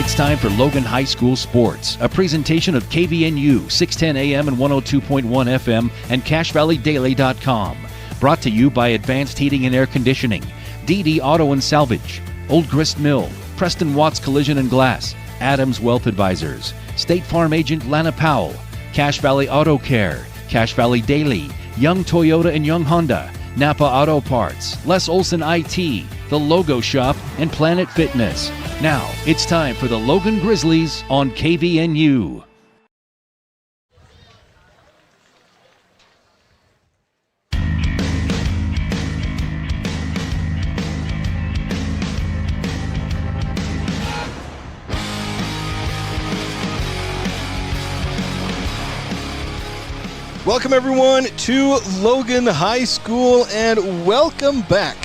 It's time for Logan High School Sports, a presentation of KVNU, 610 AM and 102.1 FM and CashValleyDaily.com. Brought to you by Advanced Heating and Air Conditioning, DD Auto and Salvage, Old Grist Mill, Preston Watts Collision and Glass, Adams Wealth Advisors, State Farm Agent Lana Powell, Cache Valley Auto Care, Cache Valley Daily, Young Toyota and Young Honda, Napa Auto Parts, Les Olson IT, The Logo Shop, and Planet Fitness. Now, it's time for the Logan Grizzlies on KVNU. Welcome everyone to Logan High School and welcome back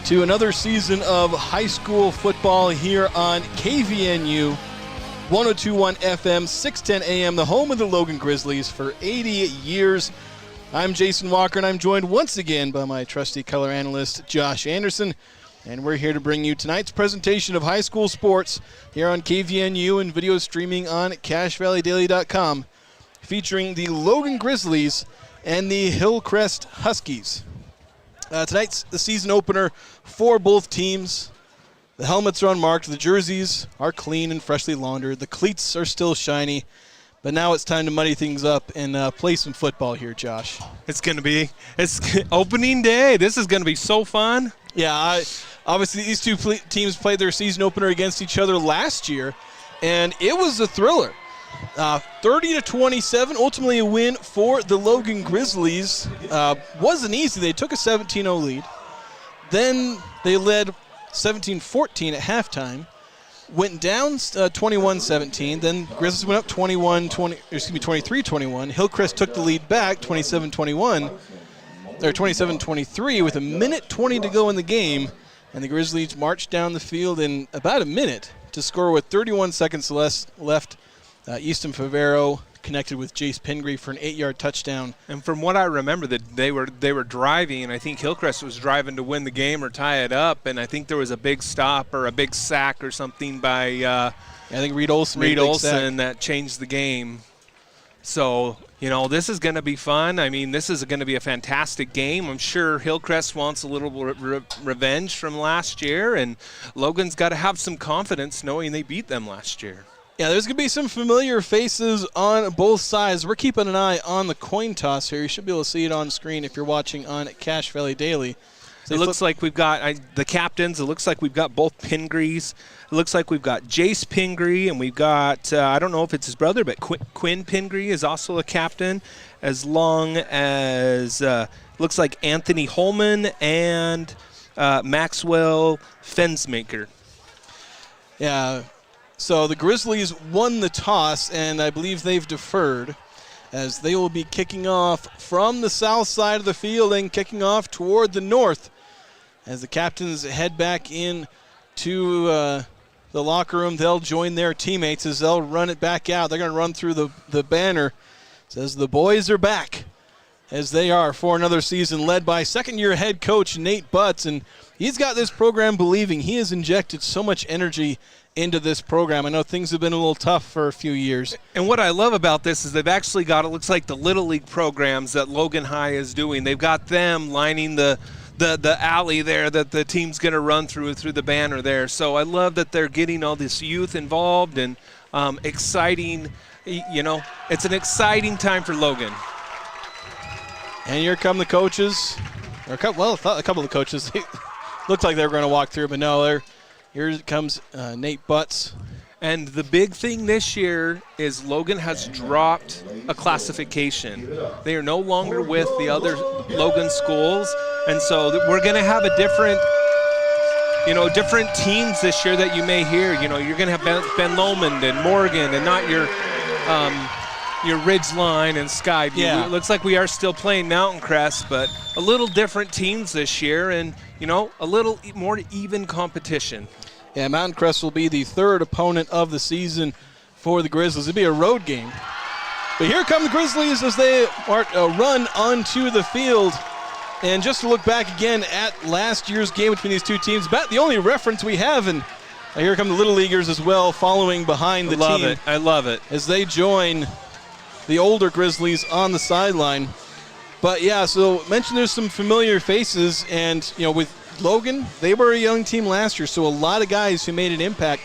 to another season of high school football here on KVNU 102.1 FM, 610 AM, the home of the Logan Grizzlies for 80 years. I'm Jason Walker and I'm joined once again by my trusty color analyst Josh Anderson, and we're here to bring you tonight's presentation of high school sports here on KVNU and video streaming on CashValleyDaily.com. featuring the Logan Grizzlies and the Hillcrest Huskies. Tonight's the season opener for both teams. The helmets are unmarked. The jerseys are clean and freshly laundered. The cleats are still shiny. But now it's time to muddy things up and play some football here, Josh. It's opening day. This is going to be so fun. Yeah, obviously these two teams played their season opener against each other last year, and it was a thriller. 30-27, ultimately a win for the Logan Grizzlies. Wasn't easy. They took a 17-0 lead. Then they led 17-14 at halftime. Went down 21-17. Then Grizzlies went up 23-21. Hillcrest took the lead back 27-21. Or 27-23 with a minute 20 to go in the game. And the Grizzlies marched down the field in about a minute to score with 31 seconds left. Easton Favero connected with Jace Pingree for an 8-yard touchdown. And from what I remember, that they were driving, and I think Hillcrest was driving to win the game or tie it up, and I think there was a big stop or a big sack or something by I think Reed Olson that changed the game. So, this is going to be fun. I mean, this is going to be a fantastic game. I'm sure Hillcrest wants a little revenge from last year, and Logan's got to have some confidence knowing they beat them last year. Yeah, there's going to be some familiar faces on both sides. We're keeping an eye on the coin toss here. You should be able to see it on screen if you're watching on Cache Valley Daily. So it looks like we've got the captains. It looks like we've got both Pingrees. It looks like we've got Jace Pingree, and we've got, I don't know if it's his brother, but Quinn Pingree is also a captain, as long as looks like Anthony Holman and Maxwell Fensmaker. Yeah. So the Grizzlies won the toss, and I believe they've deferred, as they will be kicking off from the south side of the field and kicking off toward the north as the captains head back in to the locker room. They'll join their teammates as they'll run it back out. They're going to run through the banner. It says the boys are back, as they are for another season, led by second-year head coach Nate Butts, and he's got this program believing. He has injected so much energy into this program. I know things have been a little tough for a few years. And what I love about this is they've actually got, it looks like the Little League programs that Logan High is doing. They've got them lining the alley there that the team's going to run through the banner there. So I love that they're getting all this youth involved and exciting. It's an exciting time for Logan. And here come the coaches. I thought a couple of the coaches looked like they were going to walk through, but no, here comes Nate Butts. And the big thing this year is Logan has dropped a classification. They are no longer with the other Logan schools, and so we're going to have a different teams this year that you may hear. You're going to have Ben Lomond and Morgan, and not your Ridgeline and Skyview. Yeah. It looks like we are still playing Mountain Crest, but a little different teams this year, and a little more even competition. Yeah, Mountain Crest will be the third opponent of the season for the Grizzlies. It'll be a road game. But here come the Grizzlies as they run onto the field. And just to look back again at last year's game between these two teams, about the only reference we have, and Now here come the Little Leaguers as well, following behind the team. I love it. As they join the older Grizzlies on the sideline. But, yeah, so mentioned there's some familiar faces. And, with Logan, they were a young team last year, so a lot of guys who made an impact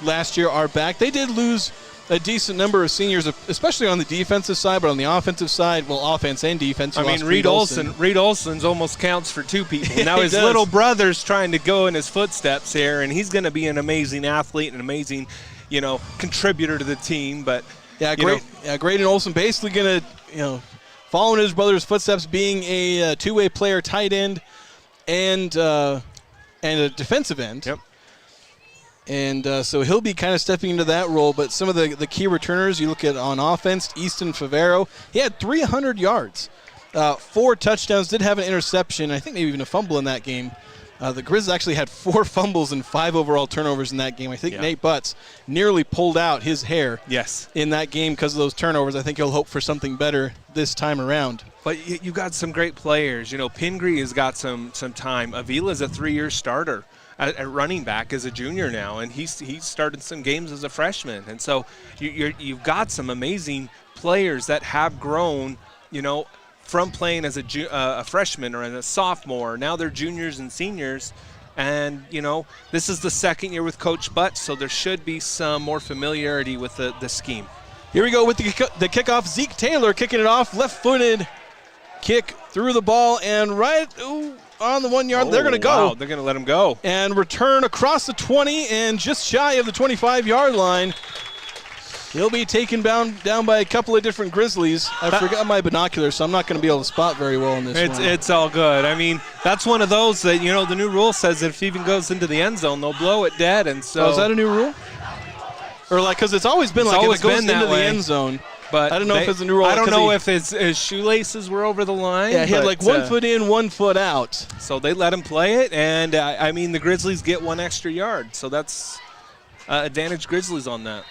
last year are back. They did lose a decent number of seniors, especially on the defensive side, but on the offensive side, offense and defense. Reed Olson's almost counts for two people. Now his little brother's trying to go in his footsteps here, and he's going to be an amazing athlete and an amazing, contributor to the team. But Graydon Olson basically going to, follow in his brother's footsteps, being a two-way player, tight end, and a defensive end. Yep. And so he'll be kind of stepping into that role. But some of the key returners, you look at on offense, Easton Favero, he had 300 yards, 4 touchdowns, did have an interception, I think maybe even a fumble in that game. The Grizzlies actually had 4 fumbles and 5 overall turnovers in that game. I think Nate Butts nearly pulled out his hair in that game because of those turnovers. I think he'll hope for something better this time around. But you've got some great players. Pingree has got some time. Avila's a 3-year starter at running back as a junior now, and he started some games as a freshman. And so you've got some amazing players that have grown, from playing as a freshman or as a sophomore. Now they're juniors and seniors. And, this is the second year with Coach Butts, so there should be some more familiarity with the scheme. Here we go with the kickoff. Zeke Taylor kicking it off, left-footed kick through the ball, and on the 1 yard, they're going to go. Wow, they're going to let him go. And return across the 20 and just shy of the 25-yard line. He'll be taken down by a couple of different Grizzlies. I forgot my binoculars, so I'm not going to be able to spot very well in this one. It's all good. I mean, that's one of those that, the new rule says that if he even goes into the end zone, they'll blow it dead. And so is that a new rule? Or because it's always been if it goes into the end zone. But I don't know if it's a new rule. I don't know if his shoelaces were over the line. Yeah, he had 1 foot in, 1 foot out. So they let him play it, and the Grizzlies get 1 extra yard. So that's advantage Grizzlies on that.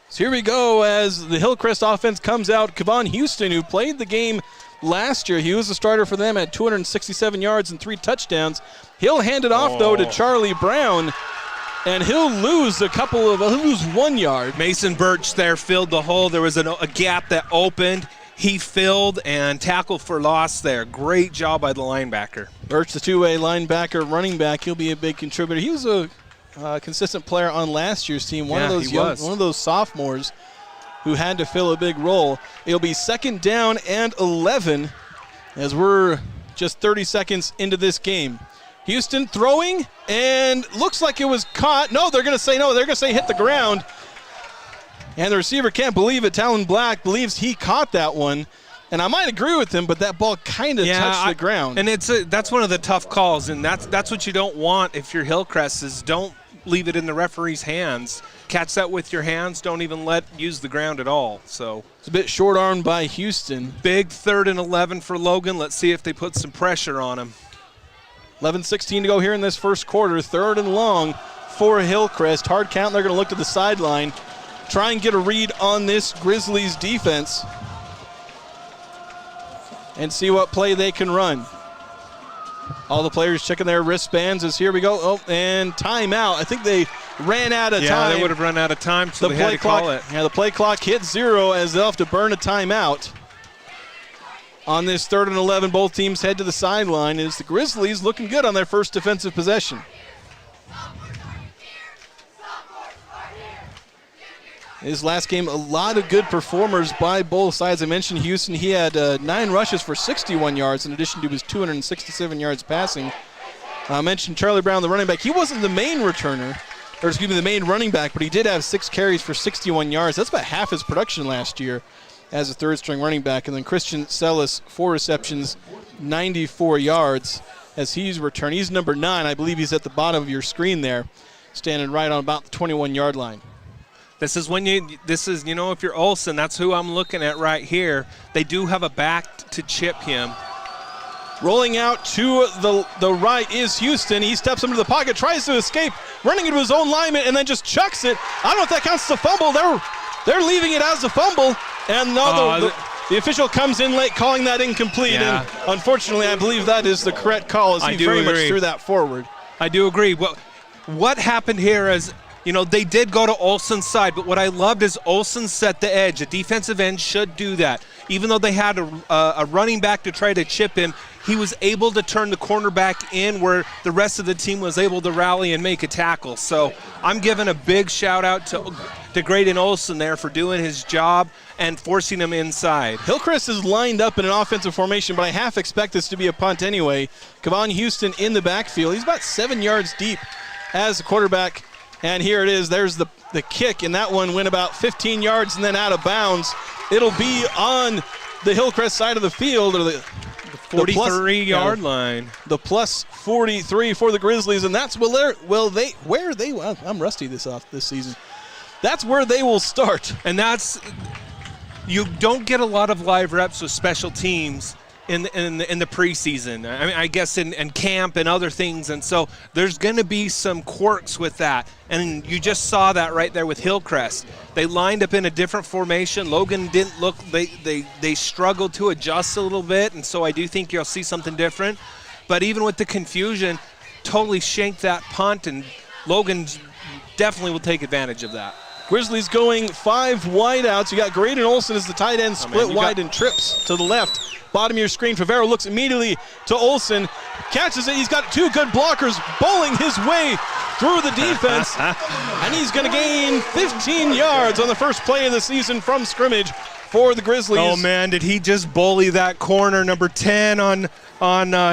So here we go as the Hillcrest offense comes out. Kevon Houston, who played the game last year, he was the starter for them at 267 yards and 3 touchdowns. He'll hand it off, though, to Charlie Brown. And he'll lose 1 yard. Mason Birch there filled the hole. There was a gap that opened. He filled and tackled for loss there. Great job by the linebacker. Birch, the two-way linebacker, running back. He'll be a big contributor. He was a consistent player on last year's team. One of those sophomores who had to fill a big role. It'll be 2nd down and 11 as we're just 30 seconds into this game. Houston throwing, and looks like it was caught. No, they're going to say no. They're going to say hit the ground. And the receiver can't believe it. Talon Black believes he caught that one. And I might agree with him, but that ball kind of touched the ground. And that's one of the tough calls, and that's what you don't want if you're Hillcrest is don't leave it in the referee's hands. Catch that with your hands. Don't even use the ground at all. So it's a bit short-armed by Houston. Big 3rd and 11 for Logan. Let's see if they put some pressure on him. 11:16 to go here in this first quarter. 3rd and long for Hillcrest. Hard count. They're going to look to the sideline. Try and get a read on this Grizzlies defense and see what play they can run. All the players checking their wristbands as here we go. Oh, and timeout. I think they ran out of time. Yeah, they would have run out of time, so they had to call it. Yeah, the play clock hit 0 as they'll have to burn a timeout. On this 3rd and 11, both teams head to the sideline as the Grizzlies looking good on their first defensive possession. His last game, a lot of good performers by both sides. I mentioned Houston. He had 9 rushes for 61 yards in addition to his 267 yards passing. I mentioned Charlie Brown, the running back. He wasn't the main returner, or excuse me, the main running back, but he did have 6 carries for 61 yards. That's about half his production last year as a 3rd-string running back. And then Christian Sellis, 4 receptions, 94 yards as he's returned. He's number 9. I believe he's at the bottom of your screen there, standing right on about the 21-yard line. If you're Olsen, that's who I'm looking at right here. They do have a back to chip him. Rolling out to the right is Houston. He steps into the pocket, tries to escape, running into his own lineman, and then just chucks it. I don't know if that counts as a fumble. They're leaving it as a fumble. And no, the official comes in late, calling that incomplete. Yeah. And unfortunately, I believe that is the correct call as he very much threw that forward. I do agree. Well, what happened here is, they did go to Olsen's side, but what I loved is Olsen set the edge. A defensive end should do that. Even though they had a running back to try to chip him, he was able to turn the cornerback in where the rest of the team was able to rally and make a tackle. So I'm giving a big shout out to Graydon Olsen there for doing his job and forcing him inside. Hillcrest is lined up in an offensive formation, but I half expect this to be a punt anyway. Kevon Houston in the backfield. He's about 7 yards deep as the quarterback. And here it is. There's the kick, and that one went about 15 yards and then out of bounds. It'll be on the Hillcrest side of the field, or the 43-yard line. The plus 43 for the Grizzlies, and that's where I'm rusty this season. That's where they will start. And you don't get a lot of live reps with special teams in the preseason. I mean, I guess in camp and other things, and so there's going to be some quirks with that. And you just saw that right there with Hillcrest. They lined up in a different formation. Logan didn't look. They struggled to adjust a little bit, and so I do think you'll see something different. But even with the confusion, totally shanked that punt, and Logan definitely will take advantage of that. Grizzlies going 5 wideouts. You got Graydon Olsen as the tight end, split wide and trips to the left. Bottom of your screen, Favero looks immediately to Olsen, catches it. He's got 2 good blockers bowling his way through the defense, and he's going to gain 15 yards on the first play of the season from scrimmage for the Grizzlies. Oh, man, did he just bully that corner, number 10 on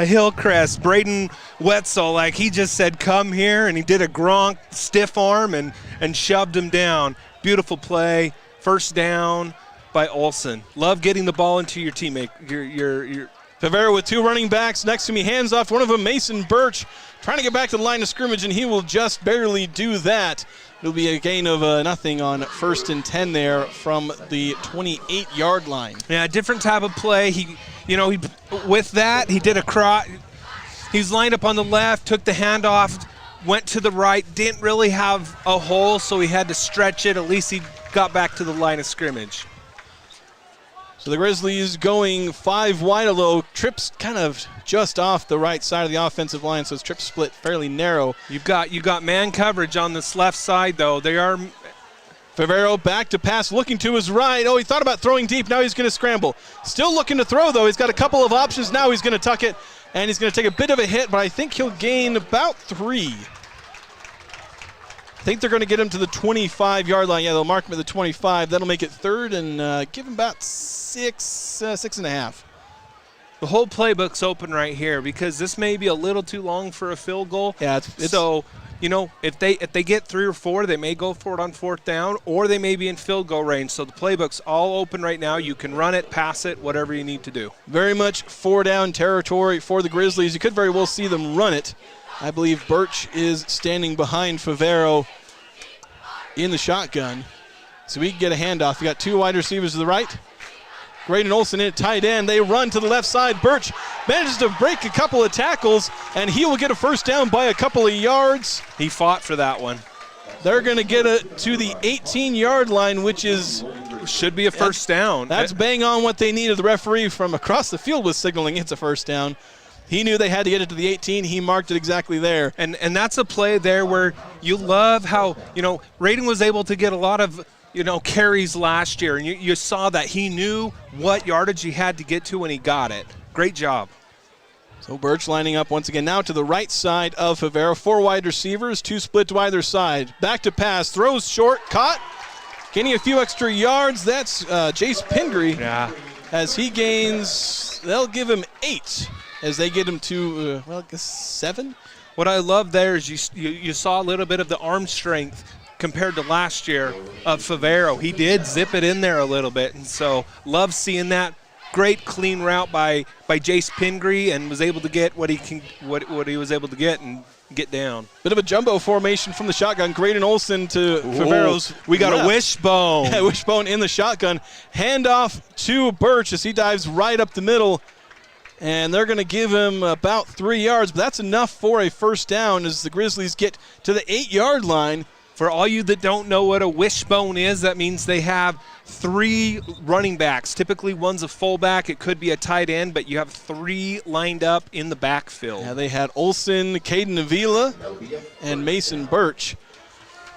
Hillcrest, Braden Wetzel. Like, he just said, come here, and he did a Gronk stiff arm and shoved him down. Beautiful play, first down by Olsen. Love getting the ball into your teammate. Your Favero with 2 running backs next to me, hands off one of them, Mason Birch, trying to get back to the line of scrimmage, and he will just barely do that. It'll be a gain of nothing on 1st and 10 there from the 28-yard line. Yeah, different type of play. He with that, he did a cross. He's lined up on the left, took the handoff, went to the right, didn't really have a hole, so he had to stretch it. At least he got back to the line of scrimmage. So the Grizzlies going 5 wide, although trips kind of just off the right side of the offensive line, so his trip split fairly narrow. You've got man coverage on this left side, though. They are. Favero back to pass, looking to his right. Oh, he thought about throwing deep. Now he's going to scramble. Still looking to throw, though. He's got a couple of options. Now he's going to tuck it, and he's going to take a bit of a hit, but I think he'll gain about 3. I think they're going to get him to the 25-yard line. Yeah, they'll mark him at the 25. That'll make it 3rd and give him about 6.5. The whole playbook's open right here because this may be a little too long for a field goal. Yeah, so if they get 3 or 4, they may go for it on 4th down, or they may be in field goal range. So the playbook's all open right now. You can run it, pass it, whatever you need to do. Very much 4-down territory for the Grizzlies. You could very well see them run it. I believe Birch is standing behind Favero in the shotgun. So we can get a handoff. You got 2 wide receivers to the right. Graydon Olsen in at tight end. They run to the left side. Birch manages to break a couple of tackles, and he will get a first down by a couple of yards. He fought for that one. They're going to get it to the 18-yard line, which should be a first down. That's bang on what they needed. The referee from across the field was signaling it's a first down. He knew they had to get it to the 18. He marked it exactly there. And that's a play there where you love how, Raiden was able to get a lot of, carries last year. And you saw that he knew what yardage he had to get to when he got it. Great job. So Birch lining up once again now to the right side of Favero. 4 wide receivers, 2 split to either side. Back to pass, throws short, caught. Gaining a few extra yards. That's Jace Pingree. Yeah. As he gains, they'll give him 8. As they get him to, I guess 7. What I love there is you saw a little bit of the arm strength compared to last year of Favero. He did zip it in there a little bit, and so love seeing that. Great clean route by Jace Pingree, and was able to get what he was able to get and get down. Bit of a jumbo formation from the shotgun. Graydon Olsen to Favero's. We got left. A wishbone. Yeah, wishbone in the shotgun. Handoff to Birch as he dives right up the middle. And they're going to give him about 3 yards, but that's enough for a first down as the Grizzlies get to the 8-yard line. For all you that don't know what a wishbone is, that means they have 3 running backs. Typically, one's a fullback. It could be a tight end, but you have 3 lined up in the backfield. Yeah, they had Olsen, Caden Avila, and Mason Birch.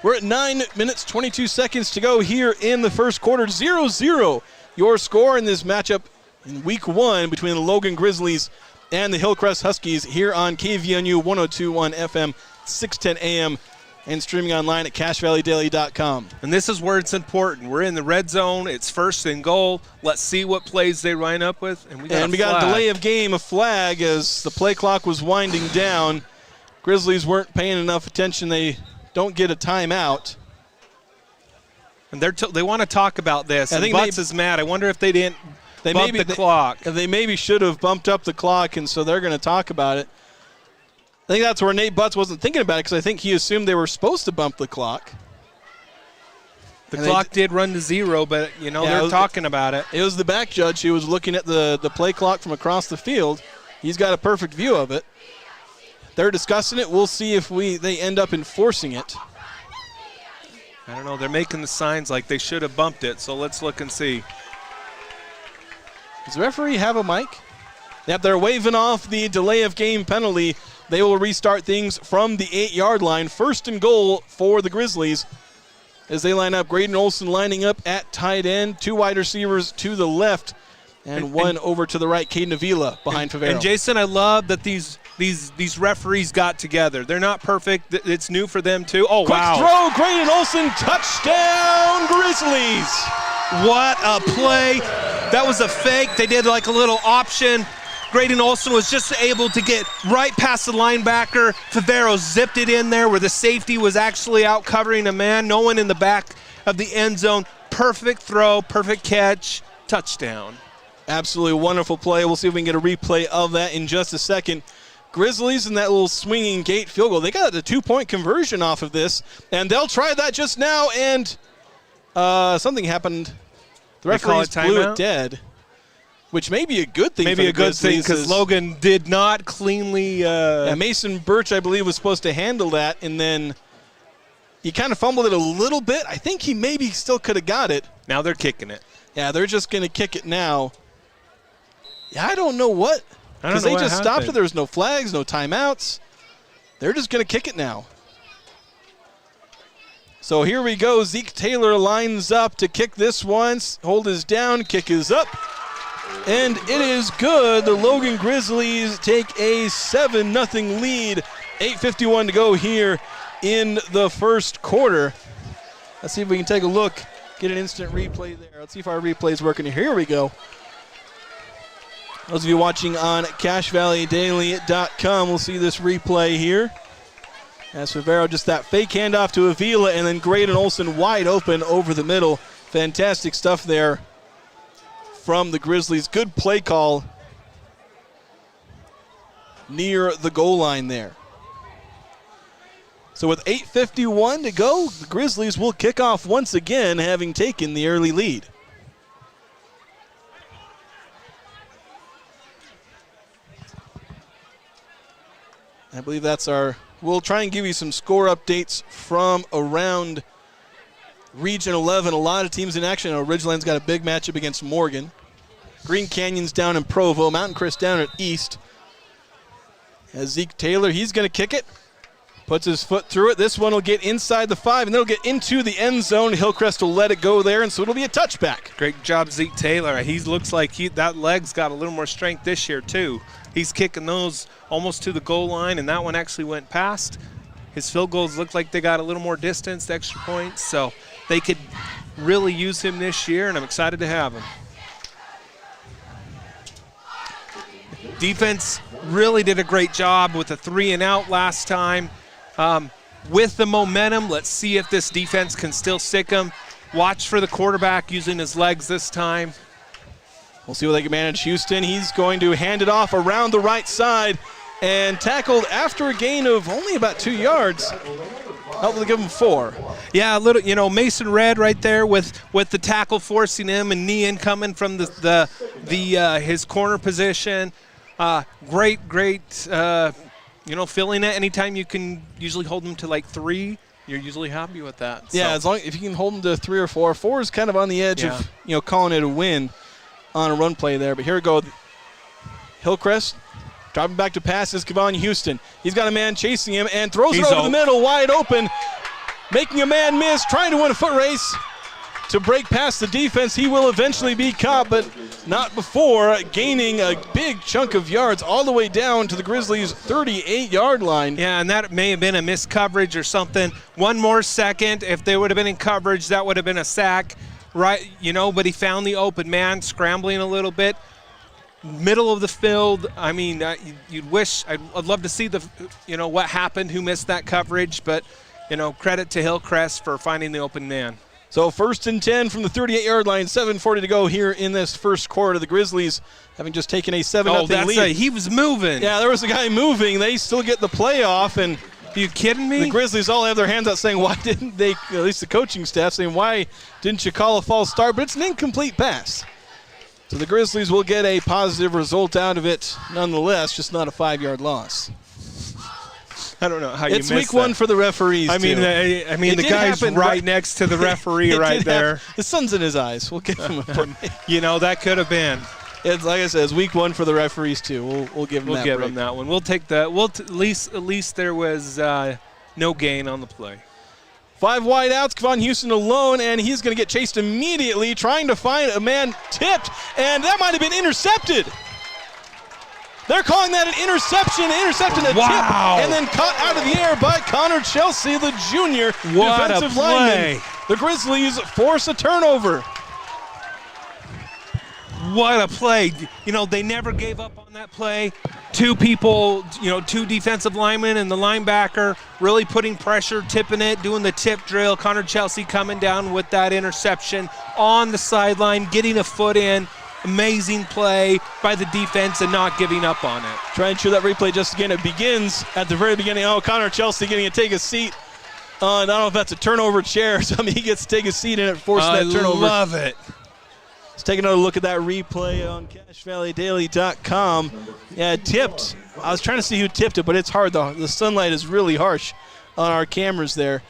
We're at 9 minutes, 22 seconds to go here in the first quarter. 0-0 your score in this matchup in week 1 between the Logan Grizzlies and the Hillcrest Huskies here on KVNU 102.1 FM, 610 AM. And streaming online at CashValleyDaily.com. And this is where it's important. We're in the red zone. It's 1st and goal. Let's see what plays they line up with. And we got a delay of game, a flag, as the play clock was winding down. Grizzlies weren't paying enough attention. They don't get a timeout. And they want to talk about this. I think Butts is mad. I wonder if they didn't bump the clock. They maybe should have bumped up the clock, and so they're going to talk about it. I think that's where Nate Butts wasn't thinking about it, because I think he assumed they were supposed to bump the clock. The clock did run to 0, but, they're talking about it. It was the back judge who was looking at the play clock from across the field. He's got a perfect view of it. They're discussing it. We'll see if they end up enforcing it. I don't know. They're making the signs like they should have bumped it, so let's look and see. Does the referee have a mic? Yep, they're waving off the delay of game penalty. They will restart things from the 8-yard line. 1st and goal for the Grizzlies as they line up. Graydon Olsen lining up at tight end. 2 wide receivers to the left and one over to the right, Caden Avila behind Favero. And Jason, I love that these referees got together. They're not perfect. It's new for them too. Oh, quick wow. Quick throw, Graydon Olsen, touchdown Grizzlies. What a play. That was a fake. They did like a little option. Graydon Olsen was just able to get right past the linebacker. Favero zipped it in there where the safety was actually out covering a man. No one in the back of the end zone. Perfect throw, perfect catch, touchdown. Absolutely wonderful play. We'll see if we can get a replay of that in just a second. Grizzlies in that little swinging gate field goal. They got a 2-point conversion off of this, and they'll try that just now, and something happened. The referees blew it dead. Which may be a good thing. Maybe a good thing, because Logan did not cleanly. Mason Birch, I believe, was supposed to handle that, and then he kind of fumbled it a little bit. I think he maybe still could have got it. Now they're kicking it. Yeah, they're just going to kick it now. Yeah, I don't know what. Because they just stopped it. There was no flags, no timeouts. They're just going to kick it now. So here we go. Zeke Taylor lines up to kick this one. Hold is down, kick is up. And it is good. The Logan Grizzlies take a 7-0 lead. 8:51 to go here in the first quarter. Let's see if we can take a look, get an instant replay there. Let's see if our replay is working. Here we go. Those of you watching on CashValleyDaily.com will see this replay here. As Favero, just that fake handoff to Avila, and then Graydon Olsen wide open over the middle. Fantastic stuff there from the Grizzlies. Good play call near the goal line there. So with 8:51 to go, the Grizzlies will kick off once again, having taken the early lead. I believe that's we'll try and give you some score updates from around Region 11. A lot of teams in action. Ridgeland's got a big matchup against Morgan. Green Canyon's down in Provo. Mountain Crest down at East. As Zeke Taylor, he's going to kick it. Puts his foot through it. This one will get inside the 5, and then it'll get into the end zone. Hillcrest will let it go there, and so it'll be a touchback. Great job, Zeke Taylor. He looks like that leg's got a little more strength this year, too. He's kicking those almost to the goal line, and that one actually went past. His field goals look like they got a little more distance, the extra points, so they could really use him this year, and I'm excited to have him. Defense really did a great job with the 3-and-out last time. With the momentum, let's see if this defense can still stick them. Watch for the quarterback using his legs this time. We'll see what they can manage. Houston, he's going to hand it off around the right side and tackled after a gain of only about 2 yards. Hopefully give him 4. Yeah, a little, Mason Red right there with the tackle forcing him and knee in coming from his corner position. Great, filling it. Anytime you can usually hold them to like 3, you're usually happy with that. Yeah, so. as long if you can hold them to 3 or 4. 4 is kind of on the edge of calling it a win on a run play there. But here we go. Hillcrest dropping back to pass is Kevon Houston. He's got a man chasing him and throws it over the middle, wide open, making a man miss, trying to win a foot race to break past the defense. He will eventually be caught, but not before gaining a big chunk of yards all the way down to the Grizzlies' 38-yard line. Yeah, and that may have been a missed coverage or something. One more second, if they would have been in coverage, that would have been a sack, right? But he found the open man, scrambling a little bit. Middle of the field. I mean, you'd wish, I'd love to see what happened, who missed that coverage, but, credit to Hillcrest for finding the open man. So 1st and 10 from the 38-yard line, 7:40 to go here in this first quarter. The Grizzlies having just taken a 7-0 lead. He was moving. Yeah, there was a guy moving. They still get the playoff, and are you kidding me? The Grizzlies all have their hands out saying, why didn't they, at least the coaching staff saying, why didn't you call a false start? But it's an incomplete pass. So the Grizzlies will get a positive result out of it nonetheless, just not a 5-yard loss. I don't know how you missed It's week 1 for the referees. I mean, the guy's right next to the referee right there. The sun's in his eyes. We'll give him a break. That could have been. It's like I said, it's week 1 for the referees too. We'll give them that. We'll give them that one. We'll take that. At least there was no gain on the play. 5 wide outs, Kevon Houston alone, and he's going to get chased immediately, trying to find a man tipped, and that might have been intercepted. They're calling that an interception. Intercepted a tip, and then caught out of the air by Connor Chelsea, the junior defensive lineman. The Grizzlies force a turnover. What a play. They never gave up on that play. 2 people, 2 defensive linemen and the linebacker really putting pressure, tipping it, doing the tip drill. Connor Chelsea coming down with that interception on the sideline, getting a foot in. Amazing play by the defense and not giving up on it. Try and show that replay just again. It begins at the very beginning. Connor Chelsea getting to take a seat. I don't know if that's a turnover chair. So he gets to take a seat and it forces that turnover. I love it. Let's take another look at that replay on CashValleyDaily.com. Yeah, it tipped. I was trying to see who tipped it, but it's hard. The sunlight is really harsh on our cameras there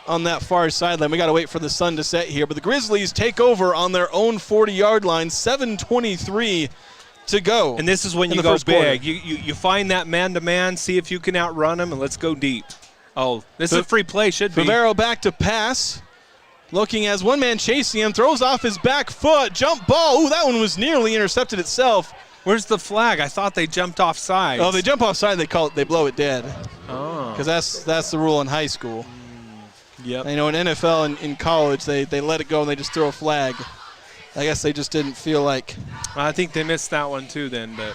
on that far sideline. We got to wait for the sun to set here. But the Grizzlies take over on their own 40-yard line, 7:23 to go. And this is when you go big. You find that man-to-man, see if you can outrun him, and let's go deep. Oh, this is a free play, should be. Favero back to pass. Looking as one man chasing him, throws off his back foot, jump ball. Ooh, that one was nearly intercepted itself. Where's the flag? I thought they jumped offside. Oh, they jump offside, they blow it dead. Oh. Because that's the rule in high school. Yep. In NFL and in college, they let it go and they just throw a flag. I guess they just didn't feel like. I think they missed that one too then, but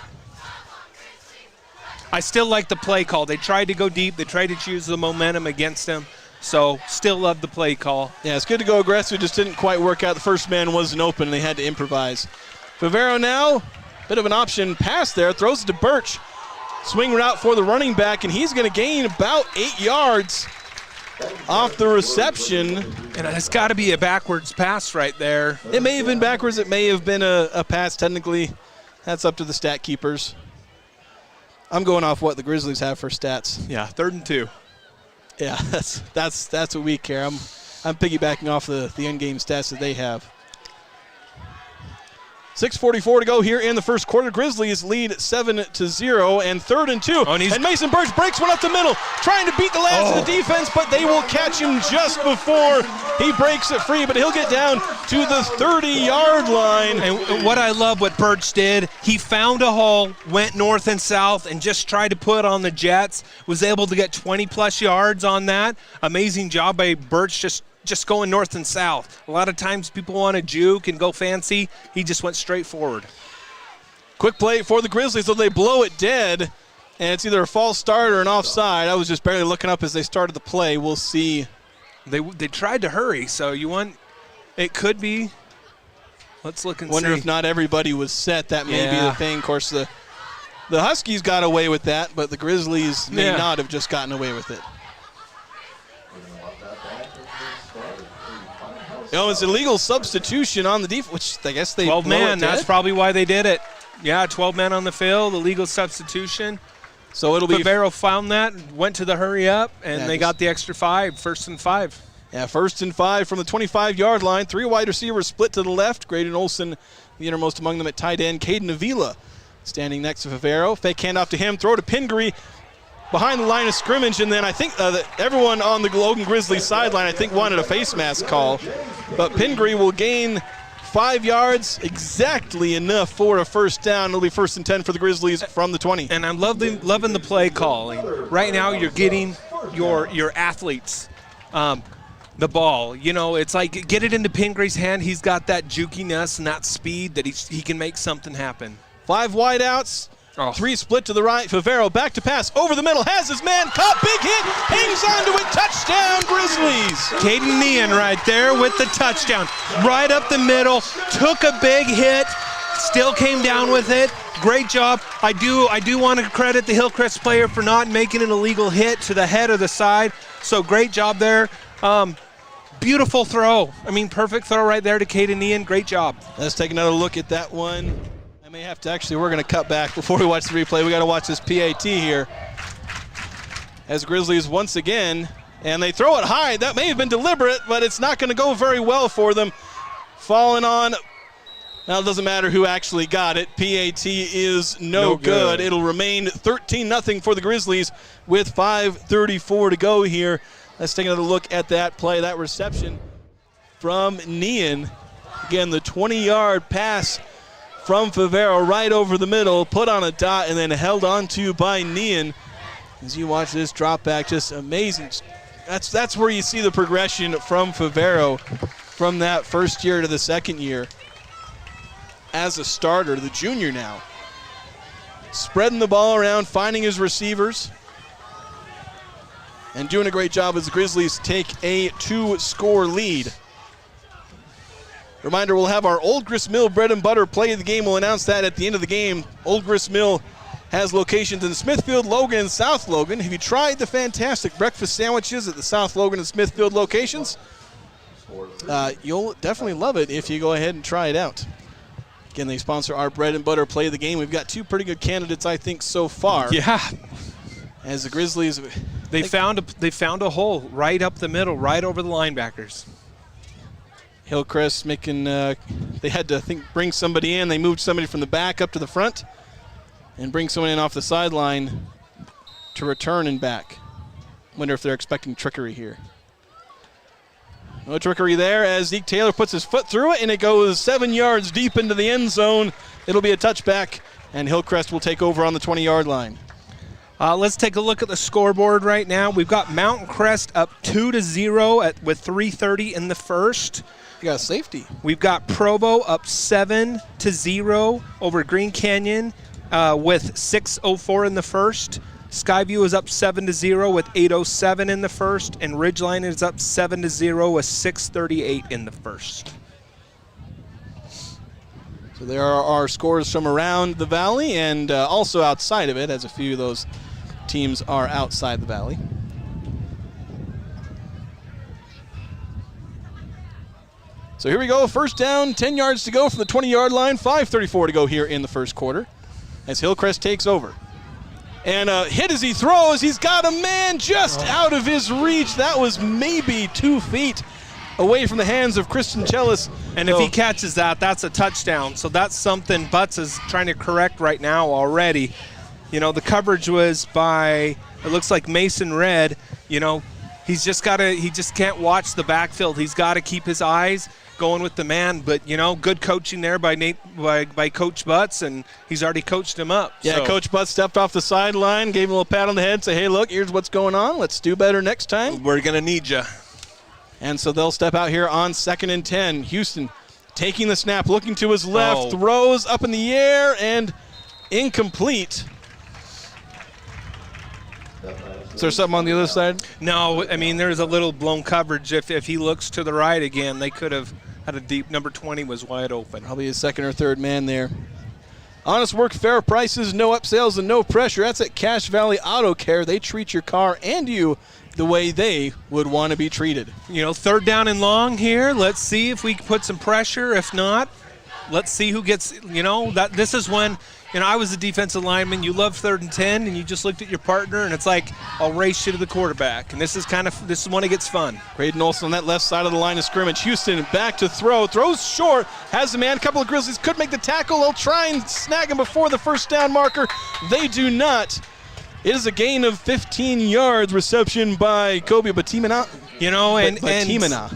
I still like the play call. They tried to go deep. They tried to choose the momentum against them. So still love the play call. Yeah, it's good to go aggressive. Just didn't quite work out. The first man wasn't open, and they had to improvise. Favero now, bit of an option pass there. Throws it to Birch. Swing route for the running back, and he's going to gain about 8 yards off the reception. And it's got to be a backwards pass right there. It may have been backwards. It may have been a pass technically. That's up to the stat keepers. I'm going off what the Grizzlies have for stats. Yeah, 3rd and 2. Yeah, that's what we care. I'm piggybacking off the in-game stats that they have. 6:44 to go here in the first quarter. Grizzlies lead 7-0 and 3rd and 2. And Mason Birch breaks one up the middle, trying to beat the last of the defense, but they will catch him just before he breaks it free. But he'll get down to the 30-yard line. And what I love what Birch did, he found a hole, went north and south, and just tried to put on the Jets. Was able to get 20-plus yards on that. Amazing job by Birch, just going north and south. A lot of times people want to juke and go fancy. He just went straight forward. Quick play for the Grizzlies, so they blow it dead, and it's either a false start or an offside. I was just barely looking up as they started the play. We'll see. They tried to hurry, so it could be. Let's look and Wonder see. if not everybody was set. That may be the thing. Of course, the Huskies got away with that, but the Grizzlies may not have just gotten away with it. It's illegal substitution on the defense, which I guess they 12 men, that's probably why they did it. Yeah, 12 men on the field, illegal substitution. So it'll be Favero found that, went to the hurry up, and Yeah, they got the extra 5, 1st and 5. Yeah, 1st and 5 from the 25-yard line. 3 wide receivers split to the left. Graydon Olson, the innermost among them at tight end. Caden Avila standing next to Favero. Fake handoff to him. Throw to Pingree behind the line of scrimmage. And then I think everyone on the Logan Grizzlies sideline, I think, wanted a face mask call. But Pingree will gain 5 yards, exactly enough for a first down. It'll be 1st and 10 for the Grizzlies from the 20. And I'm loving the play calling. Right now you're getting your athletes the ball. You know, it's like get it into Pingree's hand. He's got that jukiness and that speed that he can make something happen. 5 wide outs. 3 split to the right. Favero back to pass. Over the middle. Has his man caught. Big hit. Hangs onto it. Touchdown, Grizzlies. Caden Nean right there with the touchdown. Right up the middle. Took a big hit. Still came down with it. Great job. I do want to credit the Hillcrest player for not making an illegal hit to the head or the side. So great job there. Beautiful throw. I mean, perfect throw right there to Caden Nean. Great job. Let's take another look at that one. I may have to we're going to cut back before we watch the replay. We got to watch this PAT here. As Grizzlies once again, and they throw it high. That may have been deliberate, but it's not going to go very well for them. Falling on, now it doesn't matter who actually got it. PAT is no good. It'll remain 13-0 for the Grizzlies with 5:34 to go here. Let's take another look at that play, that reception from Nean. Again, the 20-yard pass from Favero right over the middle, put on a dot, and then held on to by Nean. As you watch this drop back, just amazing. That's where you see the progression from Favero from that first year to the second year as a starter, the junior now. Spreading the ball around, finding his receivers, and doing a great job as the Grizzlies take a 2-score lead. Reminder, we'll have our Old Grist Mill bread and butter play of the game. We'll announce that at the end of the game. Old Grist Mill has locations in Smithfield, Logan, and South Logan. Have you tried the fantastic breakfast sandwiches at the South Logan and Smithfield locations? You'll definitely love it if you go ahead and try it out. Again, they sponsor our bread and butter play of the game. We've got 2 pretty good candidates, I think, so far. Yeah. As the Grizzlies, they found a hole right up the middle, right over the linebackers. Hillcrest making, they had to, I think, bring somebody in. They moved somebody from the back up to the front and bring someone in off the sideline to return and back. Wonder if they're expecting trickery here. No trickery there as Zeke Taylor puts his foot through it, and it goes 7 yards deep into the end zone. It'll be a touchback, and Hillcrest will take over on the 20-yard line. Let's take a look at the scoreboard right now. We've got Mountain Crest up 2-0 with 3:30 in the first. You got a safety. We've got Provo up 7-0 over Green Canyon with 6:04 in the first. Skyview is up 7-0 with 8:07 in the first, and Ridgeline is up 7-0 with 6:38 in the first. So there are our scores from around the valley and also outside of it, as a few of those teams are outside the valley. So here we go, first down, 10 yards to go from the 20-yard line, 5:34 to go here in the first quarter as Hillcrest takes over. And hit as he throws, he's got a man just out of his reach. That was maybe 2 feet away from the hands of Christian Chellis. And if he catches that, that's a touchdown. So that's something Butts is trying to correct right now already. You know, the coverage was by, it looks like Mason Red. You know, he just can't watch the backfield. He's got to keep his eyes going with the man. But, you know, good coaching there by Coach Butts, and he's already coached him up. Yeah, so. Coach Butts stepped off the sideline, gave him a little pat on the head, say, hey, look, here's what's going on. Let's do better next time. We're going to need you. And so they'll step out here on 2nd and 10. Houston taking the snap, looking to his left, throws up in the air, and incomplete. Is there something on the other side? No, I mean, there's a little blown coverage. If he looks to the right again, they could have had a deep, number 20 was wide open. Probably his second or third man there. Honest work, fair prices, no upsells, and no pressure. That's at Cache Valley Auto Care. They treat your car and you the way they would want to be treated. You know, 3rd down and long here. Let's see if we can put some pressure. If not, let's see who gets, you know, this is when I was a defensive lineman. You love 3rd and 10, and you just looked at your partner, and it's like, I'll race you to the quarterback. And this is when it gets fun. Graydon Olson on that left side of the line of scrimmage. Houston back to throw. Throws short. Has the man. A couple of Grizzlies could make the tackle. They'll try and snag him before the first down marker. They do not. It is a gain of 15 yards. Reception by Kobe Batimana.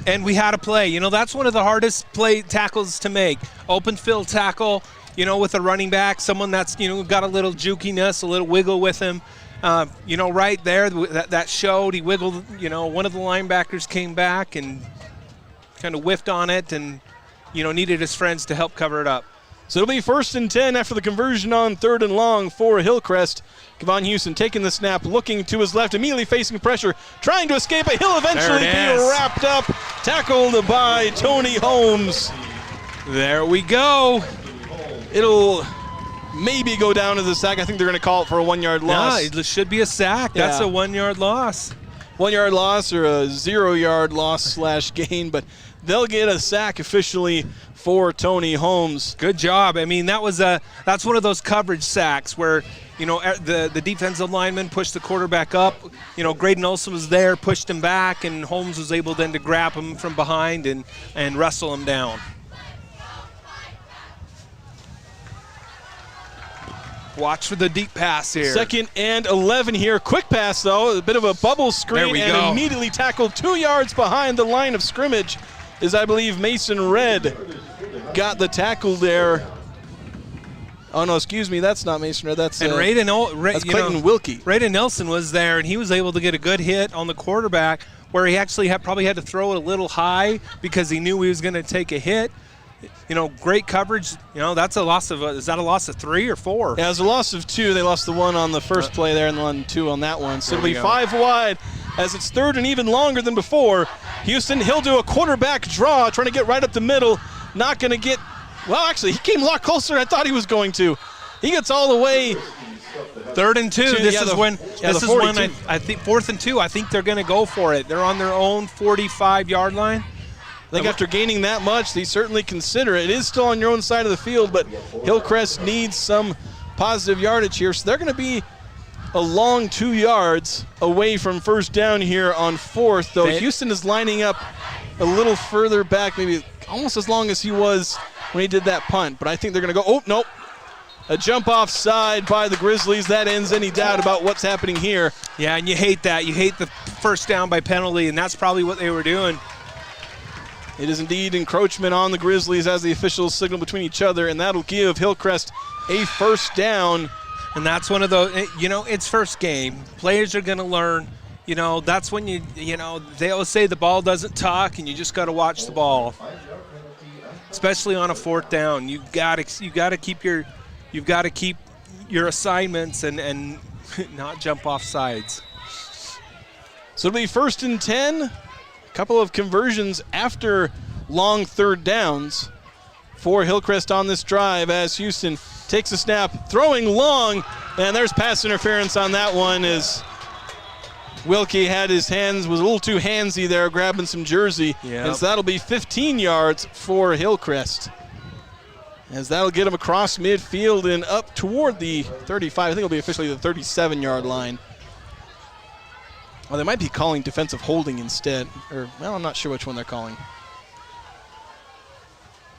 And we had a play. That's one of the hardest play tackles to make. Open field tackle, with a running back, someone that's, got a little jukiness, a little wiggle with him. Right there, that showed. He wiggled, one of the linebackers came back and kind of whiffed on it and, needed his friends to help cover it up. So it'll be 1st and 10 after the conversion on 3rd and long for Hillcrest. Kevon Houston taking the snap, looking to his left, immediately facing pressure, trying to escape, but he'll eventually be wrapped up, tackled by Tony Holmes. There we go. It'll maybe go down as a sack. I think they're going to call it for a 1-yard loss. Yeah, it should be a sack. That's a 1-yard loss. 1-yard loss or a 0-yard loss / gain, but they'll get a sack officially for Tony Holmes. Good job. I mean, that's one of those coverage sacks where, the defensive lineman pushed the quarterback up. Graydon Olson was there, pushed him back, and Holmes was able then to grab him from behind and wrestle him down. Watch for the deep pass here. 2nd and 11 here. Quick pass, though. A bit of a bubble screen and immediately tackled 2 yards behind the line of scrimmage is, I believe, Mason Red got the tackle there. Oh, no, excuse me. That's not Mason Red. That's Clayton Wilkie. Raiden Nelson was there, and he was able to get a good hit on the quarterback where he actually probably had to throw it a little high because he knew he was going to take a hit. Great coverage. That's a loss of, is that a loss of 3 or 4? Yeah, it was a loss of 2. They lost the 1 on the first play there and the 1 2 on that one. So it'll be 5 wide as it's 3rd and even longer than before. Houston, he'll do a quarterback draw, trying to get right up the middle. Not going to get, well, actually, he came a lot closer than I thought he was going to. He gets all the way. 3rd and 2. This is when I think 4th and 2. I think they're going to go for it. They're on their own 45-yard line. I think after gaining that much, they certainly consider it. It is still on your own side of the field, but Hillcrest needs some positive yardage here. So they're going to be a long 2 yards away from first down here on 4th, though. Houston is lining up a little further back, maybe almost as long as he was when he did that punt. But I think they're going to go, oh, nope. A jump offside by the Grizzlies. That ends any doubt about what's happening here. Yeah, and you hate that. You hate the first down by penalty, and that's probably what they were doing. It is indeed encroachment on the Grizzlies as the officials signal between each other, and that'll give Hillcrest a first down. And that's one of those, it's first game. Players are going to learn. That's when they always say the ball doesn't talk, and you just got to watch the ball. Especially on a 4th down, you've got to keep your assignments and not jump off sides. So it'll be 1st and 10. Couple of conversions after long 3rd downs for Hillcrest on this drive as Houston takes a snap, throwing long, and there's pass interference on that one as Wilkie had his hands, was a little too handsy there, grabbing some jersey. Yep. And so that'll be 15 yards for Hillcrest. As that'll get him across midfield and up toward the 35. I think it'll be officially the 37-yard line. Well, they might be calling defensive holding instead. I'm not sure which one they're calling.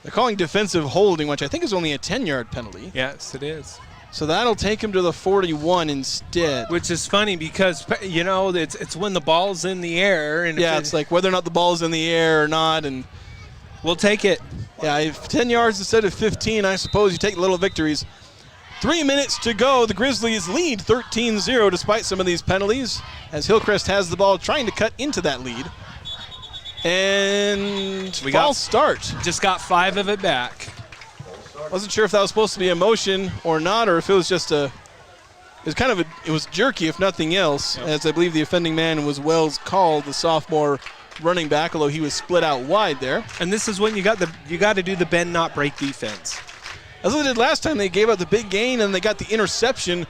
They're calling defensive holding, which I think is only a 10-yard penalty. Yes, it is. So that'll take him to the 41 instead. Which is funny because, it's when the ball's in the air. And yeah, it's like whether or not the ball's in the air or not. And we'll take it. Yeah, if 10 yards instead of 15, I suppose you take the little victories. 3 minutes to go. The Grizzlies lead 13-0 despite some of these penalties as Hillcrest has the ball trying to cut into that lead. And false start. Just got 5 of it back. Wasn't sure if that was supposed to be a motion or not, or if it was just it was jerky if nothing else, as I believe the offending man was Wells called, the sophomore running back, although he was split out wide there. And this is when you got to do the bend not break defense. As they did last time, they gave up the big gain and they got the interception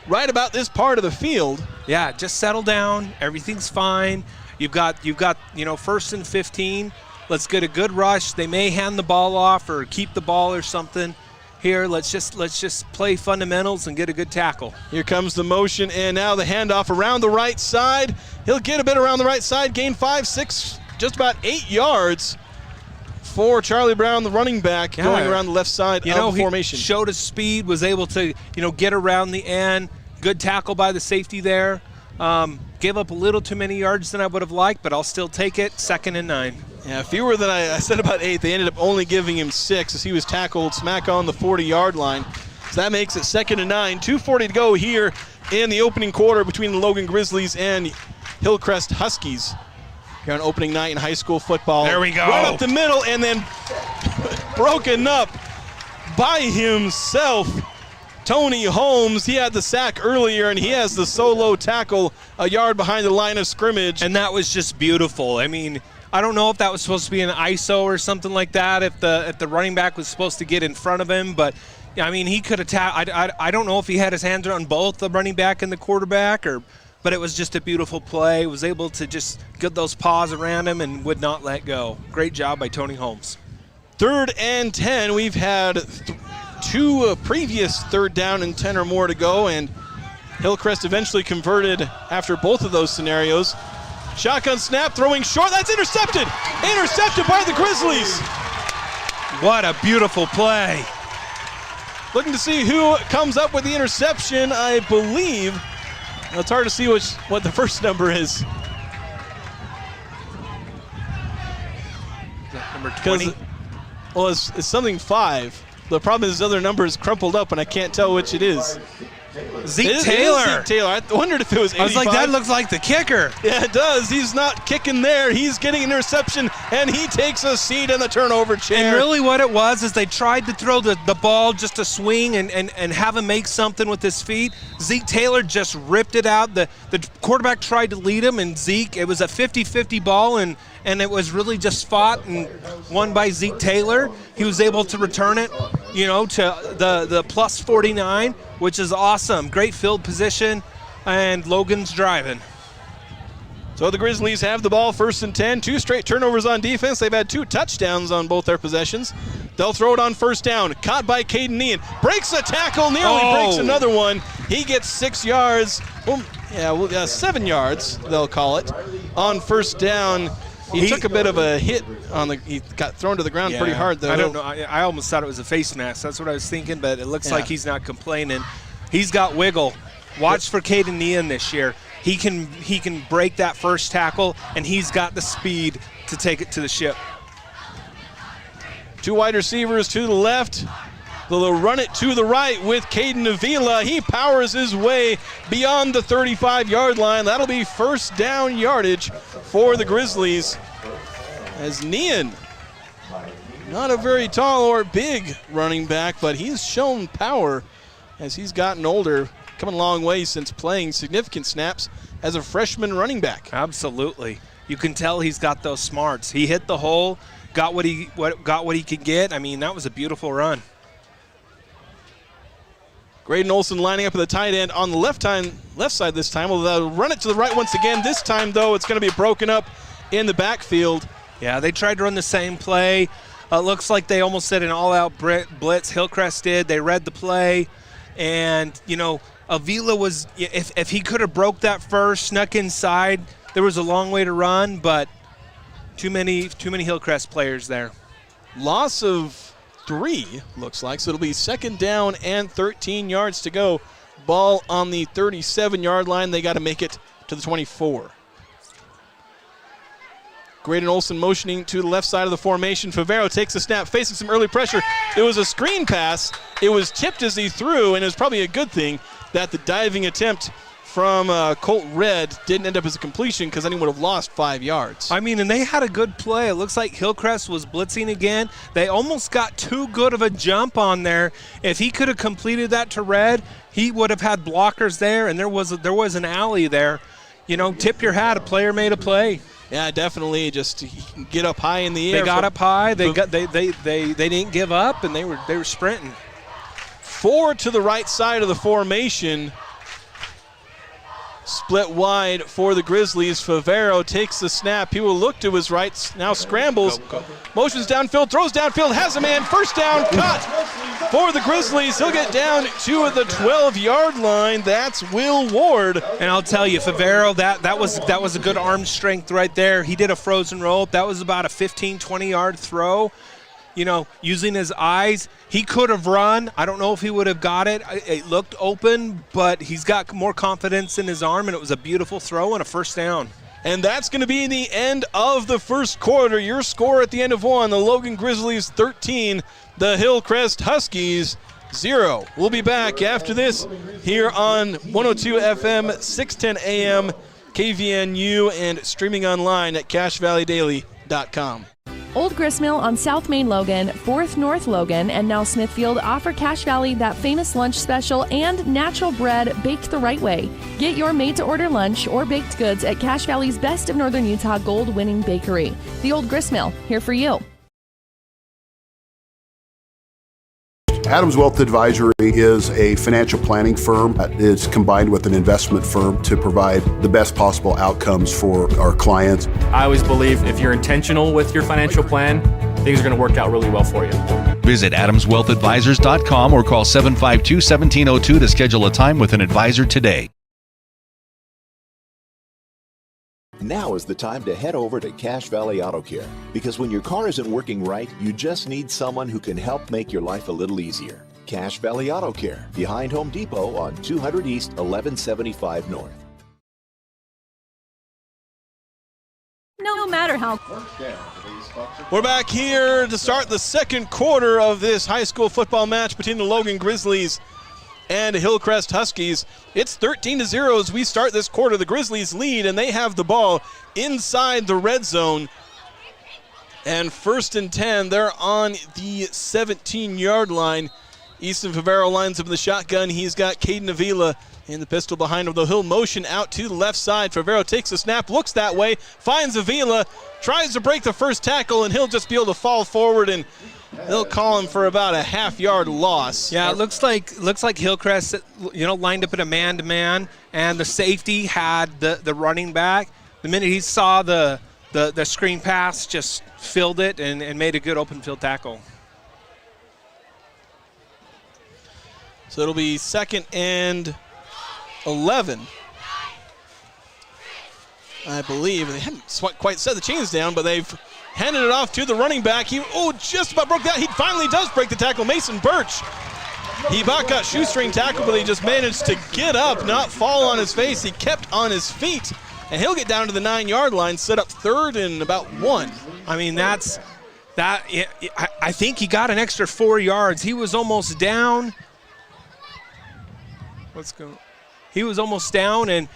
right about this part of the field. Yeah, just settle down. Everything's fine. You've got 1st and 15. Let's get a good rush. They may hand the ball off or keep the ball or something. here, let's just play fundamentals and get a good tackle. Here comes the motion, and now the handoff around the right side. He'll get a bit around the right side, gain 5, 6, just about 8 yards for Charlie Brown, the running back, going around the left side of the formation. He showed his speed, was able to, get around the end. Good tackle by the safety there. Gave up a little too many yards than I would have liked, but I'll still take it. 2nd and 9. Yeah, fewer than I said about 8. They ended up only giving him 6 as he was tackled smack on the 40-yard line. So that makes it 2nd and 9. 2:40 to go here in the opening quarter between the Logan Grizzlies and Hillcrest Huskies here on opening night in high school football. There we go. Right up the middle and then broken up by himself. Tony Holmes, he had the sack earlier, and he has the solo tackle a yard behind the line of scrimmage. And that was just beautiful. I mean, I don't know if that was supposed to be an ISO or something like that, if the running back was supposed to get in front of him. But, I mean, he could have I don't know if he had his hands on both the running back and the quarterback, but it was just a beautiful play. Was able to just get those paws around him and would not let go. Great job by Tony Holmes. 3rd and 10. We've had 2 previous 3rd down and 10 or more to go, and Hillcrest eventually converted after both of those scenarios. Shotgun snap, throwing short. That's intercepted. Intercepted by the Grizzlies. What a beautiful play. Looking to see who comes up with the interception, I believe. It's hard to see what the first number is. Is that number 20? Well, it's something 5. The problem is his other number is crumpled up, and I can't tell which it is. Zeke Taylor. Zeke Taylor. I wondered if it was 85. I was like, that looks like the kicker. Yeah, it does. He's not kicking there. He's getting an interception, and he takes a seat in the turnover chair. And really what it was is they tried to throw the ball just to swing and have him make something with his feet. Zeke Taylor just ripped it out. The quarterback tried to lead him, and Zeke, it was a 50-50 ball, and it was really just fought and won by Zeke Taylor. He was able to return it, to the plus 49, which is awesome. Great field position, and Logan's driving. So the Grizzlies have the ball, 1st and 10. 2 straight turnovers on defense. They've had 2 touchdowns on both their possessions. They'll throw it on 1st down. Caught by Caden Nean. Breaks a tackle, nearly breaks another one. He gets 6 yards. 7 yards, they'll call it, on 1st down. He took a bit of a hit he got thrown to the ground pretty hard, though. I don't know. I almost thought it was a face mask. That's what I was thinking, but it looks like he's not complaining. He's got wiggle. Watch for Caden Nean this year. He can break that first tackle, and he's got the speed to take it to the ship. 2 wide receivers to the left. They'll run it to the right with Caden Avila. He powers his way beyond the 35-yard line. That'll be 1st down yardage for the Grizzlies. As Nean, not a very tall or big running back, but he's shown power as he's gotten older, coming a long way since playing significant snaps as a freshman running back. Absolutely. You can tell he's got those smarts. He hit the hole, got what he could get. I mean, that was a beautiful run. Graydon Olson lining up at the tight end on the left side this time. They'll run it to the right once again. This time, though, it's going to be broken up in the backfield. Yeah, they tried to run the same play. Looks like they almost did an all-out blitz. Hillcrest did. They read the play. And, Avila was, if he could have broke that first, snuck inside, there was a long way to run, but too many Hillcrest players there. Loss of 3, looks like. So it'll be 2nd down and 13 yards to go. Ball on the 37-yard line. They got to make it to the 24. Graydon Olson motioning to the left side of the formation. Favero takes the snap, facing some early pressure. It was a screen pass. It was tipped as he threw, and it was probably a good thing that the diving attempt from Colt Red didn't end up as a completion, because then he would have lost 5 yards. I mean, and they had a good play. It looks like Hillcrest was blitzing again. They almost got too good of a jump on there. If he could have completed that to Red, he would have had blockers there, and there was an alley there. Tip your hat. A player made a play. Yeah, definitely. Just get up high in the air. They got up high. They didn't give up, and they were sprinting. 4 to the right side of the formation. split wide for the Grizzlies. Favero takes the snap. He will look to his right, now scrambles, motions downfield, throws downfield, has a man, first down, cut for the Grizzlies. He'll get down to the 12-yard line. That's Will Ward. And I'll tell you, Favero, that was a good arm strength right there. He did a frozen rope. That was about a 15, 20-yard throw. You know, using his eyes, he could have run. I don't know if he would have got it. It looked open, but he's got more confidence in his arm, and it was a beautiful throw and a first down. And that's going to be the end of the first quarter. Your score at the end of one, the Logan Grizzlies 13, the Hillcrest Huskies 0. We'll be back after this here on 102 FM, 610 AM, KVNU, and streaming online at CashValleyDaily.com. Old Gristmill on South Main Logan, 4th North Logan, and now Smithfield offer Cache Valley that famous lunch special and natural bread baked the right way. Get your made-to-order lunch or baked goods at Cache Valley's Best of Northern Utah gold-winning bakery. The Old Gristmill, here for you. Adams Wealth Advisory is a financial planning firm that is combined with an investment firm to provide the best possible outcomes for our clients. I always believe if you're intentional with your financial plan, things are going to work out really well for you. Visit adamswealthadvisors.com or call 752-1702 to schedule a time with an advisor today. Now is the time to head over to Cache Valley Auto Care, because when your car isn't working right, you just need someone who can help make your life a little easier. Cache Valley Auto Care, behind Home Depot on 200 East, 1175 North. No matter how. We're back here to start the second quarter of this high school football match between the Logan Grizzlies and Hillcrest Huskies. It's 13-0 as we start this quarter. The Grizzlies lead, and they have the ball inside the red zone. And 1st and 10, they're on the 17-yard line. Easton Favero lines up in the shotgun. He's got Caden Avila in the pistol behind him. He'll motion out to the left side. Favero takes the snap, looks that way, finds Avila, tries to break the first tackle, and he'll just be able to fall forward, and they'll call him for about a half-yard loss. Yeah, it looks like Hillcrest, lined up in a man-to-man, and the safety had the running back. The minute he saw the screen pass, just filled it and made a good open field tackle. So it'll be 2nd and 11. I believe they hadn't quite set the chains down, but they've handed it off to the running back. He just about broke that. He finally does break the tackle. Mason Birch. He about got shoestring tackle, but he just managed to get up, not fall on his face. He kept on his feet, and he'll get down to the 9-yard line, set up 3rd and about 1. I mean, I think he got an extra 4 yards. He was almost down. He was almost down, and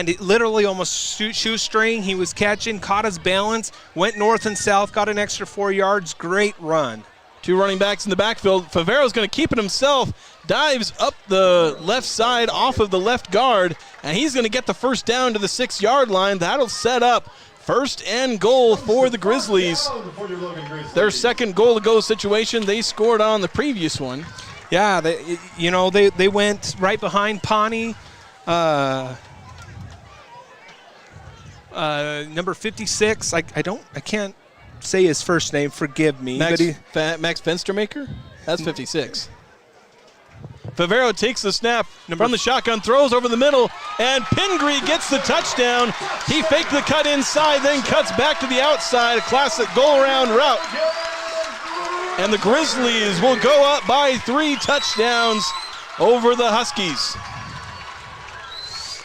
it literally almost shoestring. He was catching, caught his balance, went north and south, got an extra 4 yards. Great run. 2 running backs in the backfield. Favero's going to keep it himself, dives up the left side off of the left guard, and he's going to get the first down to the 6-yard line. That'll set up 1st and goal for the Grizzlies. Their second goal-to-go situation. They scored on the previous one. Yeah, they went right behind Pawnee. Number 56. I can't say his first name. Forgive me. Max Fenstermaker? That's 56. Favero takes the snap from the shotgun, throws over the middle, and Pingree gets the touchdown. He faked the cut inside, then cuts back to the outside. A classic goal-around route. And the Grizzlies will go up by 3 touchdowns over the Huskies.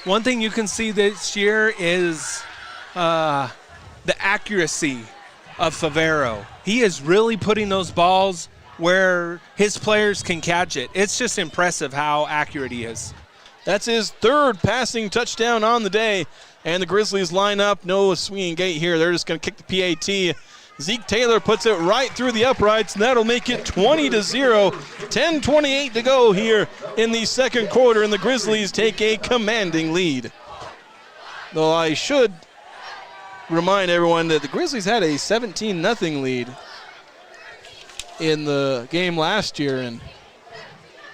One thing you can see this year is the accuracy of Favero. He is really putting those balls where his players can catch it. It's just impressive how accurate he is. That's his 3rd passing touchdown on the day. And the Grizzlies line up. No swinging gate here. They're just going to kick the PAT. Zeke Taylor puts it right through the uprights, and that'll make it 20-0. 10:28 to go here in the second quarter, and the Grizzlies take a commanding lead. Though I should remind everyone that the Grizzlies had a 17-0 lead in the game last year, and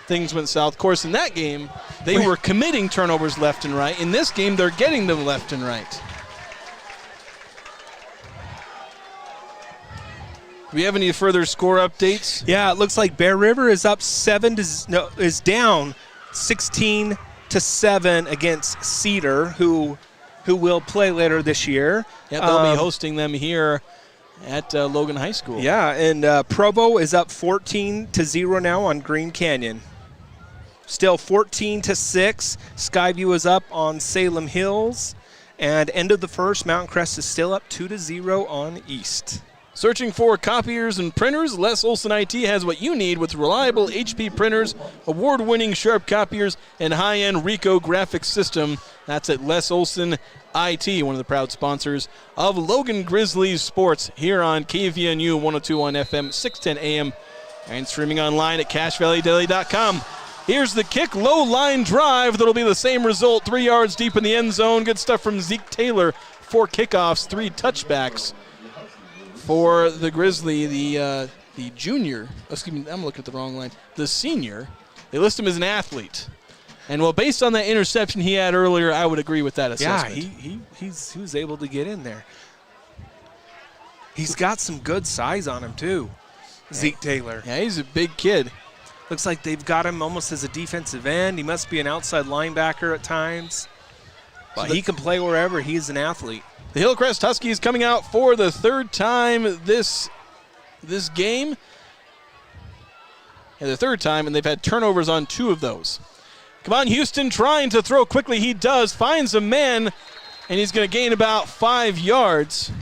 things went south. Of course, in that game, they were committing turnovers left and right. In this game, they're getting them left and right. Do we have any further score updates? Yeah, it looks like Bear River is up is down 16-7 against Cedar, who will play later this year. Yeah, they'll be hosting them here at Logan High School. Yeah, and Provo is up 14-0 now on Green Canyon. Still 14-6. Skyview is up on Salem Hills. And end of the first, Mountain Crest is still up 2-0 on East. Searching for copiers and printers? Les Olson IT has what you need with reliable HP printers, award-winning Sharp copiers, and high-end Ricoh graphics system. That's at Les Olson IT, one of the proud sponsors of Logan Grizzlies Sports here on KVNU 102.1 FM, 610 AM, and streaming online at CashValleyDaily.com. Here's the kick, low line drive. That'll be the same result, 3 yards deep in the end zone. Good stuff from Zeke Taylor. 4 kickoffs, 3 touchbacks for the Grizzly, the junior. Excuse me, I'm looking at the wrong line. The senior. They list him as an athlete. And well, based on that interception he had earlier, I would agree with that assessment. Yeah, he was able to get in there. He's got some good size on him too, Zeke Taylor. Yeah, he's a big kid. Looks like they've got him almost as a defensive end. He must be an outside linebacker at times. But he can play wherever. He's an athlete. The Hillcrest Huskies coming out for the third time this game. Yeah, the third time, and they've had turnovers on 2 of those. Come on, Houston trying to throw quickly. He does. Finds a man, and he's going to gain about 5 yards.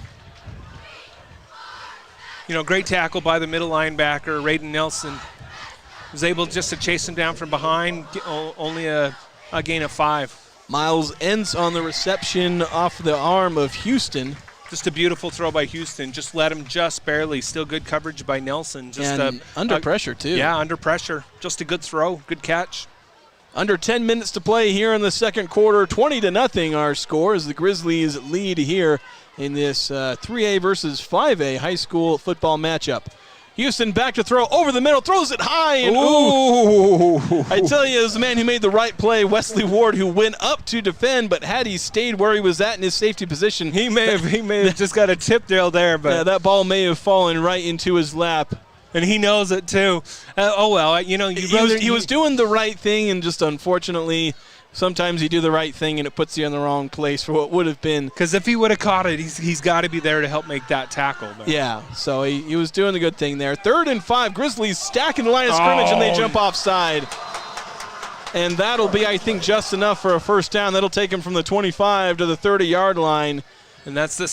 You know, great tackle by the middle linebacker, Raiden Nelson. Was able just to chase him down from behind, only a gain of 5. Miles ends on the reception off the arm of Houston. Just a beautiful throw by Houston. Just let him just barely. Still good coverage by Nelson. Just under pressure, too. Yeah, under pressure. Just a good throw. Good catch. Under 10 minutes to play here in the second quarter. 20-0 our score as the Grizzlies lead here in this 3A versus 5A high school football matchup. Houston back to throw over the middle, throws it high, and ooh. I tell you, it was the man who made the right play, Wesley Ward, who went up to defend, but had he stayed where he was at in his safety position, he may have just got a tip there, but yeah, that ball may have fallen right into his lap. And he knows it too. He was doing the right thing, and just unfortunately, sometimes you do the right thing and it puts you in the wrong place for what would have been. Because if he would have caught it, he's got to be there to help make that tackle. But. Yeah, so he was doing the good thing there. 3rd and 5, Grizzlies stacking the line of scrimmage, and they jump offside. And that'll be, I think, just enough for a first down. That'll take him from the 25 to the 30-yard line. And that's the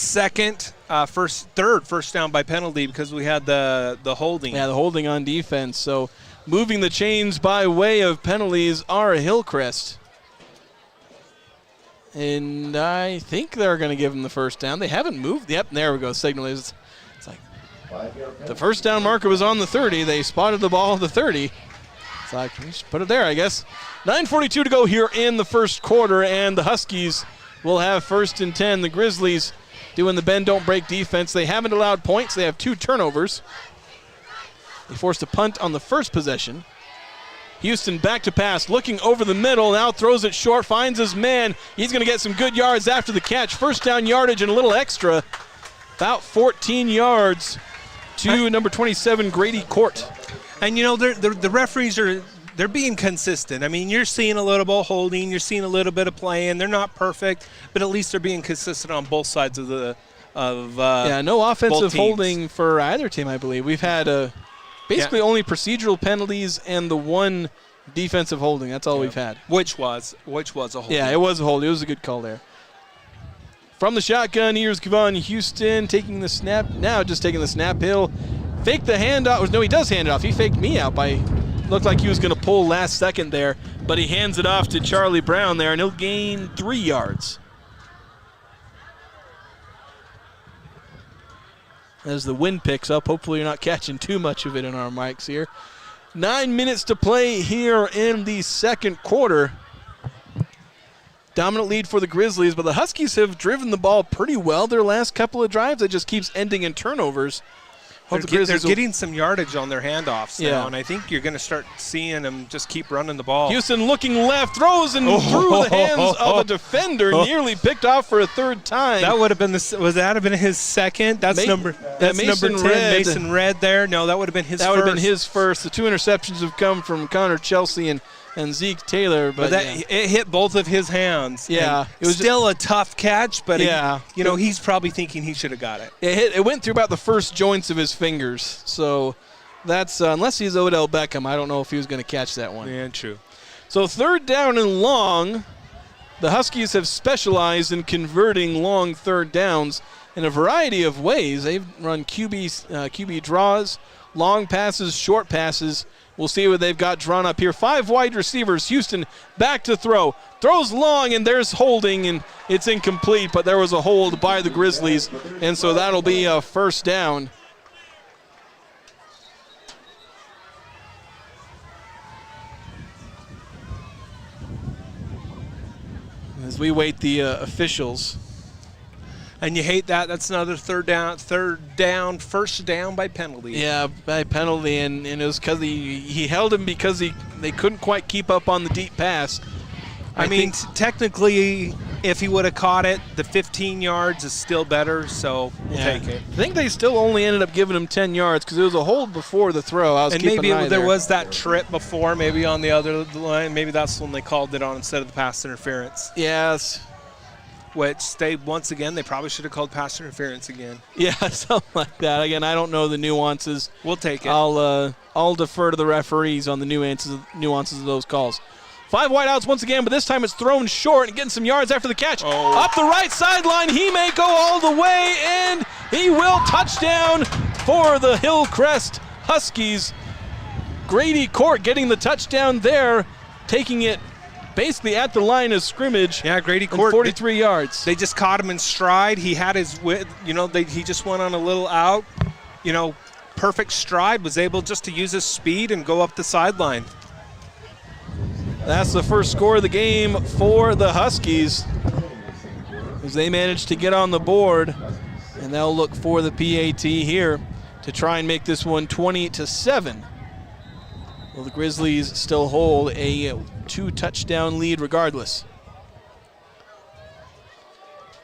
third first down by penalty because we had the holding. Yeah, the holding on defense. So moving the chains by way of penalties are Hillcrest. And I think they're going to give him the first down. They haven't moved. Yep, there we go. Signal is. It's like the first down marker was on the 30. They spotted the ball at the 30. It's like, we should put it there, I guess. 9:42 to go here in the first quarter, and the Huskies will have 1st and 10. The Grizzlies doing the bend, don't break defense. They haven't allowed points. They have 2 turnovers. They forced a punt on the first possession. Houston back to pass, looking over the middle, now throws it short, finds his man. He's going to get some good yards after the catch. First down yardage and a little extra. About 14 yards to number 27, Grady Court. And, you know, the referees they're being consistent. I mean, you're seeing a little bit of holding, you're seeing a little bit of playing. They're not perfect, but at least they're being consistent on both sides of no offensive holding for either team, I believe. We've had basically only procedural penalties and the 1 defensive holding. That's all we've had. Which was a holding. Yeah, it was a hold. It was a good call there. From the shotgun, here's Kevon Houston taking the snap. Now just taking the snap. He'll fake the handoff. No, he does hand it off. He faked me out looked like he was going to pull last second there, but he hands it off to Charlie Brown there, and he'll gain 3 yards. As the wind picks up, hopefully you're not catching too much of it in our mics here. 9 minutes to play here in the second quarter. Dominant lead for the Grizzlies, but the Huskies have driven the ball pretty well their last couple of drives. It just keeps ending in turnovers. They're getting some yardage on their handoffs now, and I think you're going to start seeing them just keep running the ball. Houston looking left, throws and through the hands of a defender, nearly picked off for a third time. That would have been his second? That's number 10, Mason Red there. No, that would have been his first. That would have been his first. The 2 interceptions have come from Connor Chelsea and Zeke Taylor, but it hit both of his hands. Yeah, it was still a tough catch, but he's probably thinking he should have got it. It went through about the first joints of his fingers. So that's unless he's Odell Beckham, I don't know if he was going to catch that one. Yeah, true. So 3rd down and long. The Huskies have specialized in converting long 3rd downs in a variety of ways. They've run QB draws, long passes, short passes. We'll see what they've got drawn up here. 5 wide receivers. Houston back to throw. Throws long, and there's holding, and it's incomplete, but there was a hold by the Grizzlies, and so that'll be a 1st down. As we wait the officials. And you hate that. That's another 1st down by penalty. Yeah, by penalty, and it was because he held him because they couldn't quite keep up on the deep pass. I mean, technically, if he would have caught it, the 15 yards is still better, so we'll take it. I think they still only ended up giving him 10 yards because it was a hold before the throw. And maybe there was that trip before, maybe on the other line. Maybe that's when they called it on instead of the pass interference. Yes. Which they probably should have called pass interference again. Yeah, something like that. Again, I don't know the nuances. We'll take it. I'll defer to the referees on the nuances of those calls. 5 wideouts once again, but this time it's thrown short and getting some yards after the catch. Up the right sideline, he may go all the way, and he will. Touchdown for the Hillcrest Huskies. Grady Court getting the touchdown there, taking it basically at the line of scrimmage. Yeah, Grady Court. 43 yards. They just caught him in stride. He had his he just went on a little out. Perfect stride, was able just to use his speed and go up the sideline. That's the first score of the game for the Huskies, as they managed to get on the board, and they'll look for the PAT here to try and make this one 20-7. Well, the Grizzlies still hold a 2-touchdown lead regardless.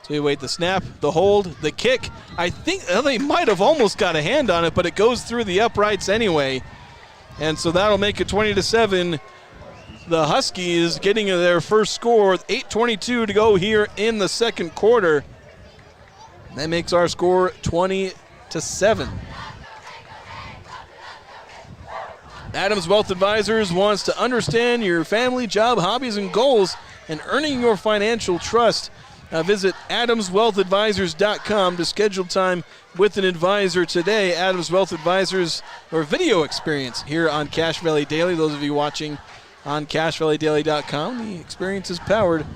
So you wait the snap, the hold, the kick. I think they might have almost got a hand on it, but it goes through the uprights anyway. And so that'll make it 20-7. The Huskies getting their first score with 8:22 to go here in the second quarter. That makes our score 20-7. Adams Wealth Advisors wants to understand your family, job, hobbies, and goals, and earning your financial trust. Visit AdamsWealthAdvisors.com to schedule time with an advisor today. Adams Wealth Advisors, or video experience here on Cache Valley Daily. Those of you watching on CacheValleyDaily.com, the experience is powered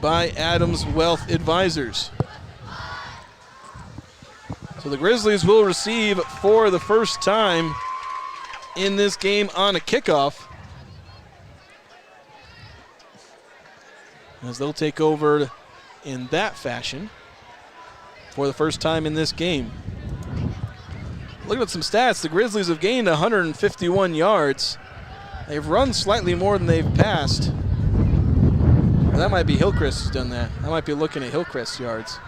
by Adams Wealth Advisors. So the Grizzlies will receive for the first time in this game on a kickoff, as they'll take over in that fashion for the first time in this game. Looking at some stats, the Grizzlies have gained 151 yards. They've run slightly more than they've passed. That might be Hillcrest who's done that. I might be looking at Hillcrest's yards.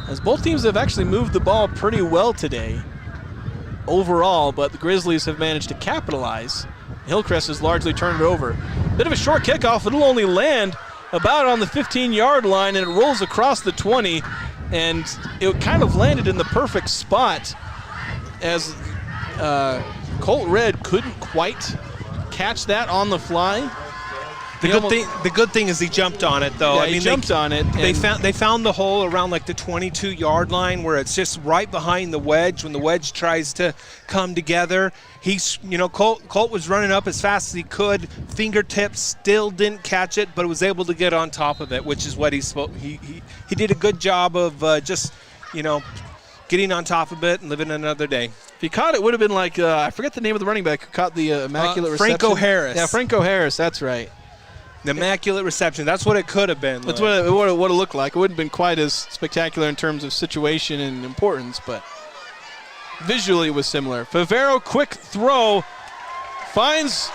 As both teams have actually moved the ball pretty well today overall, but the Grizzlies have managed to capitalize. Hillcrest has largely turned it over. Bit of a short kickoff. It'll only land about on the 15-yard line, and it rolls across the 20, and it kind of landed in the perfect spot as Colt Red couldn't quite catch that on the fly. The good thing is he jumped on it, though. Yeah, he jumped on it. They found the hole around like the 22-yard line where it's just right behind the wedge. When the wedge tries to come together, Colt was running up as fast as he could. Fingertips still didn't catch it, but was able to get on top of it, which is what he did a good job of getting on top of it and living another day. If he caught it, would have been like, I forget the name of the running back who caught the immaculate reception. Franco Harris. Yeah, Franco Harris, that's right. The immaculate reception. That's what it could have been. That's what it would have looked like. It wouldn't have been quite as spectacular in terms of situation and importance, but visually it was similar. Favero, quick throw, finds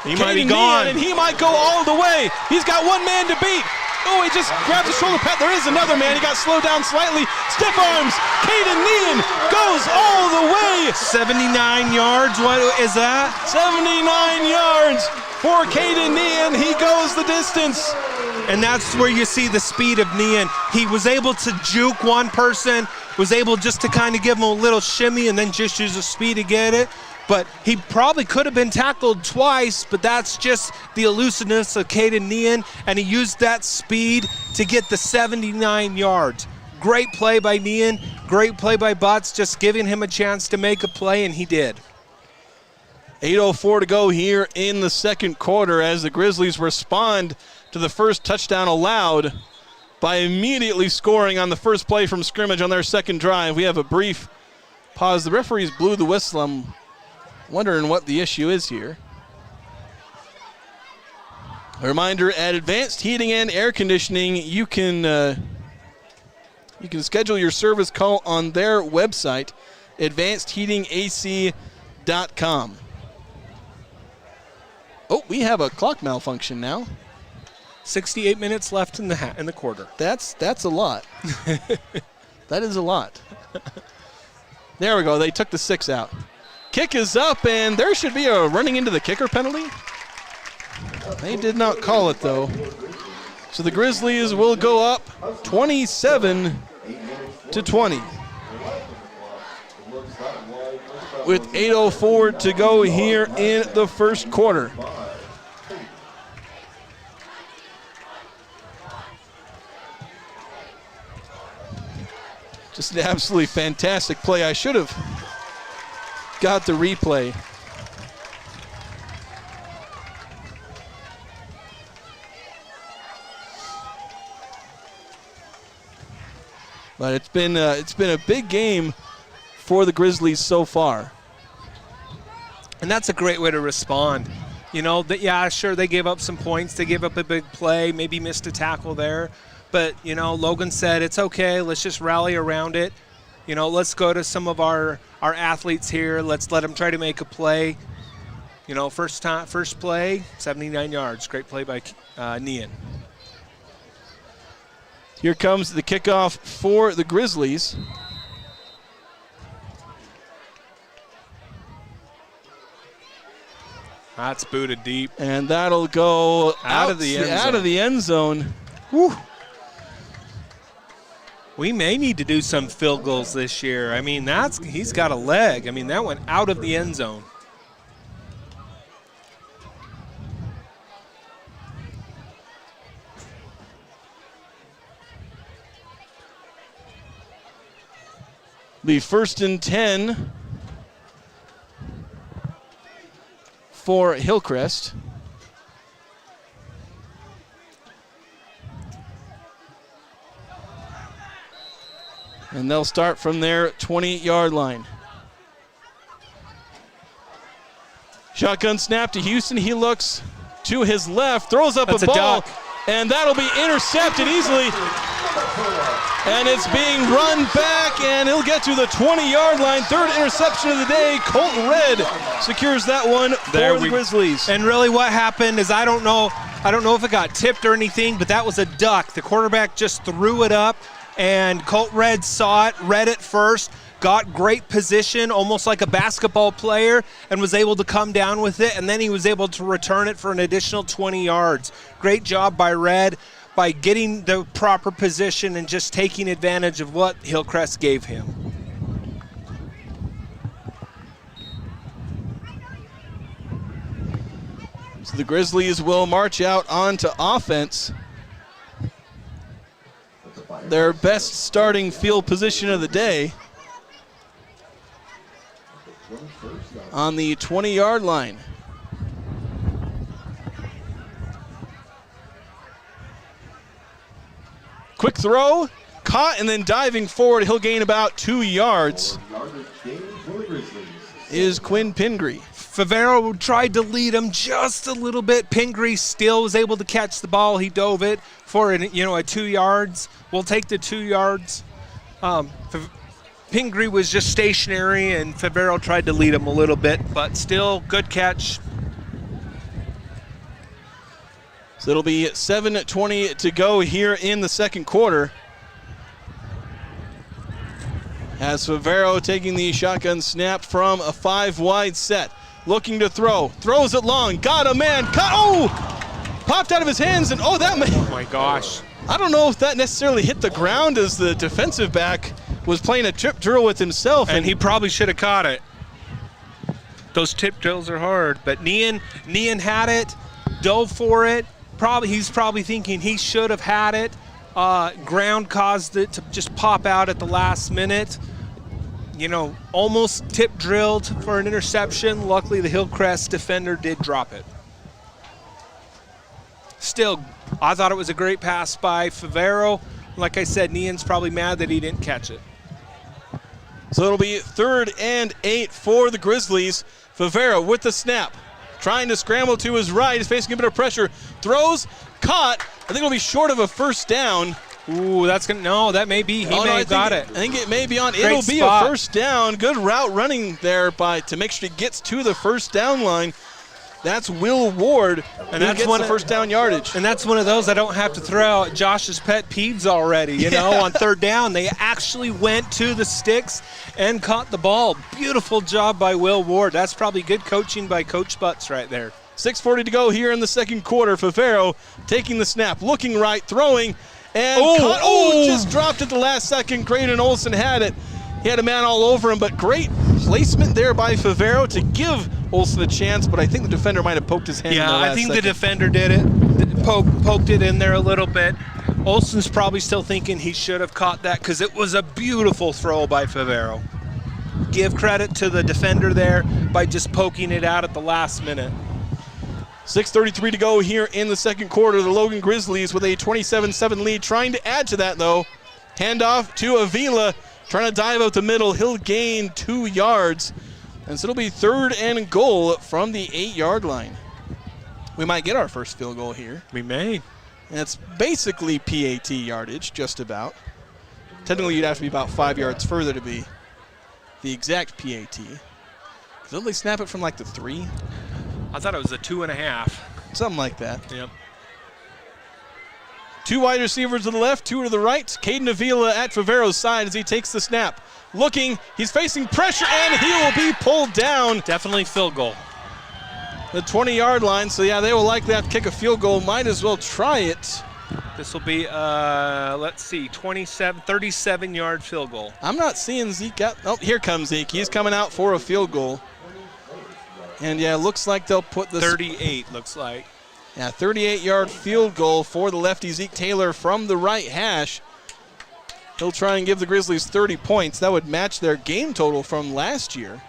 He might be Caden gone. Neon, and he might go all the way. He's got one man to beat. Oh, he just grabs the shoulder pad. There is another man. He got slowed down slightly. Stiff arms. Caden Neon goes all the way. 79 yards. What is that? 79 yards for Caden Neon. He goes the distance. And that's where you see the speed of Neon. He was able to juke one person, was able just to kind of give him a little shimmy and then just use the speed to get it. But he probably could have been tackled twice, but that's just the elusiveness of Caden Neon, and he used that speed to get the 79 yards. Great play by Neon, great play by Butts, just giving him a chance to make a play, and he did. 8:04 to go here in the second quarter as the Grizzlies respond to the first touchdown allowed by immediately scoring on the first play from scrimmage on their second drive. We have a brief pause. The referees blew the whistle. I'm wondering what the issue is here. A reminder, at Advanced Heating and Air Conditioning, you can schedule your service call on their website, advancedheatingac.com. Oh, we have a clock malfunction now. 68 minutes left in the quarter. That's a lot. That is a lot. There we go. They took the 6 out. Kick is up, and there should be a running into the kicker penalty. They did not call it, though. So the Grizzlies will go up 27-20. With 8:04 to go here in the first quarter. Just an absolutely fantastic play. I should have got the replay. But it's been a big game for the Grizzlies so far. And that's a great way to respond. You know, yeah, sure, they gave up some points. They gave up a big play, maybe missed a tackle there. But, you know, Logan said, it's okay, let's just rally around it. You know, let's go to some of our athletes here. Let's let them try to make a play. You know, first play, 79 yards. Great play by Neon. Here comes the kickoff for the Grizzlies. That's booted deep. And that'll go out of the end zone. Whew. We may need to do some field goals this year. I mean, he's got a leg. I mean, that went out of the end zone. The 1st and 10 for Hillcrest. And they'll start from their 20-yard line. Shotgun snap to Houston. He looks to his left, throws up a ball, and that'll be intercepted easily. And it's being run back, and he'll get to the 20-yard line. Third interception of the day. Colton Red secures that one for the Grizzlies. And really what happened is I don't know if it got tipped or anything, but that was a duck. The quarterback just threw it up, and Colt Red saw it, read it first, got great position, almost like a basketball player, and was able to come down with it, and then he was able to return it for an additional 20 yards. Great job by Red by getting the proper position and just taking advantage of what Hillcrest gave him. So the Grizzlies will march out onto offense. Their best starting field position of the day on the 20-yard line. Quick throw, caught and then diving forward. He'll gain about 2 yards. Is Quinn Pingree. Favero tried to lead him just a little bit. Pingree still was able to catch the ball. He dove it for a 2 yards. We'll take the 2 yards. Pingree was just stationary, and Favero tried to lead him a little bit, but still good catch. So it'll be 7:20 to go here in the second quarter. As Favero taking the shotgun snap from a 5-wide set. Looking to throw. Throws it long. Got a man. Cut. Oh! Popped out of his hands, and that man. Oh my gosh. I don't know if that necessarily hit the ground, as the defensive back was playing a tip drill with himself. And he probably should have caught it. Those tip drills are hard. But Nian had it, dove for it. He's probably thinking he should have had it. Ground caused it to just pop out at the last minute. Almost tip drilled for an interception. Luckily, the Hillcrest defender did drop it. Still, I thought it was a great pass by Favero. Like I said, Nian's probably mad that he didn't catch it. So it'll be 3rd and 8 for the Grizzlies. Favero with the snap. Trying to scramble to his right. He's facing a bit of pressure. Throws. Caught. I think it'll be short of a first down. Ooh, that may be. He may have got it. I think it may be on. Great It'll be spot. a first down. Good route running there to make sure he gets to the first down line. That's Will Ward, and that gets the first down yardage. And that's one of those I don't have to throw out Josh's pet peeves already. On 3rd down, they actually went to the sticks and caught the ball. Beautiful job by Will Ward. That's probably good coaching by Coach Butts right there. 6:40 to go here in the second quarter. Favero taking the snap, looking right, throwing, and caught. Just dropped at the last second. Graydon Olson had it. He had a man all over him, but great placement there by Favero to give Olson a chance, but I think the defender might have poked his hand in the last I think second. the defender did it. Poked it in there a little bit. Olson's probably still thinking he should have caught that because it was a beautiful throw by Favero. Give credit to the defender there by just poking it out at the last minute. 6:33 to go here in the second quarter. The Logan Grizzlies with a 27-7 lead. Trying to add to that, though. Handoff to Avila. Trying to dive out the middle. He'll gain 2 yards. And so it'll be 3rd and goal from the 8-yard line. We might get our first field goal here. We may. And it's basically PAT yardage, just about. Technically, you'd have to be about 5 yards further to be the exact PAT. Didn't they snap it from like the 3? I thought it was a 2.5. Something like that. Yep. 2 wide receivers to the left, 2 to the right. Caden Avila at Favero's side as he takes the snap. Looking, he's facing pressure, and he will be pulled down. Definitely field goal. The 20-yard line, so yeah, they will likely have to kick a field goal. Might as well try it. This will be, 37-yard field goal. I'm not seeing Zeke out. Oh, here comes Zeke. He's coming out for a field goal. And yeah, it looks like they'll put this. 38 looks like. Yeah, 38-yard field goal for the lefty Zeke Taylor from the right hash. He'll try and give the Grizzlies 30 points. That would match their game total from last year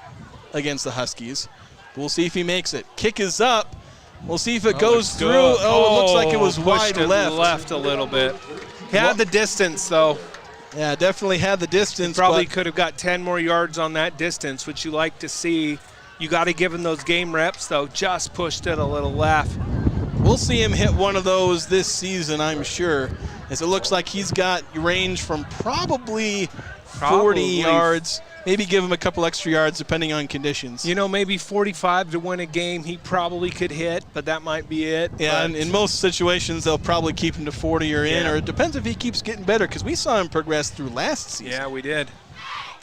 against the Huskies. We'll see if he makes it. Kick is up. We'll see if it goes through. It looks like it was wide left. Left a little bit. He had the distance, though. Yeah, definitely had the distance. Probably could have got 10 more yards on that distance, which you like to see. You got to give him those game reps, though. Just pushed it a little left. We'll see him hit one of those this season, I'm sure, as it looks like he's got range from probably 40 yards. Maybe give him a couple extra yards depending on conditions. Maybe 45 to win a game he probably could hit, but that might be it. Yeah, and in most situations, they'll probably keep him to 40 or in, or it depends if he keeps getting better, because we saw him progress through last season. Yeah, we did.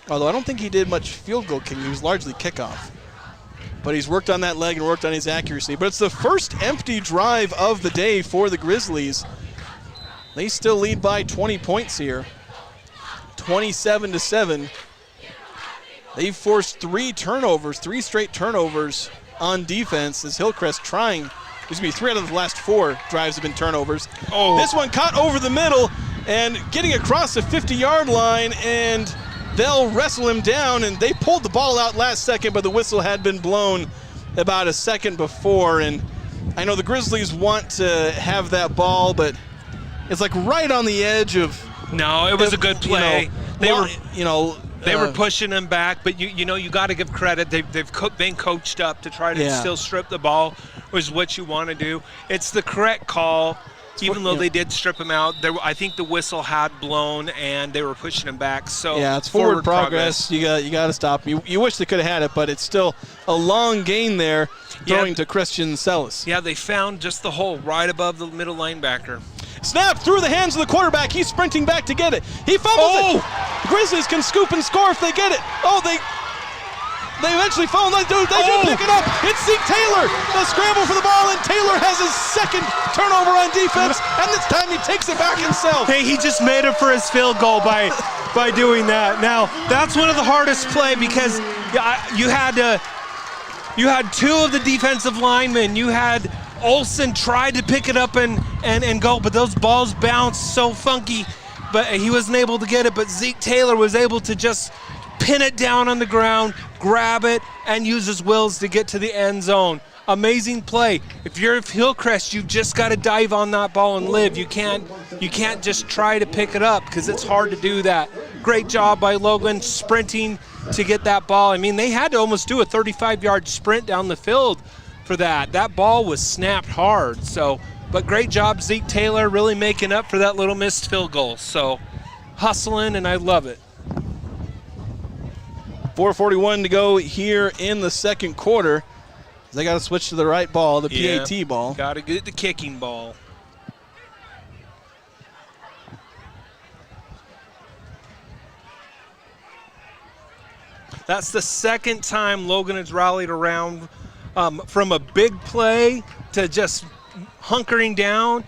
Although I don't think he did much field goal kicking. He was largely kickoff. But he's worked on that leg and worked on his accuracy. But it's the first empty drive of the day for the Grizzlies. They still lead by 20 points here, 27-7. They've forced 3 straight turnovers on defense as Hillcrest trying. 3 out of the last 4 drives have been turnovers. This one caught over the middle and getting across the 50-yard line, and they'll wrestle him down, and they pulled the ball out last second, but the whistle had been blown about a second before. And I know the Grizzlies want to have that ball, but it's like right on the edge of No, it was a good play. They were pushing him back, but you got to give credit. They've been coached up to try to still strip the ball, was what you want to do. It's the correct call. Even though they did strip him out, I think the whistle had blown and they were pushing him back. So yeah, it's forward progress. You got to stop. You wish they could have had it, but it's still a long gain there, throwing to Christian Celis. Yeah, they found just the hole right above the middle linebacker. Snap through the hands of the quarterback. He's sprinting back to get it. He fumbles it. The Grizzlies can scoop and score if they get it. They eventually fall. They do pick it up. It's Zeke Taylor. The scramble for the ball, and Taylor has his second turnover on defense, and this time he takes it back himself. Hey, he just made it for his field goal by doing that. Now, that's one of the hardest play because you had two of the defensive linemen. You had Olsen tried to pick it up and go, but those balls bounced so funky, but he wasn't able to get it. But Zeke Taylor was able to just pin it down on the ground, grab it, and use his wills to get to the end zone. Amazing play. If you're Hillcrest, you've just got to dive on that ball and live. You can't just try to pick it up because it's hard to do that. Great job by Logan sprinting to get that ball. I mean, they had to almost do a 35-yard sprint down the field for that. That ball was snapped hard. But great job, Zeke Taylor, really making up for that little missed field goal. So hustling, and I love it. 4:41 to go here in the second quarter. They got to switch to the right ball, the PAT ball. Got to get the kicking ball. That's the second time Logan has rallied around from a big play to just hunkering down,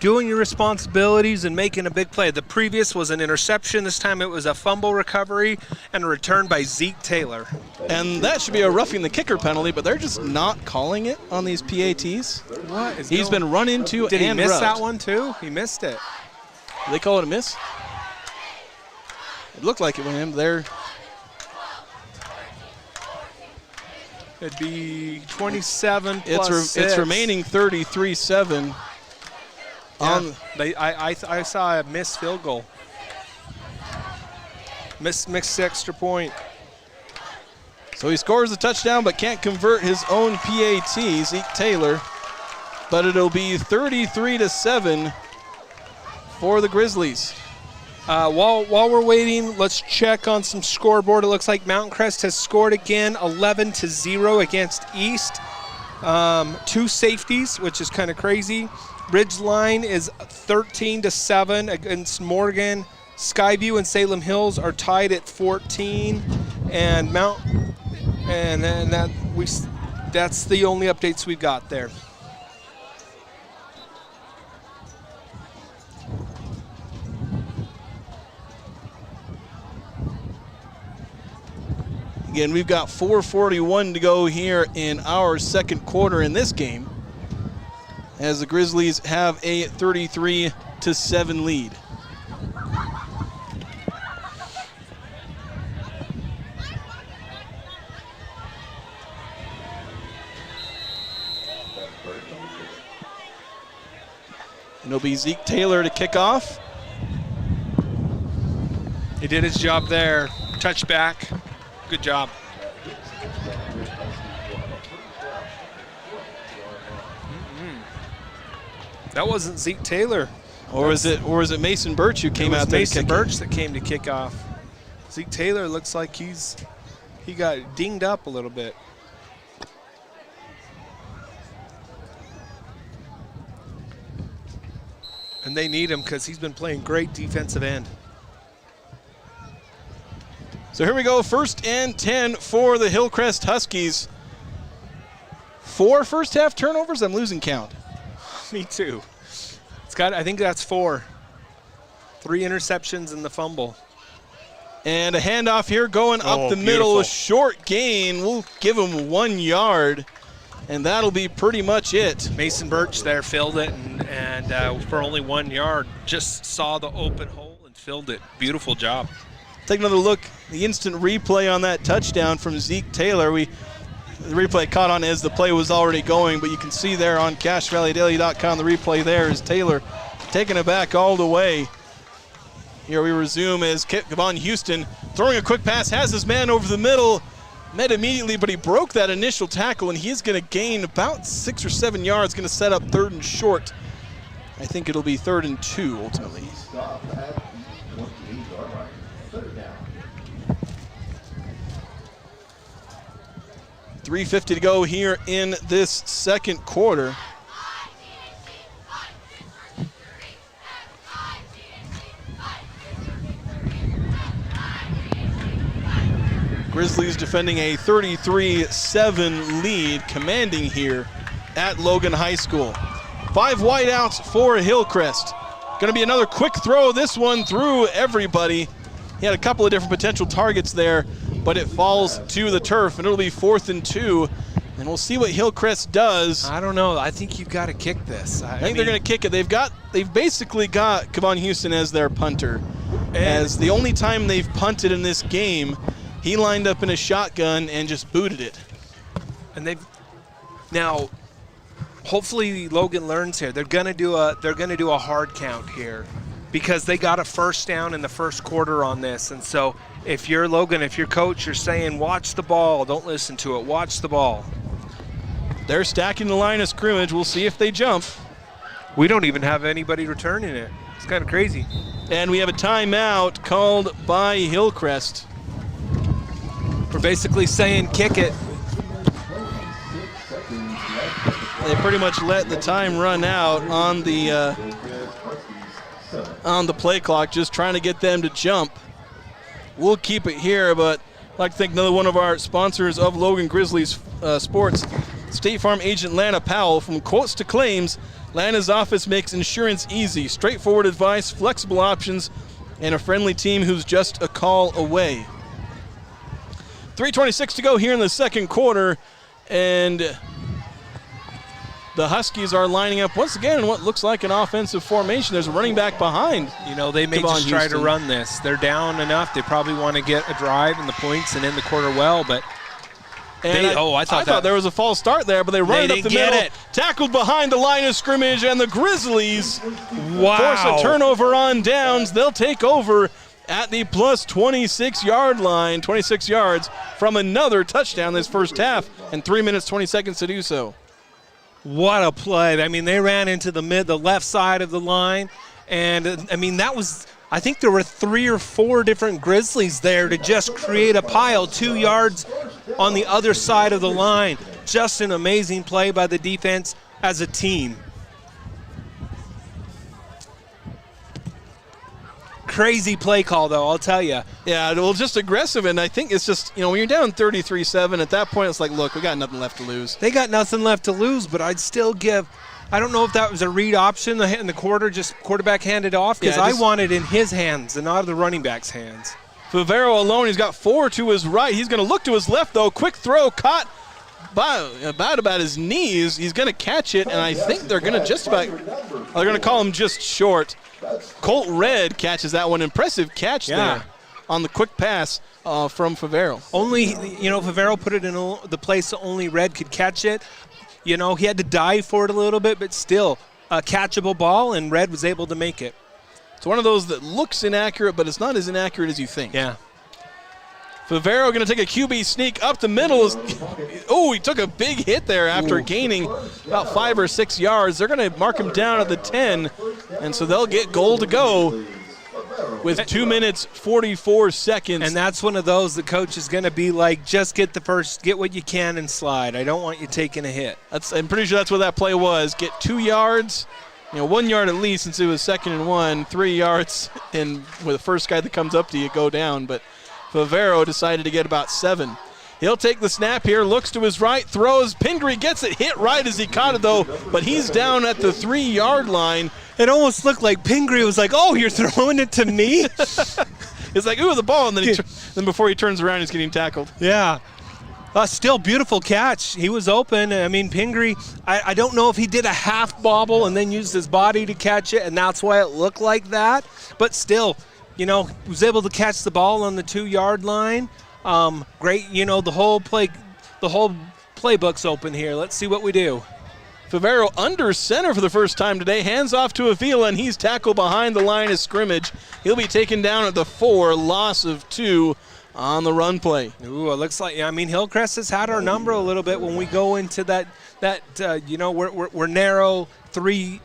doing your responsibilities and making a big play. The previous was an interception. This time it was a fumble recovery and a return by Zeke Taylor. And that should be a roughing the kicker penalty, but they're just not calling it on these PATs. He's been run into and rubbed. Did he miss that one too? He missed it. Did they call it a miss? It looked like it went in there. It'd be 27 plus 6. It's remaining 33-7. Yeah, I saw a missed field goal. Missed extra point. So he scores a touchdown but can't convert his own PAT, Zeke Taylor. But it'll be 33-7 for the Grizzlies. While we're waiting, let's check on some scoreboard. It looks like Mountain Crest has scored again, 11-0 against East. 2 safeties, which is kind of crazy. Ridgeline is 13-7 against Morgan. Skyview and Salem Hills are tied at 14, and that's the only updates we've got there. Again, we've got 4:41 to go here in our second quarter in this game, as the Grizzlies have a 33-7 lead. And it'll be Zeke Taylor to kick off. He did his job there. Touchback. Good job. That wasn't Zeke Taylor. Or is it Mason Birch who came out there to kick? Mason Birch that came to kick off. Zeke Taylor looks like he got dinged up a little bit. And they need him because he's been playing great defensive end. So here we go, 1st and 10 for the Hillcrest Huskies. 4 first half turnovers? I'm losing count. Me too. I think that's 4. 3 interceptions and the fumble. And a handoff here going up the middle, a short gain. We'll give him 1 yard, and that'll be pretty much it. Mason Birch there filled it, and for only 1 yard, just saw the open hole and filled it. Beautiful job. Take another look, the instant replay on that touchdown from Zeke Taylor. The replay caught on as the play was already going, but you can see there on CashValleyDaily.com the replay there is Taylor taking it back all the way. Here we resume as Kevon Houston throwing a quick pass, has his man over the middle, met immediately, but he broke that initial tackle, and he's going to gain about 6 or 7 yards, going to set up 3rd and short. I think it'll be 3rd and 2 ultimately. 3:50 to go here in this second quarter. Grizzlies defending a 33-7 lead, commanding here at Logan High School. 5 wideouts for Hillcrest. Going to be another quick throw. This one through everybody. He had a couple of different potential targets there, but it falls to the turf, and it'll be 4th and 2. And we'll see what Hillcrest does. I don't know. I think you've got to kick this. I think they're going to kick it. They've basically got Kevon Houston as their punter. As the only time they've punted in this game, he lined up in a shotgun and just booted it. And now, hopefully Logan learns here. They're going to do a hard count here, because they got a first down in the first quarter on this. And so if you're Logan, if you're coach, you're saying watch the ball, don't listen to it, watch the ball. They're stacking the line of scrimmage. We'll see if they jump. We don't even have anybody returning it. It's kind of crazy. And we have a timeout called by Hillcrest. We're basically saying kick it. They pretty much let the time run out on the play clock, just trying to get them to jump. We'll keep it here, but I'd like to thank another one of our sponsors of Logan Grizzlies Sports, State Farm agent Lana Powell. From quotes to claims, Lana's office makes insurance easy, straightforward advice, flexible options, and a friendly team who's just a call away. 3:26 to go here in the second quarter, and the Huskies are lining up once again in what looks like an offensive formation. There's a running back behind. You know, they may just try to run this. They're down enough. They probably want to get a drive and the points and end the quarter well, but I thought there was a false start there, but they run it up the middle. Tackled behind the line of scrimmage, and the Grizzlies force a turnover on downs. They'll take over at the plus 26-yard line, 26 yards from another touchdown this first half, and 3 minutes, 20 seconds to do so. What a play. I mean, they ran into the left side of the line, and I mean, I think there were 3 or 4 different Grizzlies there to just create a pile 2 yards on the other side of the line. Just an amazing play by the defense as a team. Crazy play call, though, I'll tell you. Yeah, well, just aggressive, and I think it's just, when you're down 33-7, at that point it's like, look, we got nothing left to lose. They got nothing left to lose, but I'd still I don't know if that was a read option in the quarter, just quarterback handed off, because I want it in his hands and not the running back's hands. Favero alone, he's got 4 to his right. He's going to look to his left, though. Quick throw, caught by about his knees. He's going to catch it, and I think they're going to call him just short. Colt Red catches that one. Impressive catch there on the quick pass from Favero. Favero put it in the place that only Red could catch it. He had to dive for it a little bit, but still a catchable ball, and Red was able to make it. It's one of those that looks inaccurate, but it's not as inaccurate as you think. Yeah. Favero going to take a QB sneak up the middle. He took a big hit there after gaining about 5 or 6 yards. They're going to mark him down at the 10, and so they'll get goal to go with 2 minutes, 44 seconds. And that's one of those the coach is going to be like, just get what you can and slide. I don't want you taking a hit. I'm pretty sure that's what that play was. Get 2 yards, 1 yard at least since it was 2nd and 1, 3 yards, and with the first guy that comes up to you, go down. But Favero decided to get about 7. He'll take the snap here, looks to his right, throws. Pingree gets it hit right as he caught it, though, but he's down at the 3-yard line. It almost looked like Pingree was like, oh, you're throwing it to me? It's like, ooh, the ball, and then before he turns around, he's getting tackled. Yeah. Still beautiful catch. He was open. I mean, Pingree, I don't know if he did a half bobble and then used his body to catch it, and that's why it looked like that. But still, was able to catch the ball on the 2-yard line. Great, the whole playbook's open here. Let's see what we do. Favero under center for the first time today. Hands off to Avila, and he's tackled behind the line of scrimmage. He'll be taken down at the 4, loss of 2 on the run play. Ooh, it looks like, Hillcrest has had our number a little bit when we go into that we're narrow 3,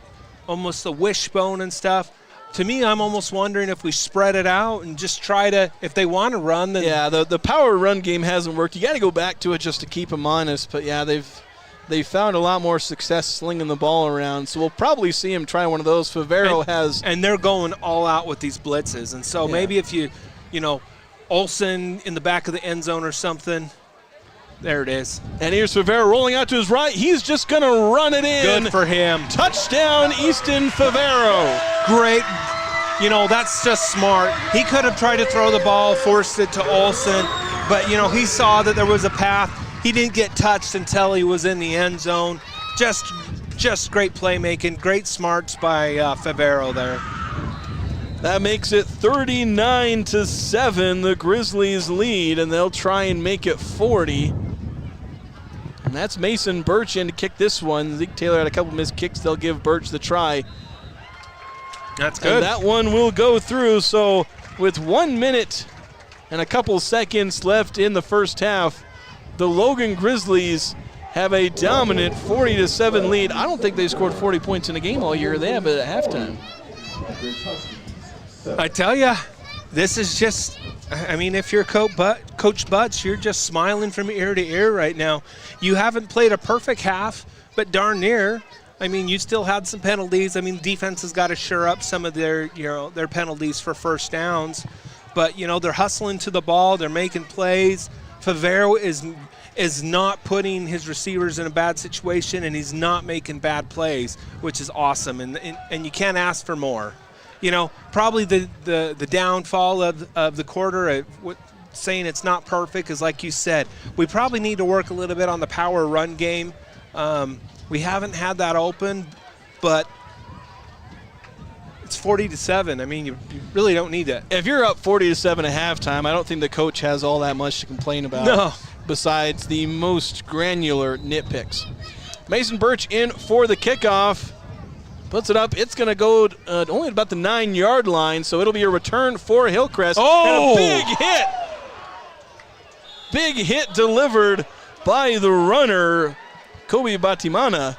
almost the wishbone and stuff. To me, I'm almost wondering if we spread it out and just try to, if they want to run, then. Yeah, the power run game hasn't worked. You got to go back to it just to keep them honest. But, yeah, they've found a lot more success slinging the ball around. So we'll probably see him try one of those. Favero has. And they're going all out with these blitzes. And so maybe if Olsen in the back of the end zone or something. There it is. And here's Favero rolling out to his right. He's just going to run it in. Good for him. Touchdown, Easton Favero. Great. That's just smart. He could have tried to throw the ball, forced it to Olsen, but, he saw that there was a path. He didn't get touched until he was in the end zone. Just great playmaking, great smarts by Favero there. That makes it 39-7. The Grizzlies lead, and they'll try and make it 40. And that's Mason Birch in to kick this one. Zeke Taylor had a couple missed kicks. They'll give Birch the try. That's good. And that one will go through. So with 1 minute and a couple seconds left in the first half, the Logan Grizzlies have a dominant 40-7 lead. I don't think they scored 40 points in a game all year. They have it at halftime. I tell you, this is just, if you're Coach Butts, you're just smiling from ear to ear right now. You haven't played a perfect half, but darn near. You still had some penalties. Defense has got to shore up some of their penalties for first downs. But, they're hustling to the ball. They're making plays. Favero is not putting his receivers in a bad situation, and he's not making bad plays, which is awesome. And you can't ask for more. Probably the downfall of the quarter, saying it's not perfect, is like you said, we probably need to work a little bit on the power run game. We haven't had that open, but it's 40-7. You really don't need that. If you're up 40-7 at halftime, I don't think the coach has all that much to complain about. No. Besides the most granular nitpicks. Mason Birch in for the kickoff. Puts it up. It's going to go only about the 9-yard line, so it'll be a return for Hillcrest. Oh! And a big hit. Big hit delivered by the runner, Kobe Batimana.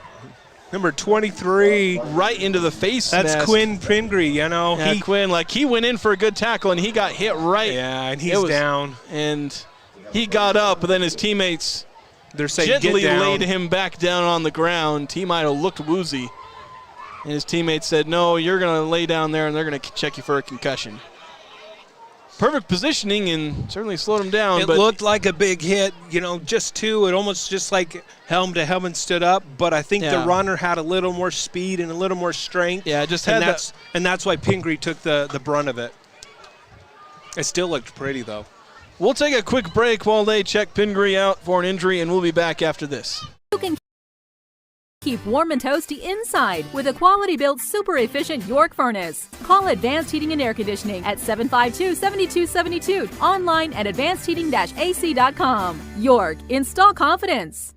Number 23. Right into the face That's mask. Quinn Pingree, Yeah, Quinn, he went in for a good tackle, and he got hit right. Yeah, and he's down. And he got up, but then his teammates gently laid him back down on the ground. He might have looked woozy. And his teammates said, no, you're going to lay down there, and they're going to check you for a concussion. Perfect positioning and certainly slowed him down. It looked like a big hit, just two. It almost just like helm to helmet stood up. But I think the runner had a little more speed and a little more strength. Yeah, just had that. And that's why Pingree took the brunt of it. It still looked pretty, though. We'll take a quick break while they check Pingree out for an injury, and we'll be back after this. You can keep warm and toasty inside with a quality-built, super-efficient York furnace. Call Advanced Heating and Air Conditioning at 752-7272. Online at advancedheating-ac.com. York, install confidence.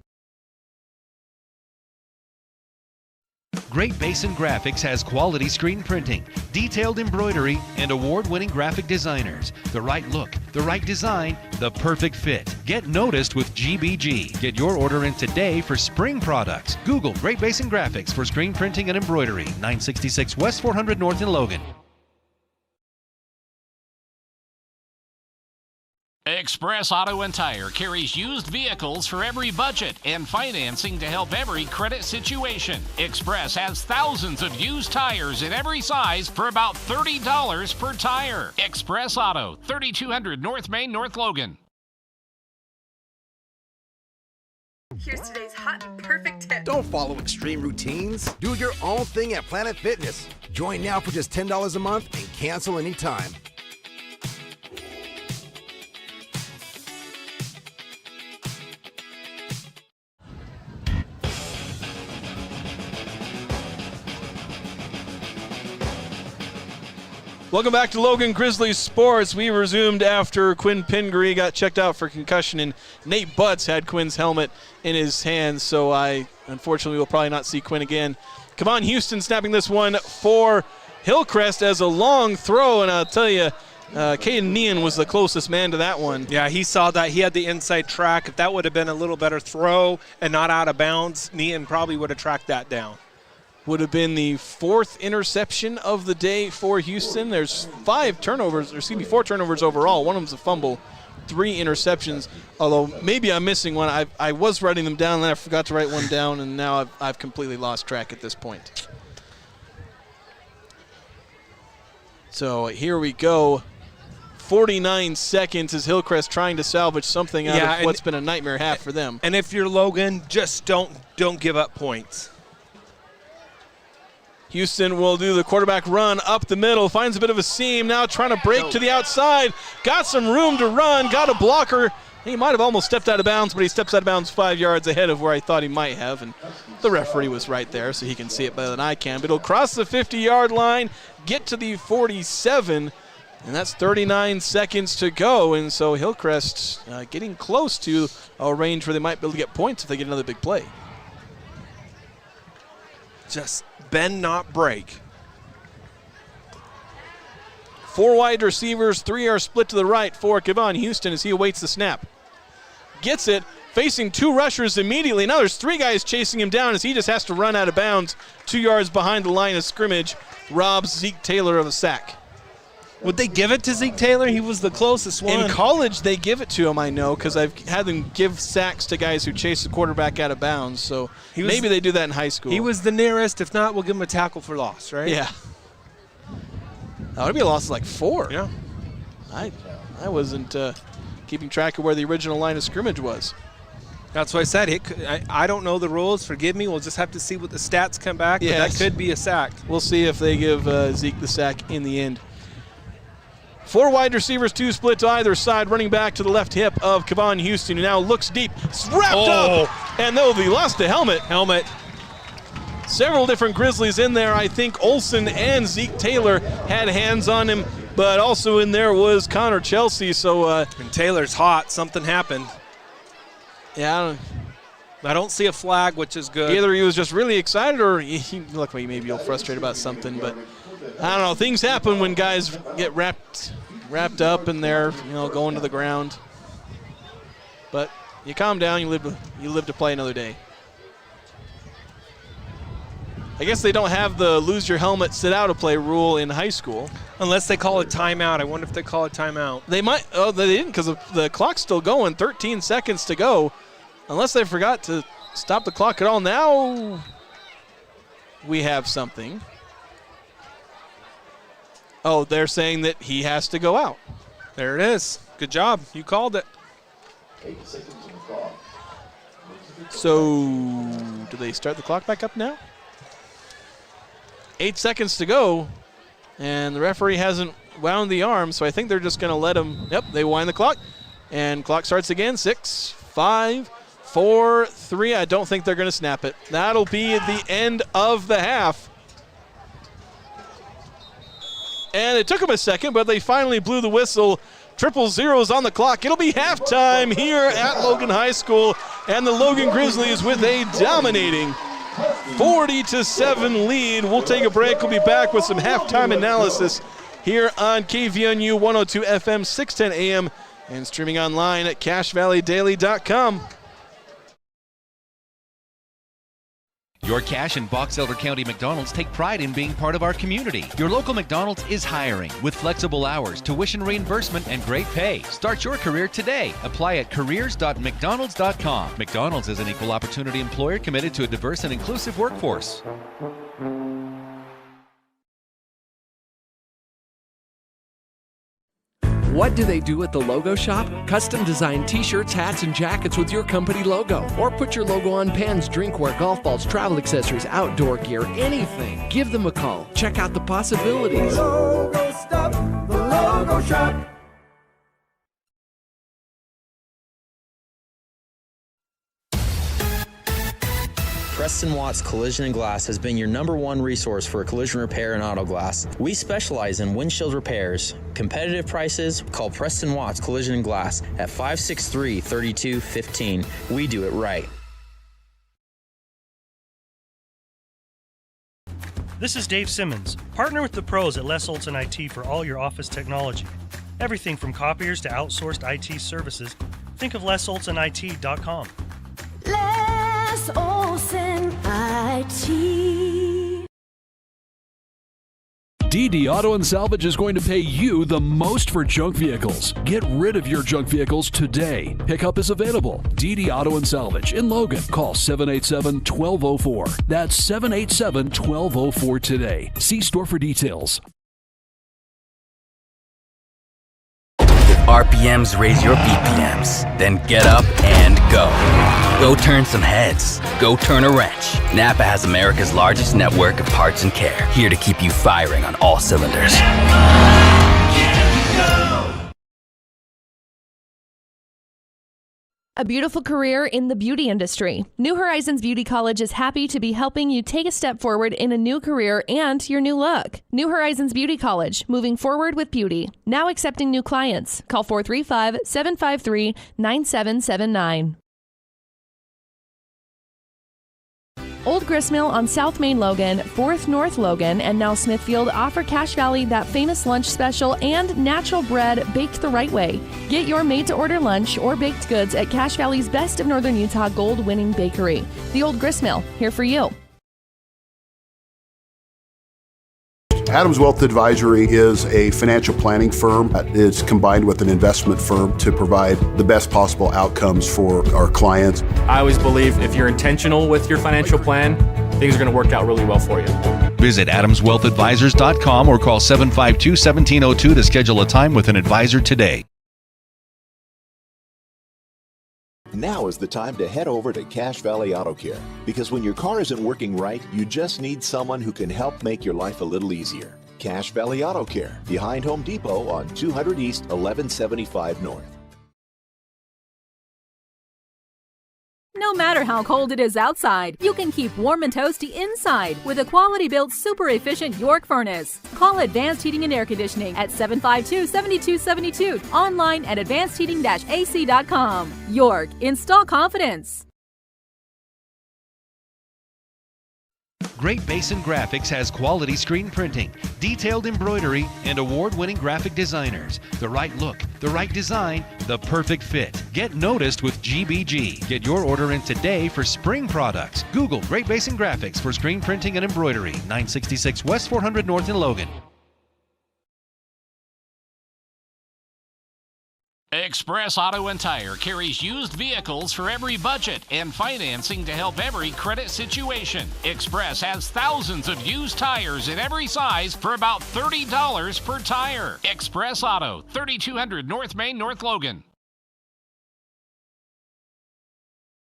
Great Basin Graphics has quality screen printing, detailed embroidery, and award-winning graphic designers. The right look, the right design, the perfect fit. Get noticed with GBG. Get your order in today for spring products. Google Great Basin Graphics for screen printing and embroidery. 966 West 400 North in Logan. Express Auto and Tire carries used vehicles for every budget and financing to help every credit situation. Express has thousands of used tires in every size for about $30 per tire. Express Auto, 3200 North Main, North Logan. Here's today's hot and perfect tip. Don't follow extreme routines. Do your own thing at Planet Fitness. Join now for just $10 a month and cancel anytime. Welcome back to Logan Grizzlies Sports. We resumed after Quinn Pingree got checked out for concussion, and Nate Butts had Quinn's helmet in his hands, so I unfortunately we'll probably not see Quinn again. Kevon Houston snapping this one for Hillcrest as a long throw, and I'll tell you, Caden Nean was the closest man to that one. Yeah, he saw that. He had the inside track. If that would have been a little better throw and not out of bounds, Nean probably would have tracked that down. Would have been the 4th interception of the day for Houston. There's 4 turnovers overall. One of them's a fumble, 3 interceptions, although maybe I'm missing one. I was writing them down, and then I forgot to write one down, and now I've completely lost track at this point. So here we go. 49 seconds as Hillcrest trying to salvage something out of what's been a nightmare half for them. And if you're Logan, just don't give up points. Houston will do the quarterback run up the middle, finds a bit of a seam, now trying to break to the outside. Got some room to run, got a blocker. He might have almost stepped out of bounds, but he steps out of bounds 5 yards ahead of where I thought he might have, and the referee was right there, so he can see it better than I can. But it'll cross the 50-yard line, get to the 47, and that's 39 seconds to go. And so Hillcrest getting close to a range where they might be able to get points if they get another big play. Just bend, not break. 4 wide receivers, 3 are split to the right for Kevon Houston as he awaits the snap. Gets it, facing 2 rushers immediately. Now there's 3 guys chasing him down as he just has to run out of bounds 2 yards behind the line of scrimmage. Robs Zeke Taylor of a sack. Would they give it to Zeke Taylor? He was the closest one. In college, they give it to him, I know, because I've had them give sacks to guys who chase the quarterback out of bounds. So maybe they do that in high school. He was the nearest. If not, we'll give him a tackle for loss, right? Yeah. That would be a loss of like 4. Yeah. I wasn't keeping track of where the original line of scrimmage was. That's what I said. I don't know the rules. Forgive me. We'll just have to see what the stats come back. Yes. But that could be a sack. We'll see if they give Zeke the sack in the end. 4 wide receivers, 2 split to either side, running back to the left hip of Kevon Houston, who now looks deep, wrapped up, and they'll be lost the helmet. Several different Grizzlies in there. I think Olsen and Zeke Taylor had hands on him, but also in there was Connor Chelsea. So and Taylor's hot. Something happened. Yeah, I don't see a flag, which is good. Either he was just really excited, or he looked like maybe a little frustrated about something. But I don't know. Things happen when guys get wrapped up and they're going to the ground. But you calm down. You live to play another day. I guess they don't have the lose your helmet, sit out of play rule in high school. Unless they call a timeout. I wonder if they call a timeout. They might. Oh, they didn't, because the clock's still going. 13 seconds to go. Unless they forgot to stop the clock at all. Now we have something. Oh, they're saying that he has to go out. There it is. Good job. You called it. So do they start the clock back up now? 8 seconds to go, and the referee hasn't wound the arm, so I think they're just going to let him. Yep, they wind the clock, and clock starts again. 6, 5, 4, 3. I don't think they're going to snap it. That'll be the end of the half. And it took them a second, but they finally blew the whistle. 000 on the clock. It'll be halftime here at Logan High School, and the Logan Grizzlies with a dominating 40-7 lead. We'll take a break. We'll be back with some halftime analysis here on KVNU 102 FM, 610 AM, and streaming online at CashValleyDaily.com. Your Cache and Box Elder County McDonald's take pride in being part of our community. Your local McDonald's is hiring with flexible hours, tuition reimbursement, and great pay. Start your career today. Apply at careers.mcdonalds.com. McDonald's is an equal opportunity employer committed to a diverse and inclusive workforce. What do they do at the Logo Shop? Custom design t-shirts, hats, and jackets with your company logo. Or put your logo on pens, drinkware, golf balls, travel accessories, outdoor gear, anything. Give them a call. Check out the possibilities. Logo Stuff, the Logo Shop. Preston Watts Collision and Glass has been your #1 resource for collision repair and auto glass. We specialize in windshield repairs. Competitive prices, call Preston Watts Collision and Glass at 563-3215. We do it right. This is Dave Simmons. Partner with the pros at Les Olson IT for all your office technology. Everything from copiers to outsourced IT services. Think of lesolsonit.com. Les Olson IT. DD Auto and Salvage is going to pay you the most for junk vehicles. Get rid of your junk vehicles today. Pickup is available. DD Auto and Salvage in Logan. Call 787-1204. That's 787-1204 today. See store for details. RPMs raise your BPMs. Then get up and go. Go turn some heads. Go turn a wrench. Napa has America's largest network of parts and care, here to keep you firing on all cylinders. A beautiful career in the beauty industry. New Horizons Beauty College is happy to be helping you take a step forward in a new career and your new look. New Horizons Beauty College, moving forward with beauty. Now accepting new clients. Call 435-753-9779. Old Gristmill on South Main Logan, 4th North Logan, and now Smithfield offer Cache Valley that famous lunch special and natural bread baked the right way. Get your made-to-order lunch or baked goods at Cache Valley's Best of Northern Utah gold-winning bakery. The Old Gristmill, here for you. Adams Wealth Advisory is a financial planning firm that is combined with an investment firm to provide the best possible outcomes for our clients. I always believe if you're intentional with your financial plan, things are going to work out really well for you. Visit adamswealthadvisors.com or call 752-1702 to schedule a time with an advisor today. Now is the time to head over to Cache Valley Auto Care, because when your car isn't working right, you just need someone who can help make your life a little easier. Cache Valley Auto Care, behind Home Depot on 200 East, 1175 North. No matter how cold it is outside, you can keep warm and toasty inside with a quality-built, super-efficient York furnace. Call Advanced Heating and Air Conditioning at 752-7272. Online at advancedheating-ac.com. York, install confidence. Great Basin Graphics has quality screen printing, detailed embroidery, and award-winning graphic designers. The right look, the right design, the perfect fit. Get noticed with GBG. Get your order in today for spring products. Google Great Basin Graphics for screen printing and embroidery. 966 West 400 North in Logan. Express Auto and Tire carries used vehicles for every budget and financing to help every credit situation. Express has thousands of used tires in every size for about $30 per tire. Express Auto, 3200 North Main, North Logan.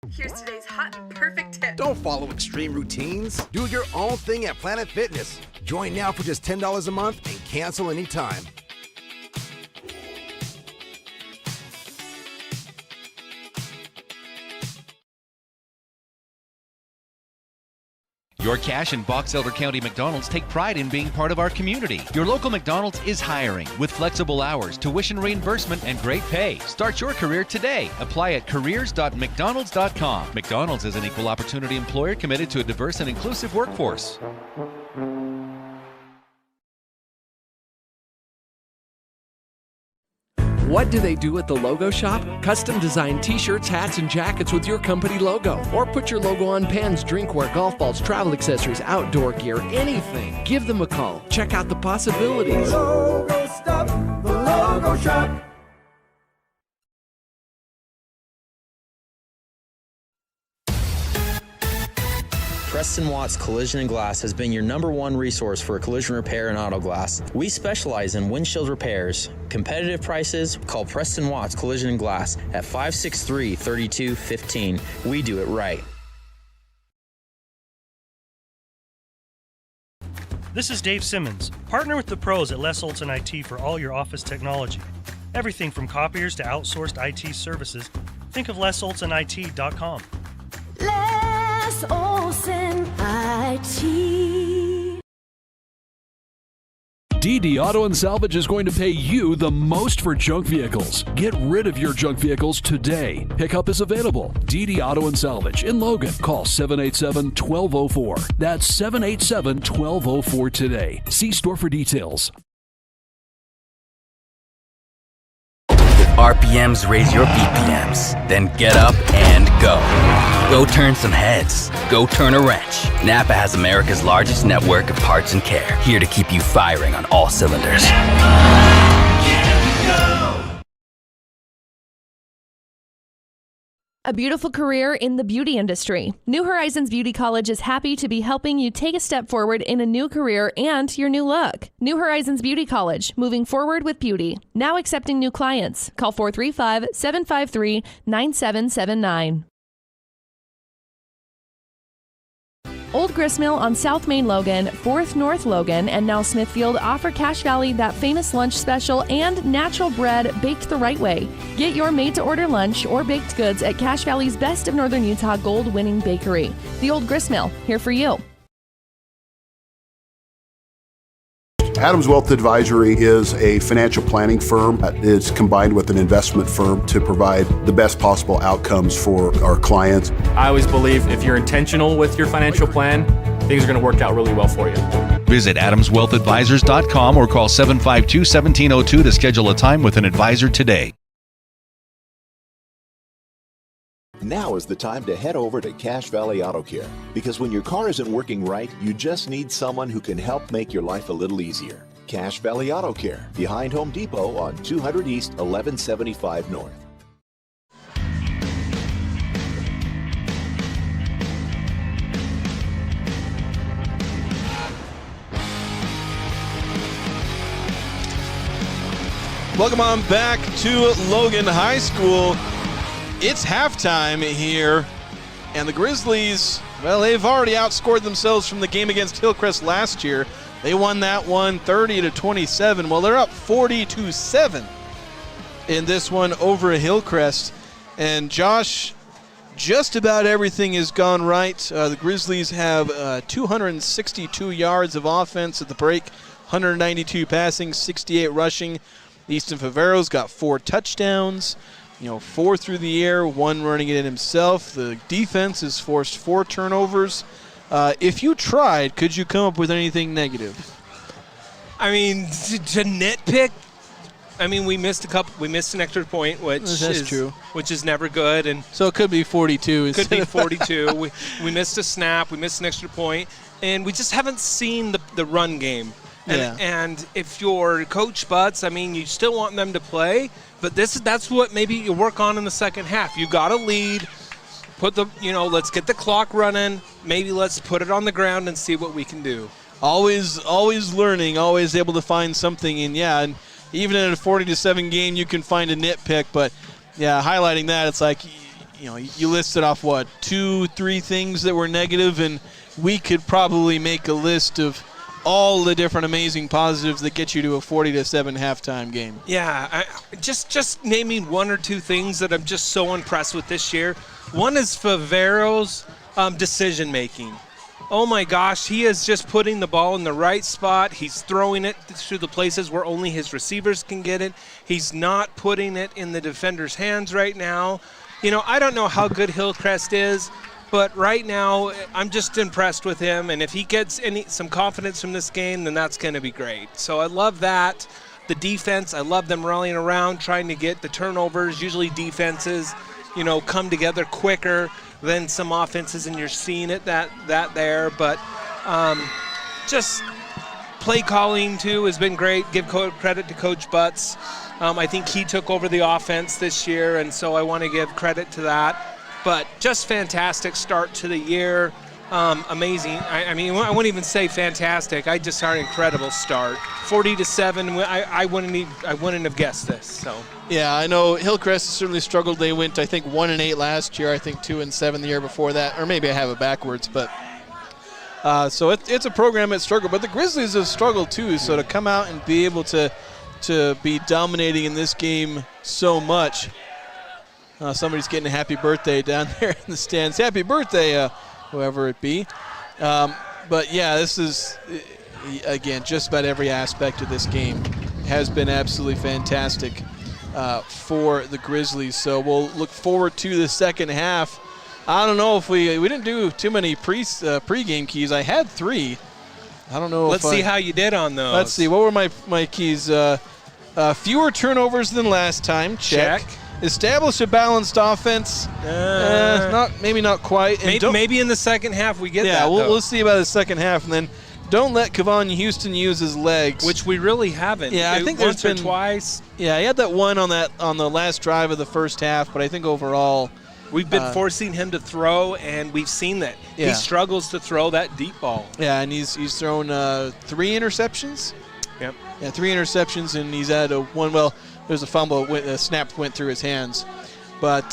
Here's today's hot and perfect tip. Don't follow extreme routines. Do your own thing at Planet Fitness. Join now for just $10 a month and cancel anytime. Your Cache and Box Elder County McDonald's take pride in being part of our community. Your local McDonald's is hiring with flexible hours, tuition reimbursement, and great pay. Start your career today. Apply at careers.mcdonalds.com. McDonald's is an equal opportunity employer committed to a diverse and inclusive workforce. What do they do at the Logo Shop? Custom design t-shirts, hats, and jackets with your company logo. Or put your logo on pens, drinkware, golf balls, travel accessories, outdoor gear, anything. Give them a call. Check out the possibilities. Logo stuff, the Logo Shop. Preston Watts Collision and Glass has been your #1 resource for collision repair and auto glass. We specialize in windshield repairs. Competitive prices, call Preston Watts Collision and Glass at 563-3215. We do it right. This is Dave Simmons. Partner with the pros at Les Olson IT for all your office technology. Everything from copiers to outsourced IT services. Think of lesolsonit.com. Les Olson IT. DD Auto and Salvage is going to pay you the most for junk vehicles. Get rid of your junk vehicles today. Pickup is available. DD Auto and Salvage in Logan. Call 787-1204. That's 787-1204 today. See store for details. RPMs raise your BPMs. Then get up and go. Go turn some heads. Go turn a wrench. Napa has America's largest network of parts and care, here to keep you firing on all cylinders. A beautiful career in the beauty industry. New Horizons Beauty College is happy to be helping you take a step forward in a new career and your new look. New Horizons Beauty College, moving forward with beauty. Now accepting new clients. Call 435-753-9779. Old Gristmill on South Main Logan, 4th North Logan, and now Smithfield offer Cache Valley that famous lunch special and natural bread baked the right way. Get your made-to-order lunch or baked goods at Cache Valley's Best of Northern Utah gold-winning bakery. The Old Gristmill, here for you. Adams Wealth Advisory is a financial planning firm that is combined with an investment firm to provide the best possible outcomes for our clients. I always believe if you're intentional with your financial plan, things are going to work out really well for you. Visit adamswealthadvisors.com or call 752-1702 to schedule a time with an advisor today. Now is the time to head over to Cache Valley Auto Care, because when your car isn't working right, you just need someone who can help make your life a little easier. Cache Valley Auto Care, behind Home Depot on 200 East, 1175 North. Welcome on back to Logan High School. It's halftime here, and the Grizzlies, well, they've already outscored themselves from the game against Hillcrest last year. They won that one 30-27. Well, they're up 40-7 in this one over Hillcrest. And Josh, just about everything has gone right. The Grizzlies have 262 yards of offense at the break, 192 passing, 68 rushing. Easton Favero's got 4 touchdowns. 4 through the air, 1 running it in himself. The defense has forced 4 turnovers. If you tried, could you come up with anything negative? I mean, to nitpick, we missed an extra point, which is true, which is never good, and so it could be 42. Could be 42. we missed a snap, we missed an extra point, and we just haven't seen the run game. And if you're Coach Butts, you still want them to play. But that's what maybe you work on in the second half. You got to lead, let's get the clock running. Maybe let's put it on the ground and see what we can do. Always learning, always able to find something. And even in a 40-7 game, you can find a nitpick. But highlighting that, it's like, you listed off 2-3 things that were negative, and we could probably make a list of all the different amazing positives that get you to a 40-7 halftime game. Yeah, just naming 1 or 2 things that I'm just so impressed with this year. One is Favero's decision making. Oh my gosh, he is just putting the ball in the right spot. He's throwing it through the places where only his receivers can get it. He's not putting it in the defender's hands right now. I don't know how good Hillcrest is, but right now, I'm just impressed with him, and if he gets some confidence from this game, then that's going to be great. So I love that. The defense, I love them rallying around, trying to get the turnovers. Usually defenses, come together quicker than some offenses, and you're seeing it that there. But just play calling, too, has been great. Give credit to Coach Butts. I think he took over the offense this year, and so I want to give credit to that. But just fantastic start to the year. Amazing. I wouldn't even say fantastic. I just saw an incredible start. 40-7. I wouldn't have guessed this. So. Yeah, I know Hillcrest certainly struggled. They went, I think, 1-8 last year. I think 2-7 the year before that, or maybe I have it backwards. But so it's a program that struggled. But the Grizzlies have struggled too. So to come out and be able to be dominating in this game so much. Somebody's getting a happy birthday down there in the stands. Happy birthday, whoever it be. But this is again, just about every aspect of this game has been absolutely fantastic for the Grizzlies. So we'll look forward to the second half. I don't know if we didn't do too many pregame keys. I had 3. I don't know. Let's see how you did on those. Let's see. What were my keys? Fewer turnovers than last time. Check. Establish a balanced offense. Maybe not quite. And maybe in the second half we get that. Yeah, we'll see about the second half, and then don't let Kevon Houston use his legs, which we really haven't. Yeah, I think there's been twice. Yeah, he had that one on the last drive of the first half, but I think overall we've been forcing him to throw, and we've seen that he struggles to throw that deep ball. Yeah, and he's thrown 3 interceptions. Yep. Yeah, 3 interceptions, and he's had one. Well, there's a fumble. A snap went through his hands. But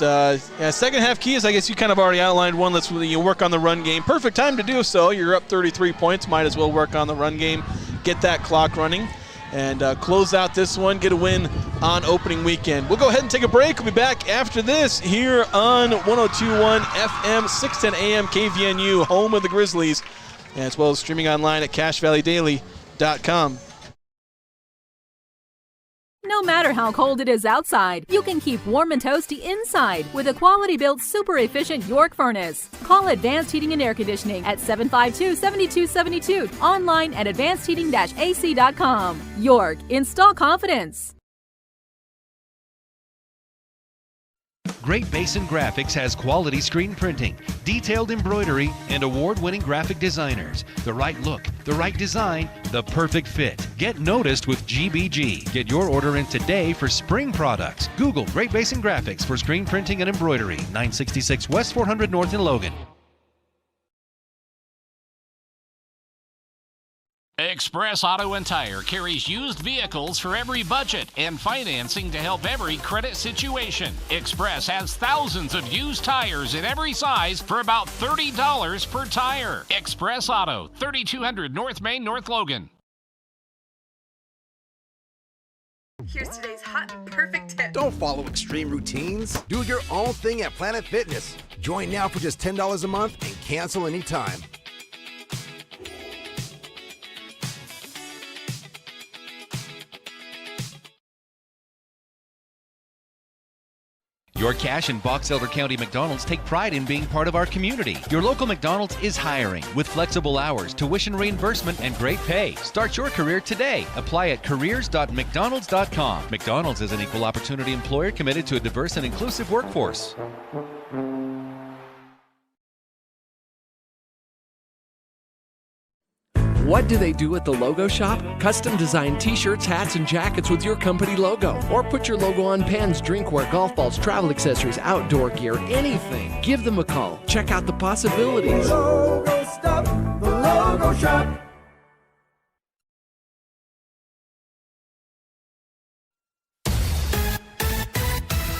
second half keys, I guess you kind of already outlined one. Let's work on the run game. Perfect time to do so. You're up 33 points. Might as well work on the run game. Get that clock running. And close out this one. Get a win on opening weekend. We'll go ahead and take a break. We'll be back after this here on 102.1 FM, 610 AM KVNU, home of the Grizzlies, as well as streaming online at CashValleyDaily.com. No matter how cold it is outside, you can keep warm and toasty inside with a quality-built, super-efficient York furnace. Call Advanced Heating and Air Conditioning at 752-7272. Online at advancedheating-ac.com. York, install confidence. Great Basin Graphics has quality screen printing, detailed embroidery, and award-winning graphic designers. The right look, the right design, the perfect fit. Get noticed with GBG. Get your order in today for spring products. Google Great Basin Graphics for screen printing and embroidery. 966 West 400 North in Logan. Express Auto and Tire carries used vehicles for every budget and financing to help every credit situation. Express has thousands of used tires in every size for about $30 per tire. Express Auto, 3200 North Main, North Logan. Here's today's hot and perfect tip. Don't follow extreme routines. Do your own thing at Planet Fitness. Join now for just $10 a month and cancel anytime. Your Cache and Box Elder County McDonald's take pride in being part of our community. Your local McDonald's is hiring with flexible hours, tuition reimbursement, and great pay. Start your career today. Apply at careers.mcdonalds.com. McDonald's is an equal opportunity employer committed to a diverse and inclusive workforce. What do they do at the Logo Shop? Custom design t-shirts, hats, and jackets with your company logo. Or put your logo on pens, drinkware, golf balls, travel accessories, outdoor gear, anything. Give them a call. Check out the possibilities. Logo stuff, the Logo Shop.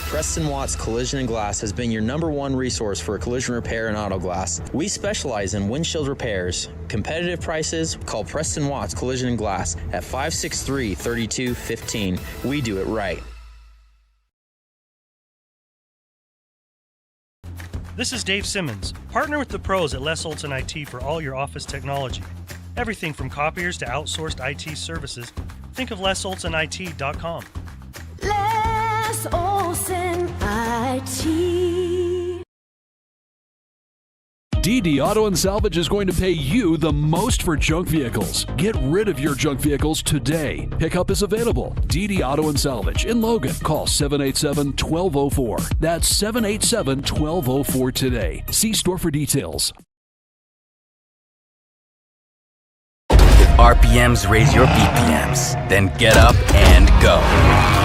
Preston Watts Collision and Glass has been your #1 resource for collision repair and auto glass. We specialize in windshield repairs. Competitive prices, call Preston Watts Collision and Glass at 563-3215. We do it right. This is Dave Simmons. Partner with the pros at Les Olson IT for all your office technology. Everything from copiers to outsourced IT services. Think of lesolsonit.com. Les Olson IT. DD Auto and Salvage is going to pay you the most for junk vehicles. Get rid of your junk vehicles today. Pickup is available. DD Auto and Salvage in Logan. Call 787-1204. That's 787-1204 today. See store for details. RPMs raise your BPMs. Then get up and go.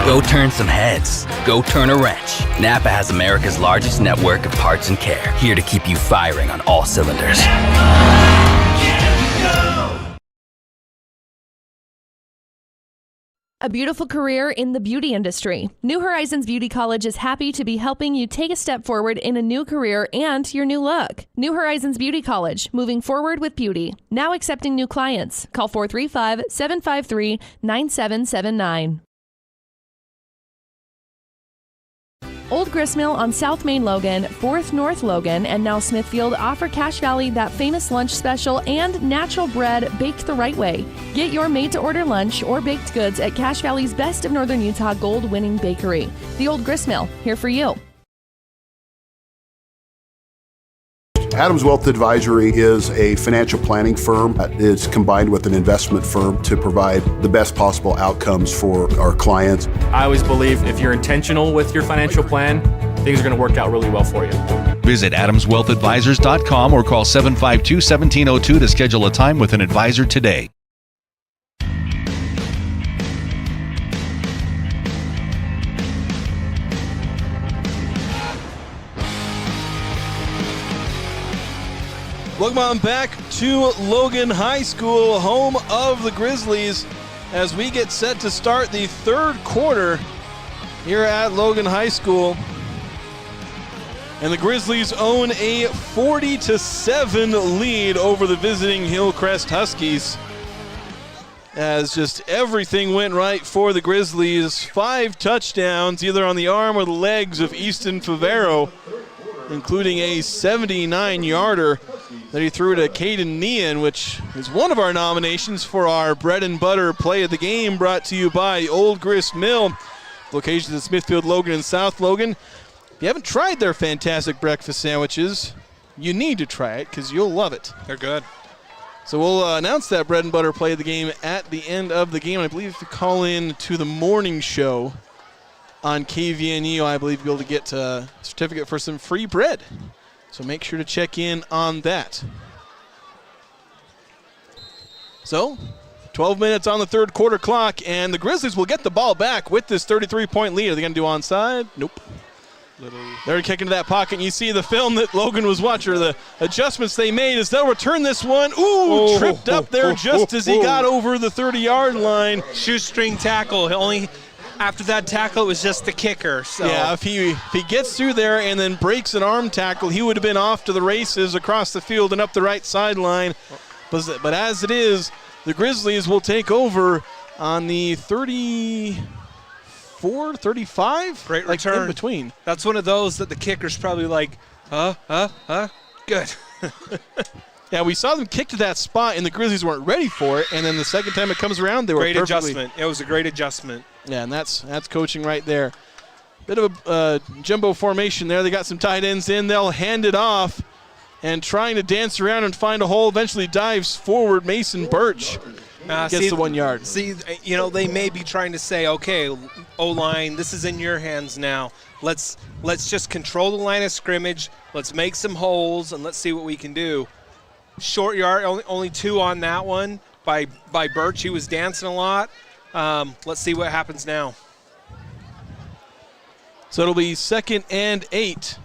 Go turn some heads. Go turn a wrench. Napa has America's largest network of parts and care, here to keep you firing on all cylinders. A beautiful career in the beauty industry. New Horizons Beauty College is happy to be helping you take a step forward in a new career and your new look. New Horizons Beauty College, moving forward with beauty. Now accepting new clients. Call 435-753-9779. Old Gristmill on South Main Logan, 4th North Logan, and now Smithfield offer Cache Valley that famous lunch special and natural bread baked the right way. Get your made-to-order lunch or baked goods at Cache Valley's Best of Northern Utah gold-winning bakery. The Old Gristmill, here for you. Adams Wealth Advisory is a financial planning firm that is combined with an investment firm to provide the best possible outcomes for our clients. I always believe if you're intentional with your financial plan, things are going to work out really well for you. Visit adamswealthadvisors.com or call 752-1702 to schedule a time with an advisor today. Welcome on back to Logan High School, home of the Grizzlies, as we get set to start the third quarter here at Logan High School. And the Grizzlies own a 40-7 lead over the visiting Hillcrest Huskies, as just everything went right for the Grizzlies. 5 touchdowns, either on the arm or the legs of Easton Favero, including a 79-yarder that he threw to Caden Nean, which is one of our nominations for our bread and butter play of the game, brought to you by Old Grist Mill, locations at Smithfield, Logan, and South Logan. If you haven't tried their fantastic breakfast sandwiches, you need to try it because you'll love it. They're good. So we'll announce that bread and butter play of the game at the end of the game. I believe if you call in to the morning show on KVNU, I believe you'll be able to get a certificate for some free bread. So make sure to check in on that. So, 12 minutes on the third quarter clock, and the Grizzlies will get the ball back with this 33-point lead. Are they going to do onside? Nope. They're kicking to that pocket, and you see the film that Logan was watching, or the adjustments they made, as they'll return this one. Ooh, tripped up there just as he got over the 30-yard line. Shoestring tackle. After that tackle, it was just the kicker. So. Yeah, if he gets through there and then breaks an arm tackle, he would have been off to the races across the field and up the right sideline. But as it is, the Grizzlies will take over on the 34, 35? Great return. In between. That's one of those that the kicker's probably like, good. Yeah, we saw them kick to that spot, and the Grizzlies weren't ready for it. And then the second time it comes around, they were great perfectly. Adjustment. It was a great adjustment. Yeah, and that's coaching right there. Bit of a jumbo formation there. They got some tight ends in. They'll hand it off, and trying to dance around and find a hole. Eventually dives forward. Mason Birch gets the 1 yard. See, they may be trying to say, okay, O-line, this is in your hands now. Let's just control the line of scrimmage. Let's make some holes, and let's see what we can do. Short yard, only 2 on that one by Birch. He was dancing a lot. Let's see what happens now. So it'll be 2nd and 8.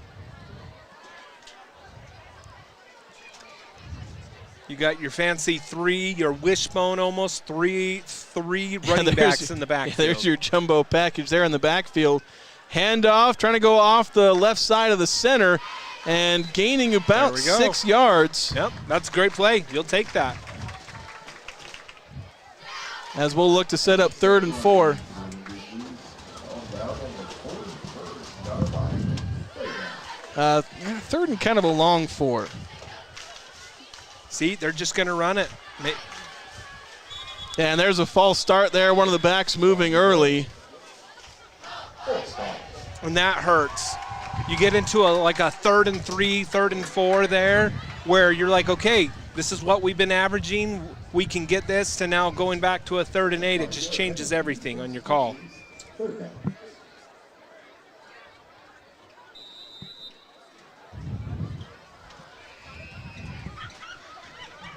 You got your fancy 3, your wishbone almost, three running backs in the backfield. Yeah, there's your jumbo package there in the backfield. Handoff, trying to go off the left side of the center and gaining about 6 yards. Yep, that's a great play. You'll take that. As we'll look to set up 3rd and 4. Third and kind of a long 4. See, they're just going to run it. Yeah, and there's a false start there. One of the backs moving early. And that hurts. You get into a 3rd and 3, 3rd and 4 there, where you're like, okay, this is what we've been averaging. We can get this to now going back to a 3rd and 8. It just changes everything on your call.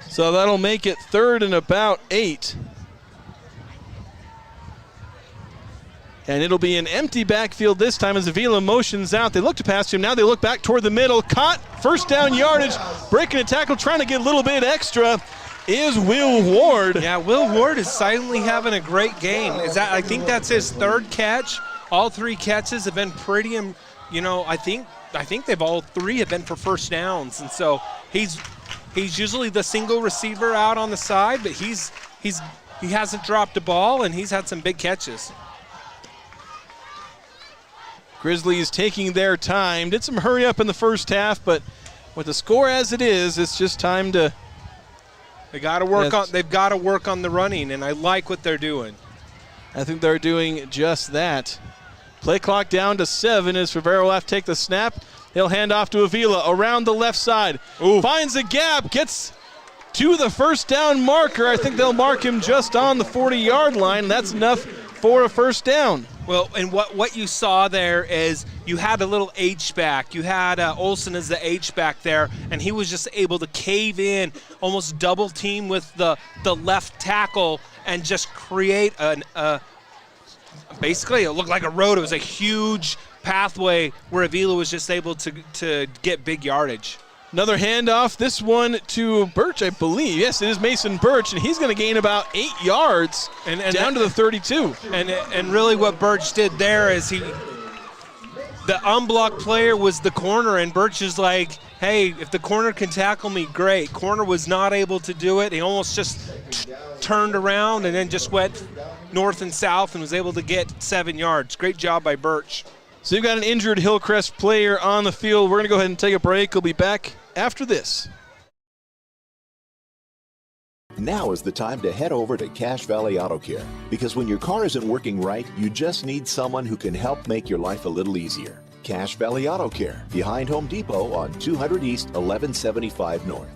So that'll make it 3rd and about 8. And it'll be an empty backfield this time as Avila motions out. They look to pass him. Now they look back toward the middle. Caught, first down yardage, breaking a tackle, trying to get a little bit extra is Will Ward. Yeah, Will Ward is silently having a great game. I think that's his 3rd catch. All 3 catches have been pretty, I think they've all 3 have been for first downs. And so he's usually the single receiver out on the side, but he hasn't dropped a ball, and he's had some big catches. Grizzlies taking their time. Did some hurry up in the first half, but with the score as it is, it's just time to. They've got to work on the running, and I like what they're doing. I think they're doing just that. Play clock down to 7 as Favero will have to take the snap. He'll hand off to Avila around the left side. Ooh. Finds a gap, gets to the first down marker. I think they'll mark him just on the 40-yard line. That's enough for a first down. Well, and what you saw there is you had a little H-back. You had Olsen as the H-back there, and he was just able to cave in, almost double team with the left tackle and just create basically it looked like a road. It was a huge pathway where Avila was just able to get big yardage. Another handoff, this one to Birch, I believe. Yes, it is Mason Birch, and he's going to gain about 8 yards and down to the 32. And really what Birch did there is the unblocked player was the corner, and Birch is like, hey, if the corner can tackle me, great. Corner was not able to do it. He almost just turned around and then just went north and south and was able to get 7 yards. Great job by Birch. So you've got an injured Hillcrest player on the field. We're going to go ahead and take a break. We'll be back after this. Now is the time to head over to Cache Valley Auto Care, because when your car isn't working right, you just need someone who can help make your life a little easier. Cache Valley Auto Care, behind Home Depot on 200 East, 1175 North.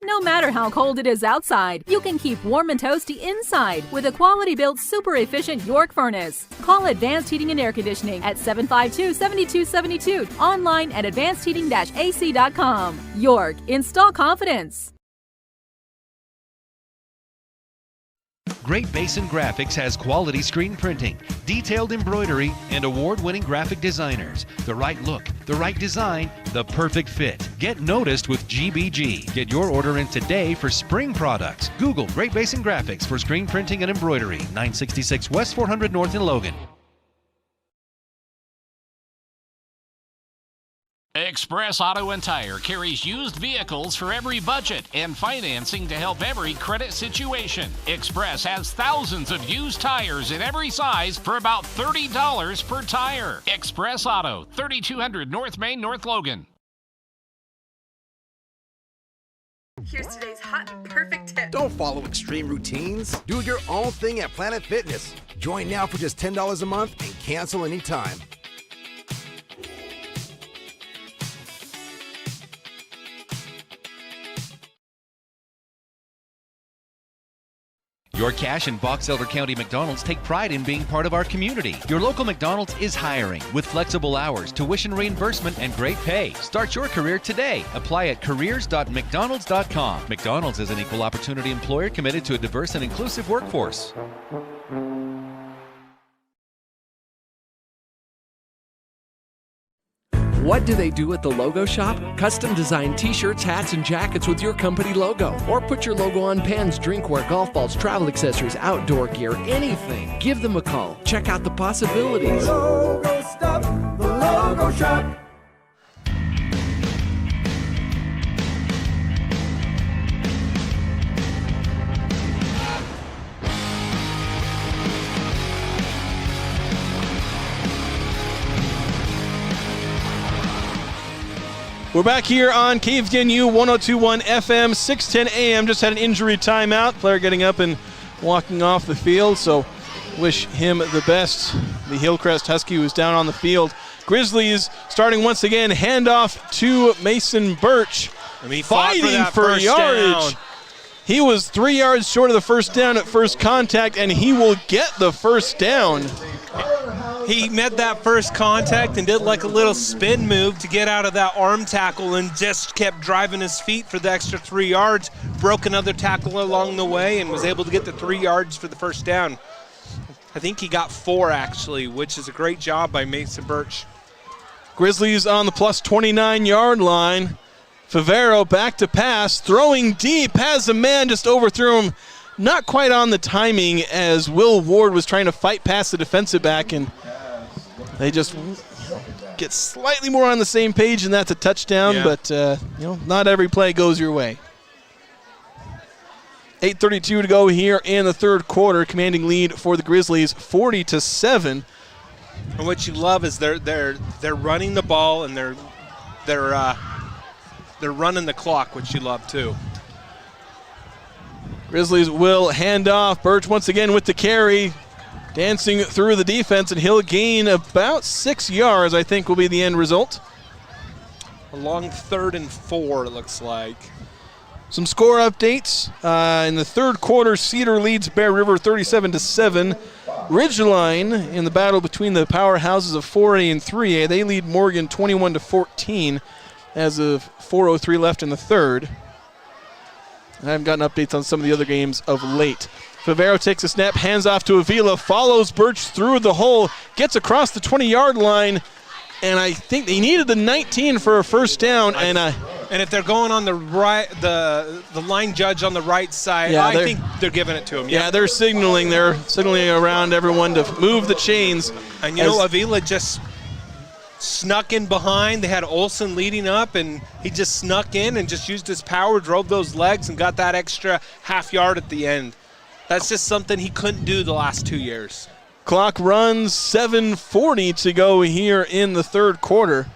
No matter how cold it is outside, you can keep warm and toasty inside with a quality-built, super-efficient York furnace. Call Advanced Heating and Air Conditioning at 752-7272. Online at advancedheating-ac.com. York, install confidence. Great Basin Graphics has quality screen printing, detailed embroidery, and award-winning graphic designers. The right look, the right design, the perfect fit. Get noticed with GBG. Get your order in today for spring products. Google Great Basin Graphics for screen printing and embroidery. 966 West 400 North in Logan. Express Auto and Tire carries used vehicles for every budget and financing to help every credit situation. Express has thousands of used tires in every size for about $30 per tire. Express Auto, 3200 North Main, North Logan. Here's today's hot and perfect tip. Don't follow extreme routines. Do your own thing at Planet Fitness. Join now for just $10 a month and cancel anytime. Your Cache and Box Elder County McDonald's take pride in being part of our community. Your local McDonald's is hiring with flexible hours, tuition reimbursement, and great pay. Start your career today. Apply at careers.mcdonalds.com. McDonald's is an equal opportunity employer committed to a diverse and inclusive workforce. What do they do at the Logo Shop? Custom design t-shirts, hats, and jackets with your company logo. Or put your logo on pens, drinkware, golf balls, travel accessories, outdoor gear, anything. Give them a call. Check out the possibilities. Logo Stop, the Logo Shop. We're back here on KVNU 102.1 FM, 610 AM. Just had an injury timeout. Player getting up and walking off the field, so wish him the best. The Hillcrest Husky was down on the field. Grizzlies starting once again. Handoff to Mason Birch. Fighting for yardage. Down. He was 3 yards short of the first down at first contact, and he will get the first down. He met that first contact and did like a little spin move to get out of that arm tackle and just kept driving his feet for the extra 3 yards, broke another tackle along the way, and was able to get the 3 yards for the first down. I think he got 4 actually, which is a great job by Mason Birch. Grizzlies on the plus 29-yard line. Favero back to pass, throwing deep, has a man, just overthrew him. Not quite on the timing as Will Ward was trying to fight past the defensive back, and they just get slightly more on the same page, and that's a touchdown, but not every play goes your way. 8:32 to go here in the third quarter. Commanding lead for the Grizzlies, 40-7. And what you love is they're running the ball and they're running the clock, which you love too. Grizzlies will hand off. Birch once again with the carry, dancing through the defense, and he'll gain about 6 yards, I think will be the end result. A long 3rd and 4, it looks like. Some score updates. In the third quarter, Cedar leads Bear River 37-7. Ridgeline in the battle between the powerhouses of 4A and 3A. They lead Morgan 21-14 as of 4:03 left in the third. I haven't gotten updates on some of the other games of late. Favero takes a snap, hands off to Avila, follows Birch through the hole, gets across the 20-yard line, and I think they needed the 19 for a first down. And if they're going on the right, the line judge on the right side, yeah, I think they're giving it to him. Yeah, they're signaling. They're signaling around everyone to move the chains. And Avila just snuck in behind. They had Olsen leading up, and he just snuck in and just used his power, drove those legs, and got that extra half yard at the end. That's just something he couldn't do the last 2 years. Clock runs, 7:40 to go here in the third quarter.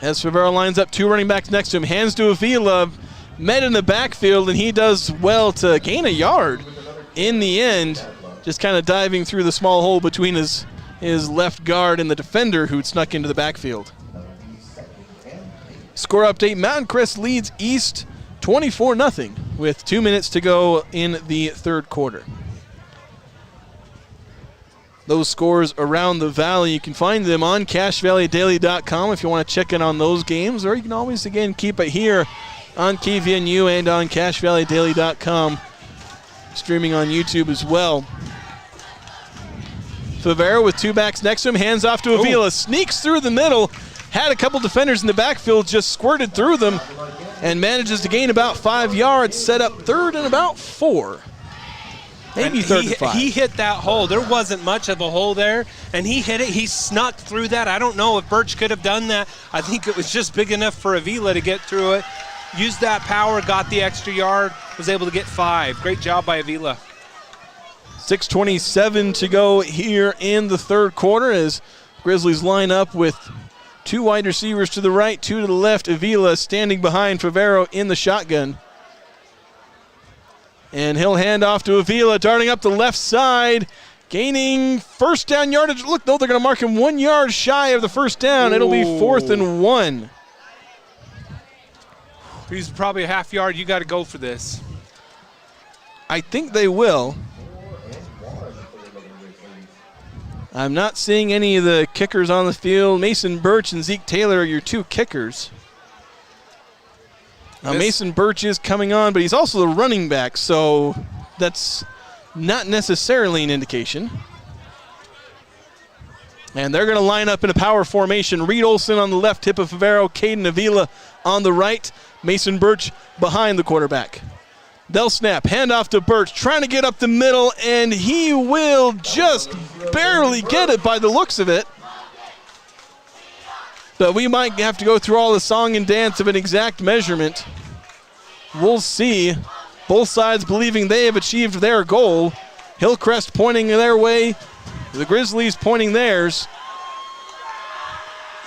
As Favero lines up 2 running backs next to him, hands to Avila, met in the backfield, and he does well to gain a yard in the end, just kind of diving through the small hole between his left guard and the defender who'd snuck into the backfield. Score update, Mountain Crest leads East 24-0 with 2 minutes to go in the third quarter. Those scores around the valley, you can find them on CashValleyDaily.com if you want to check in on those games, or you can always, again, keep it here on KVNU and on CashValleyDaily.com, streaming on YouTube as well. Favero with 2 backs next to him, hands off to Avila, sneaks through the middle, had a couple defenders in the backfield, just squirted through them, and manages to gain about 5 yards, set up 3rd and about 4. Maybe 3rd and 5. He hit that hole. There wasn't much of a hole there, and he hit it. He snuck through that. I don't know if Birch could have done that. I think it was just big enough for Avila to get through it. Used that power, got the extra yard, was able to get 5. Great job by Avila. 6:27 to go here in the third quarter as Grizzlies line up with 2 wide receivers to the right, 2 to the left. Avila standing behind Favero in the shotgun. And he'll hand off to Avila, darting up the left side, gaining first down yardage. Look, though, they're going to mark him 1 yard shy of the first down. It'll be 4th and 1. He's probably a half yard. You got to go for this. I think they will. I'm not seeing any of the kickers on the field. Mason Birch and Zeke Taylor are your 2 kickers. Now, Mason Birch is coming on, but he's also the running back, so that's not necessarily an indication. And they're going to line up in a power formation. Reed Olson on the left, tip of Favero, Caden Avila on the right, Mason Birch behind the quarterback. They'll snap, hand off to Birch, trying to get up the middle, and he will just barely get it by the looks of it. But we might have to go through all the song and dance of an exact measurement. We'll see. Both sides believing they have achieved their goal. Hillcrest pointing their way, the Grizzlies pointing theirs.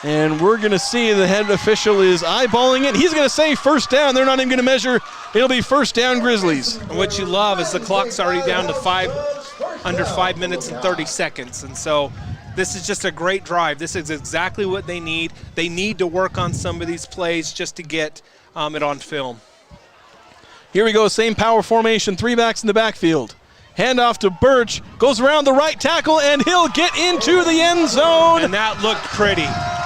And we're going to see the head official is eyeballing it. He's going to say first down. They're not even going to measure. It'll be first down Grizzlies. And what you love is the clock's already down to under 5 minutes and 30 seconds. And so this is just a great drive. This is exactly what they need. They need to work on some of these plays just to get it on film. Here we go, same power formation, 3 backs in the backfield. Handoff to Birch, goes around the right tackle, and he'll get into the end zone. And that looked pretty.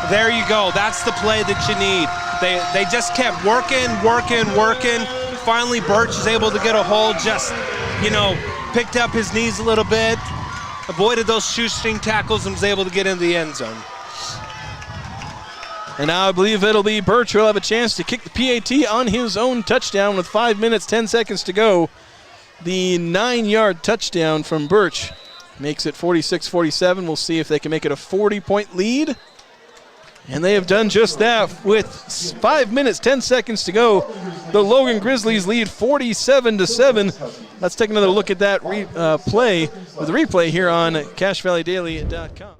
There you go. That's the play that you need. They just kept working. Finally, Birch is able to get a hold, just, picked up his knees a little bit, avoided those shoestring tackles, and was able to get into the end zone. And now I believe it'll be Birch who'll have a chance to kick the PAT on his own touchdown with 5 minutes, 10 seconds to go. The 9-yard touchdown from Birch makes it 46-47. We'll see if they can make it a 40-point lead. And they have done just that with 5 minutes, 10 seconds to go. The Logan Grizzlies lead 47-7. Let's take another look at that replay here on CashValleyDaily.com.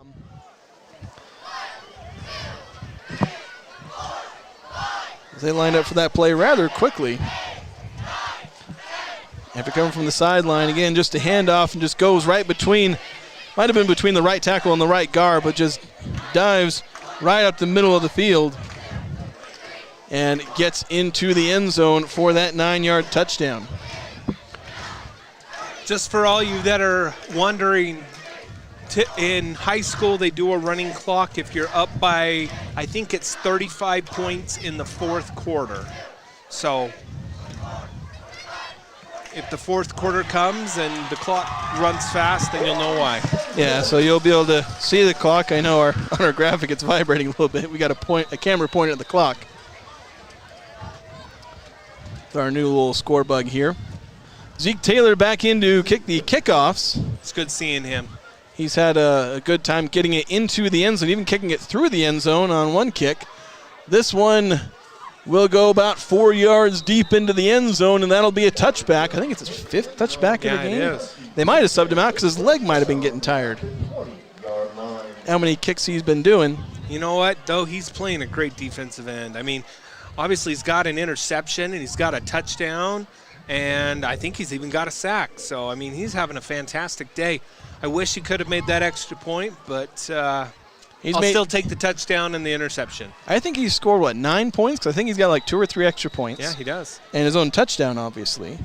They lined up for that play rather quickly. After coming from the sideline, again, just a handoff and just goes right between, might have been between the right tackle and the right guard, but just dives right up the middle of the field and gets into the end zone for that 9-yard touchdown. Just for all you that are wondering, in high school they do a running clock if you're up by, I think it's 35 points in the fourth quarter. So if the fourth quarter comes and the clock runs fast, then you'll know why. Yeah, so you'll be able to see the clock. I know on our graphic it's vibrating a little bit. We got a camera pointed at the clock. With our new little score bug here. Zeke Taylor back in to kick the kickoffs. It's good seeing him. He's had a good time getting it into the end zone, even kicking it through the end zone on one kick. This one will go about 4 yards deep into the end zone, and that'll be a touchback. I think it's his 5th touchback of the game. Yeah, it is. They might have subbed him out because his leg might have been getting tired. How many kicks he's been doing. You know what, though? He's playing a great defensive end. I mean, obviously he's got an interception and he's got a touchdown, and I think he's even got a sack. So, I mean, he's having a fantastic day. I wish he could have made that extra point, but I'll still take the touchdown and the interception. I think he's scored, 9 points? Because I think he's got like 2 or 3 extra points. Yeah, he does. And his own touchdown, obviously.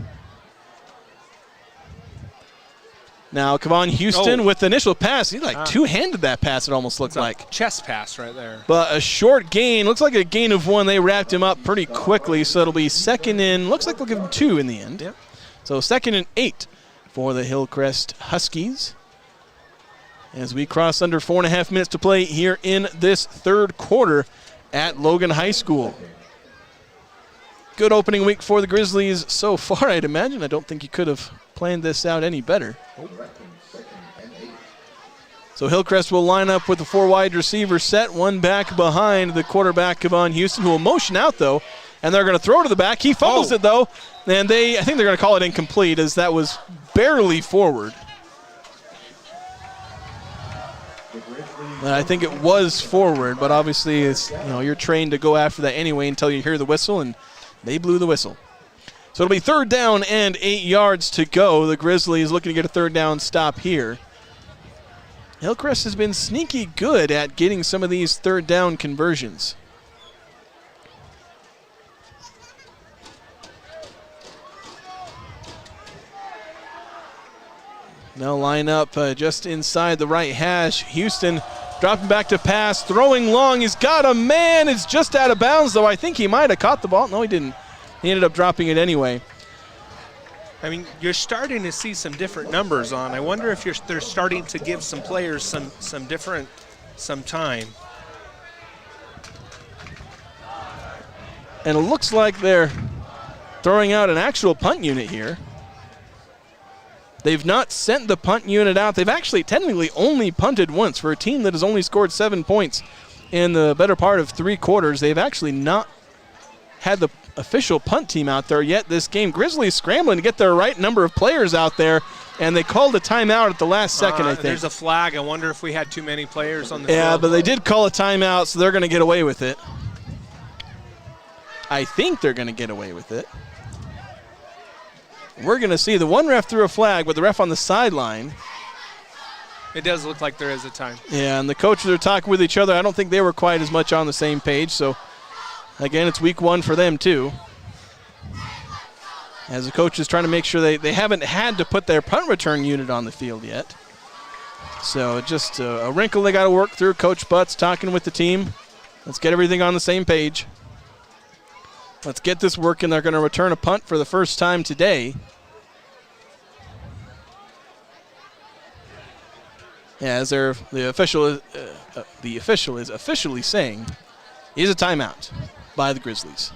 Now, Kevon Houston with the initial pass. He two-handed that pass, it almost looked like. Chest pass right there. But a short gain. Looks like a gain of 1. They wrapped him up pretty quickly, so it'll be second and, looks like they'll give him 2 in the end. Yep. So 2nd and 8 for the Hillcrest Huskies. As we cross under 4.5 minutes to play here in this third quarter at Logan High School. Good opening week for the Grizzlies so far, I'd imagine. I don't think you could have planned this out any better. So Hillcrest will line up with the 4 wide receiver set, 1 back behind the quarterback, Kevon Houston, who will motion out, though, and they're going to throw to the back. He fumbles it, though, and I think they're going to call it incomplete, as that was barely forward. I think it was forward, but obviously it's, you're trained to go after that anyway until you hear the whistle, and they blew the whistle. So it'll be 3rd down and 8 yards to go. The Grizzlies looking to get a 3rd down stop here. Hillcrest has been sneaky good at getting some of these 3rd down conversions. Now line up just inside the right hash. Houston dropping back to pass, throwing long. He's got a man. It's just out of bounds, though. I think he might have caught the ball. No, he didn't. He ended up dropping it anyway. I mean, you're starting to see some different numbers on. I wonder if they're starting to give some players some time. And it looks like they're throwing out an actual punt unit here. They've not sent the punt unit out. They've actually technically only punted once. For a team that has only scored 7 points in the better part of 3 quarters, they've actually not had the official punt team out there yet this game. Grizzlies scrambling to get their right number of players out there, and they called a timeout at the last second, I think. There's a flag. I wonder if we had too many players on the field. Yeah, but they did call a timeout, so they're going to get away with it. I think they're going to get away with it. We're going to see the one ref threw a flag, but the ref on the sideline. It does look like there is a time. Yeah, and the coaches are talking with each other. I don't think they were quite as much on the same page, so again, it's week 1 for them too. As the coach is trying to make sure they haven't had to put their punt return unit on the field yet. So just a wrinkle they got to work through. Coach Butts talking with the team. Let's get everything on the same page. Let's get this working. They're going to return a punt for the first time today. As the official is officially saying is a timeout by the Grizzlies.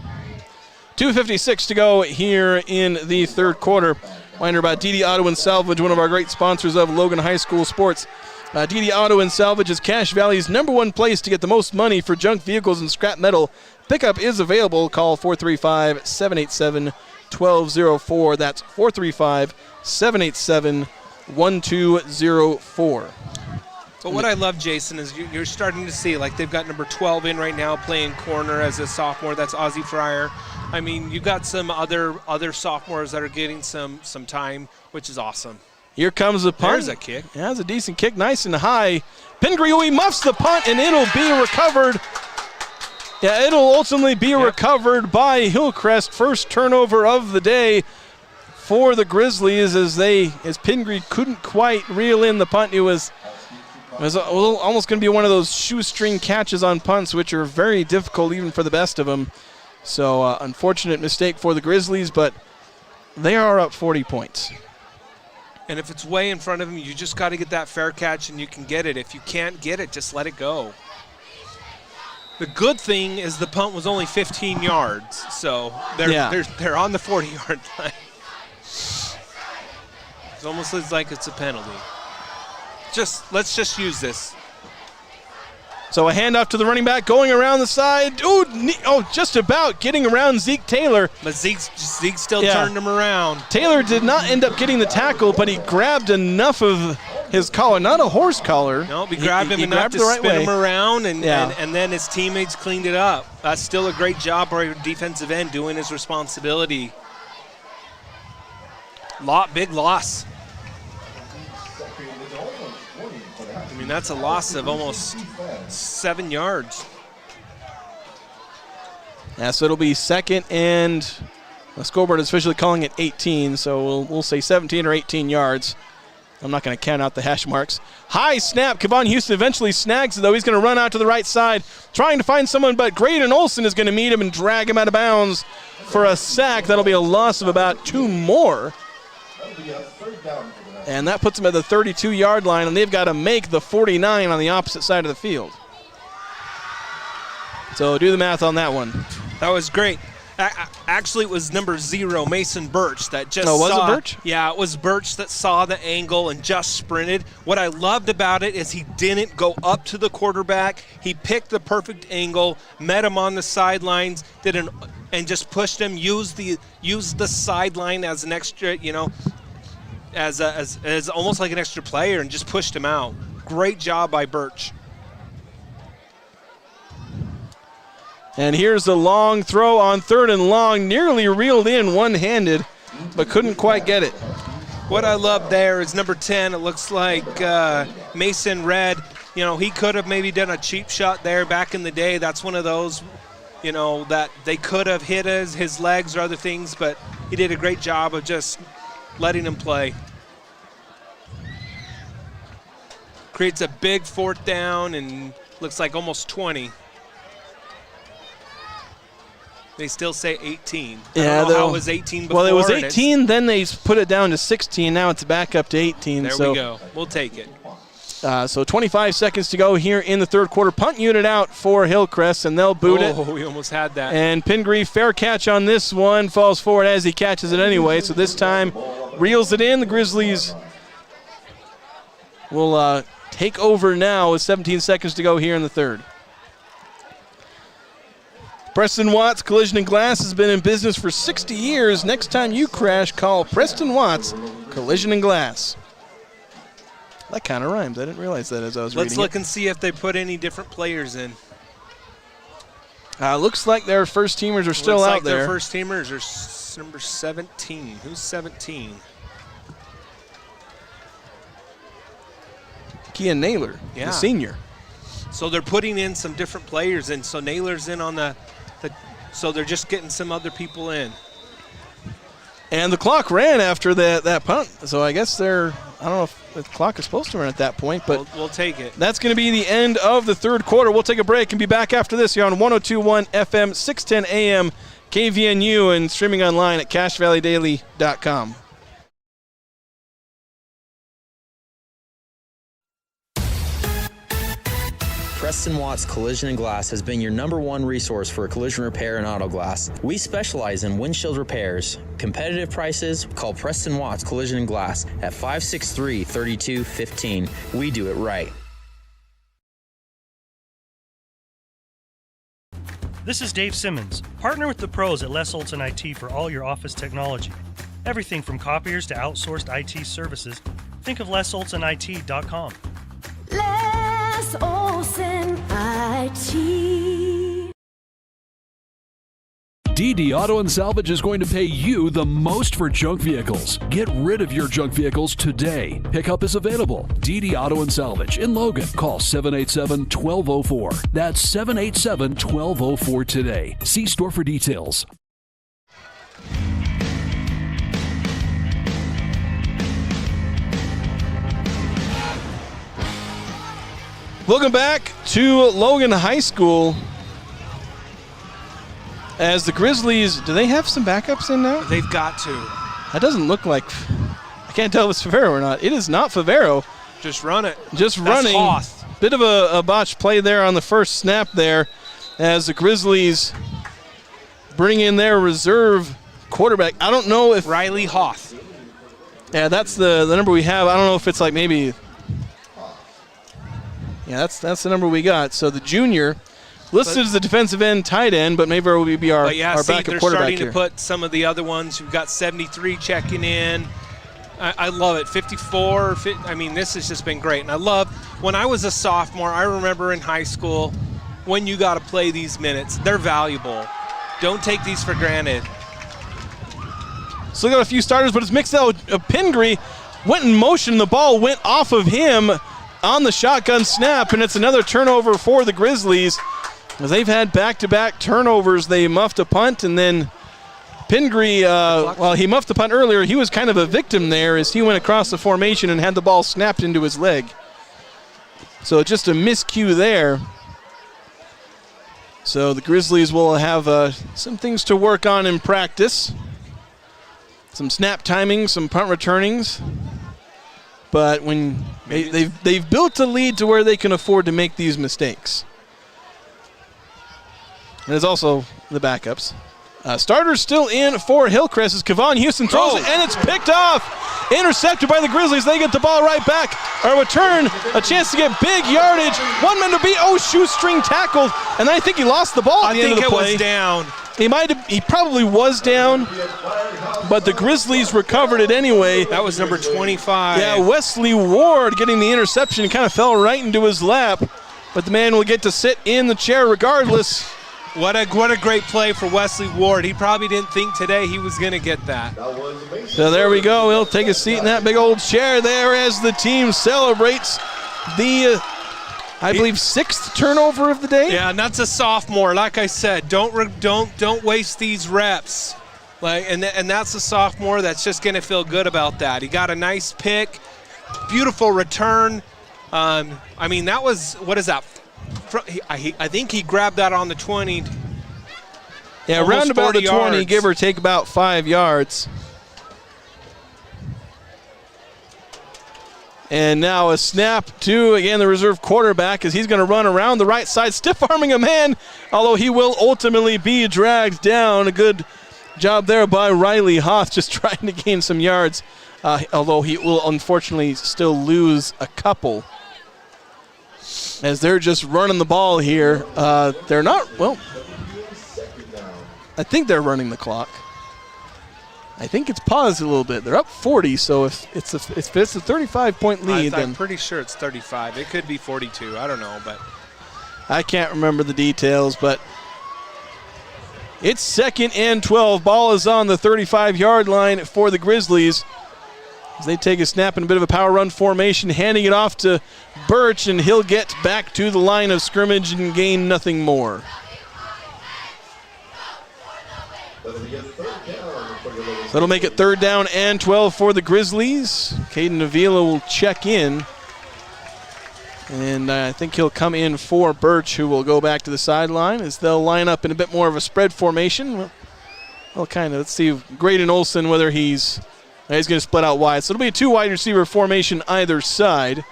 2:56 to go here in the third quarter. Reminder about DD Auto and Salvage, one of our great sponsors of Logan High School Sports. DD Auto and Salvage is Cache Valley's #1 place to get the most money for junk vehicles and scrap metal. Pickup is available. Call 435-787-1204. That's 435-787-1204. But what I love, Jason, is you're starting to see, like, they've got number 12 in right now playing corner as a sophomore. That's Ozzie Fryer. I mean, you've got some other sophomores that are getting some time, which is awesome. Here comes the punt. There's a kick. Yeah, that's a decent kick, nice and high. Pingree muffs the punt, and it'll be recovered. Yeah, it'll ultimately be recovered by Hillcrest. First turnover of the day for the Grizzlies as Pingree couldn't quite reel in the punt. It was almost going to be one of those shoestring catches on punts, which are very difficult even for the best of them. So unfortunate mistake for the Grizzlies, but they are up 40 points. And if it's way in front of him, you just got to get that fair catch and you can get it. If you can't get it, just let it go. The good thing is the punt was only 15 yards, so they're on the 40-yard line. It almost looks like it's a penalty. Let's just use this. So a handoff to the running back, going around the side. Just about getting around Zeke Taylor. But Zeke still turned him around. Taylor did not end up getting the tackle, but he grabbed enough of his collar, not a horse collar. No, he grabbed him enough to spin him around, and then his teammates cleaned it up. That's still a great job by defensive end doing his responsibility. Big loss. I mean, that's a loss of almost 7 yards. Yeah, so it'll be second, and the scoreboard is officially calling it 18, so we'll say 17 or 18 yards. I'm not going to count out the hash marks. High snap. Kevon Houston eventually snags it, though. He's going to run out to the right side, trying to find someone, but Graydon Olson is going to meet him and drag him out of bounds for a sack. That'll be a loss of about 2 more. And that puts them at the 32-yard line, and they've got to make the 49 on the opposite side of the field. So do the math on that one. That was great. Actually, it was number 0, Mason Birch, that just was it Birch? Yeah, it was Birch that saw the angle and just sprinted. What I loved about it is he didn't go up to the quarterback. He picked the perfect angle, met him on the sidelines, and just pushed him, used the sideline as an extra, as almost like an extra player, and just pushed him out. Great job by Birch. And here's the long throw on 3rd and long, nearly reeled in one-handed, but couldn't quite get it. What I love there is number 10. It looks like Mason Red. He could have maybe done a cheap shot there back in the day. That's one of those, that they could have hit his legs or other things, but he did a great job of just letting him play. Creates a big 4th down and looks like almost 20. They still say 18. I don't know how it was 18 before. Well, it was 18, then they put it down to 16. Now it's back up to 18. There we go. We'll take it. So 25 seconds to go here in the 3rd quarter. Punt unit out for Hillcrest, and they'll boot it. Oh, we almost had that. And Pingree, fair catch on this one, falls forward as he catches it anyway. So this time reels it in. The Grizzlies will take over now with 17 seconds to go here in the 3rd. Preston Watts Collision and Glass has been in business for 60 years. Next time you crash, call Preston Watts Collision and Glass. That kind of rhymes. I didn't realize that as I was reading it. Let's look and see if they put any different players in. Looks like their first teamers are still out there. Their first teamers are number 17. Who's 17? Kian Naylor, the senior. So they're putting in some different players, and so Naylor's in on the so they're just getting some other people in. And the clock ran after that punt, so I guess I don't know if the clock is supposed to run at that point, but we'll take it. That's going to be the end of the 3rd quarter. We'll take a break and be back after this here on 102.1 FM, 610 AM, KVNU, and streaming online at CacheValleyDaily.com. Preston Watts Collision and Glass has been your #1 resource for collision repair and auto glass. We specialize in windshield repairs. Competitive prices, call Preston Watts Collision and Glass at 563-3215. We do it right. This is Dave Simmons. Partner with the pros at Les Olson IT for all your office technology. Everything from copiers to outsourced IT services. Think of LesOlsonIT.com. Les Olson IT. DD Auto and Salvage is going to pay you the most for junk vehicles. Get rid of your junk vehicles today. Pickup is available. DD Auto and Salvage in Logan. Call 787-1204. That's 787-1204 today. See store for details. Welcome back to Logan High School. As the Grizzlies, do they have some backups in now? They've got to. That doesn't look like, I can't tell if it's Favero or not. It is not Favero. Just run it. Just That's running. Hoth. Bit of a botched play there on the first snap there as the Grizzlies bring in their reserve quarterback. I don't know if Riley Hoth. Yeah, that's the number we have. I don't know if it's like maybe. Yeah, that's the number we got. So the junior listed as the defensive end, tight end, but maybe it will be our backup quarterback they're starting here. to put some of the other ones. We've got 73 checking in. I love it. 54. I mean, this has just been great. And I love, when I was a sophomore, I remember in high school when you got to play these minutes. They're valuable. Don't take these for granted. Still got a few starters, but it's mixed out. Pingree went in motion. The ball went off of him on the shotgun snap, and it's another turnover for the Grizzlies. As they've had back-to-back turnovers, they muffed a punt, and then Pingree, he muffed the punt earlier. He was kind of a victim there as he went across the formation and had the ball snapped into his leg. So just a miscue there. So the Grizzlies will have some things to work on in practice. Some snap timing, some punt returnings. But when they've built a lead to where they can afford to make these mistakes. And there's also the backups. Starters still in for Hillcrest as Kevon Houston throws it, and it's picked off. Intercepted by the Grizzlies. They get the ball right back. A return, a chance to get big yardage. 1 man to beat. Shoestring tackled. And I think he lost the ball at the end of the play. I think it was down. He probably was down, but the Grizzlies recovered it anyway. That was number 25. Yeah, Wesley Ward getting the interception. Kind of fell right into his lap, but the man will get to sit in the chair regardless. What a great play for Wesley Ward. He probably didn't think today he was going to get that. So there we go. He'll take a seat in that big old chair there as the team celebrates the, I believe, 6th turnover of the day. Yeah, and that's a sophomore. Like I said, don't waste these reps. And that's a sophomore that's just going to feel good about that. He got a nice pick, beautiful return. I mean, that was, what is that? I think he grabbed that on the 20. Yeah, around about the 20, yards. Give or take about 5 yards. And now a snap to, again, the reserve quarterback as he's going to run around the right side, stiff-arming a man, although he will ultimately be dragged down. A good job there by Riley Hoth, just trying to gain some yards, although he will unfortunately still lose a couple. As they're just running the ball here. They're not, well, I think they're running the clock. I think it's paused a little bit. They're up 40, so if it's a 35-point lead, then I'm pretty sure it's 35. It could be 42. I don't know, but I can't remember the details, but it's 2nd and 12. Ball is on the 35-yard line for the Grizzlies. As they take a snap in a bit of a power run formation, handing it off to Birch, and he'll get back to the line of scrimmage and gain nothing more. So that'll make it 3rd down and 12 for the Grizzlies. Caden Avila will check in. And I think he'll come in for Birch, who will go back to the sideline as they'll line up in a bit more of a spread formation. Well, kind of. Let's see Graydon Olson, whether he's going to split out wide. So it'll be a 2 wide receiver formation either side.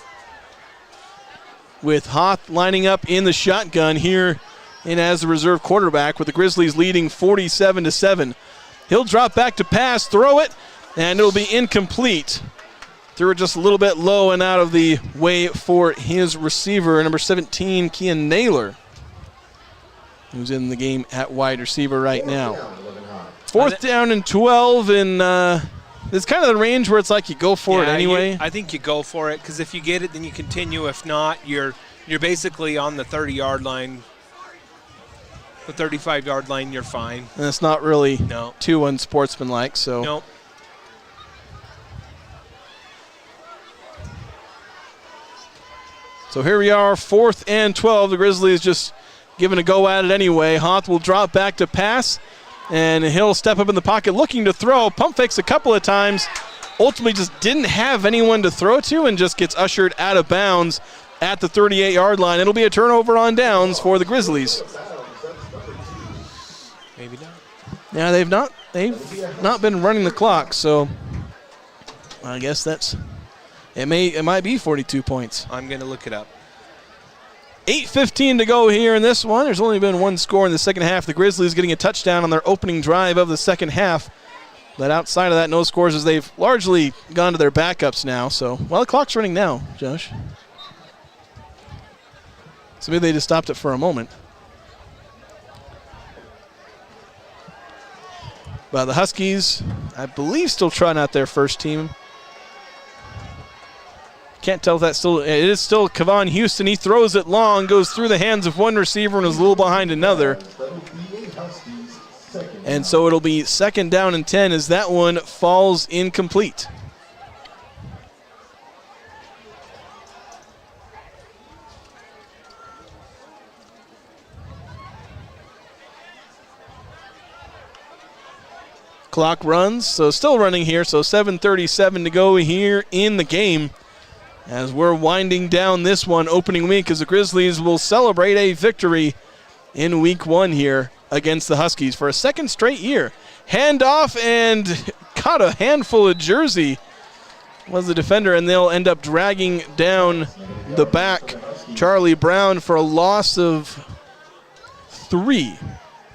with Hoth lining up in the shotgun here and as the reserve quarterback, with the Grizzlies leading 47-7. He'll drop back to pass, throw it, and it'll be incomplete. Threw it just a little bit low and out of the way for his receiver, number 17, Kean Naylor, who's in the game at wide receiver right now. 4th down and 12, and it's kind of the range where it's like you go for it anyway. I think you go for it, because if you get it, then you continue. If not, you're basically on the 30-yard line. The 35-yard line, you're fine. And it's not really too unsportsmanlike. So. Nope. So here we are, 4th and 12. The Grizzlies just giving a go at it anyway. Hoth will drop back to pass, and he'll step up in the pocket looking to throw. Pump fakes a couple of times. Ultimately just didn't have anyone to throw to and just gets ushered out of bounds at the 38-yard line. It'll be a turnover on downs for the Grizzlies. Maybe not. Yeah, they've not been running the clock, so I guess it might be 42 points. I'm going to look it up. 8:15 to go here in this one. There's only been one score in the second half. The Grizzlies getting a touchdown on their opening drive of the second half. But outside of that, no scores, as they've largely gone to their backups now. So, well, the clock's running now, Josh. So maybe they just stopped it for a moment. But the Huskies, I believe, still trying out their first team. Can't tell if that's still, it is still Kevon Houston. He throws it long, goes through the hands of one receiver and is a little behind another. And so it'll be 2nd down and 10 as that one falls incomplete. Clock runs, so still running here, so 7:37 to go here in the game as we're winding down this one opening week, as the Grizzlies will celebrate a victory in week 1 here against the Huskies for a 2nd straight year. Handoff and caught a handful of jersey was the defender, and they'll end up dragging down the back, Charlie Brown, for a loss of 3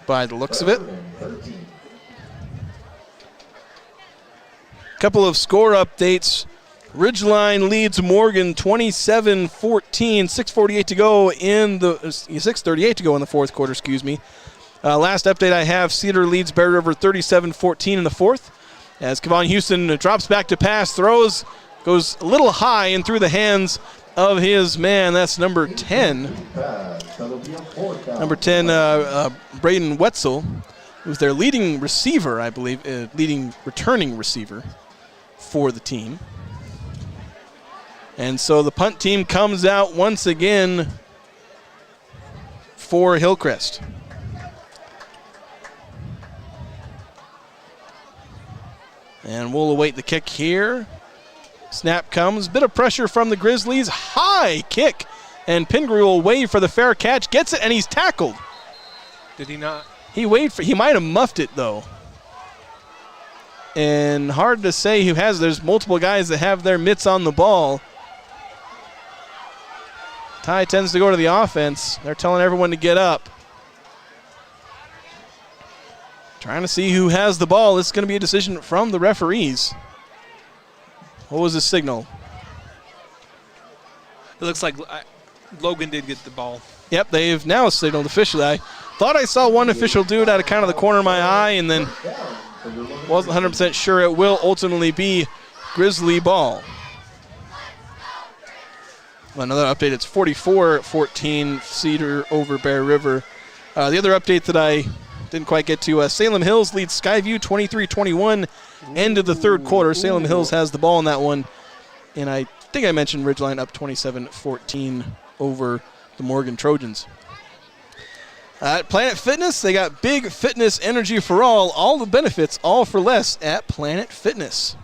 by the looks of it. Couple of score updates. Ridgeline leads Morgan 27-14, 6:38 to go in the 6:38 to go in the fourth quarter, excuse me. Last update I have, Cedar leads Bear River 37-14 in the fourth. As Kevon Houston drops back to pass, throws, goes a little high and through the hands of his man. That's number 10. Number 10, Braden Wetzel, who's their leading receiver, I believe, leading returning receiver for the team. And so the punt team comes out once again for Hillcrest. And we'll await the kick here. Snap comes, bit of pressure from the Grizzlies, high kick, and Pingree will wave for the fair catch, gets it, and he's tackled. Did he not? He might have muffed it though. And hard to say who has. There's multiple guys that have their mitts on the ball. Ty tends to go to the offense. They're telling everyone to get up. Trying to see who has the ball. This is going to be a decision from the referees. What was the signal? It looks like Logan did get the ball. Yep, they've now signaled officially. I thought I saw one official do it out of kind of the corner of my eye, and then wasn't 100% sure. It will ultimately be Grizzly ball. Another update, it's 44-14 Cedar over Bear River. The other update that I didn't quite get to, Salem Hills leads Skyview 23-21, end of the third quarter. Salem Hills has the ball in that one, and I think I mentioned Ridgeline up 27-14 over the Morgan Trojans. At Planet Fitness, they got big fitness energy for all the benefits, all for less at Planet Fitness.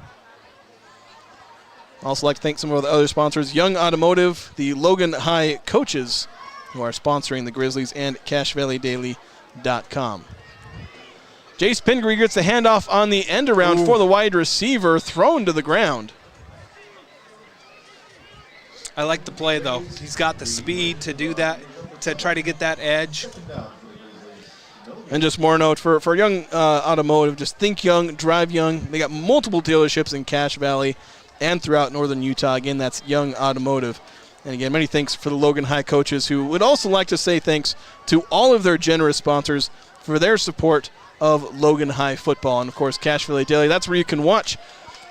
Also like to thank some of the other sponsors, Young Automotive, the Logan High coaches who are sponsoring the Grizzlies, and CashValleyDaily.com. Jace Pingree gets a handoff on the end around for the wide receiver, thrown to the ground. I like the play, though. He's got the speed to do that, to try to get that edge. And just more note for young automotive, just think young, drive young. They got multiple dealerships in Cache Valley and throughout northern Utah. Again, that's Young Automotive. And again, many thanks for the Logan High coaches, who would also like to say thanks to all of their generous sponsors for their support of Logan High football. And, of course, Cache Valley Daily. That's where you can watch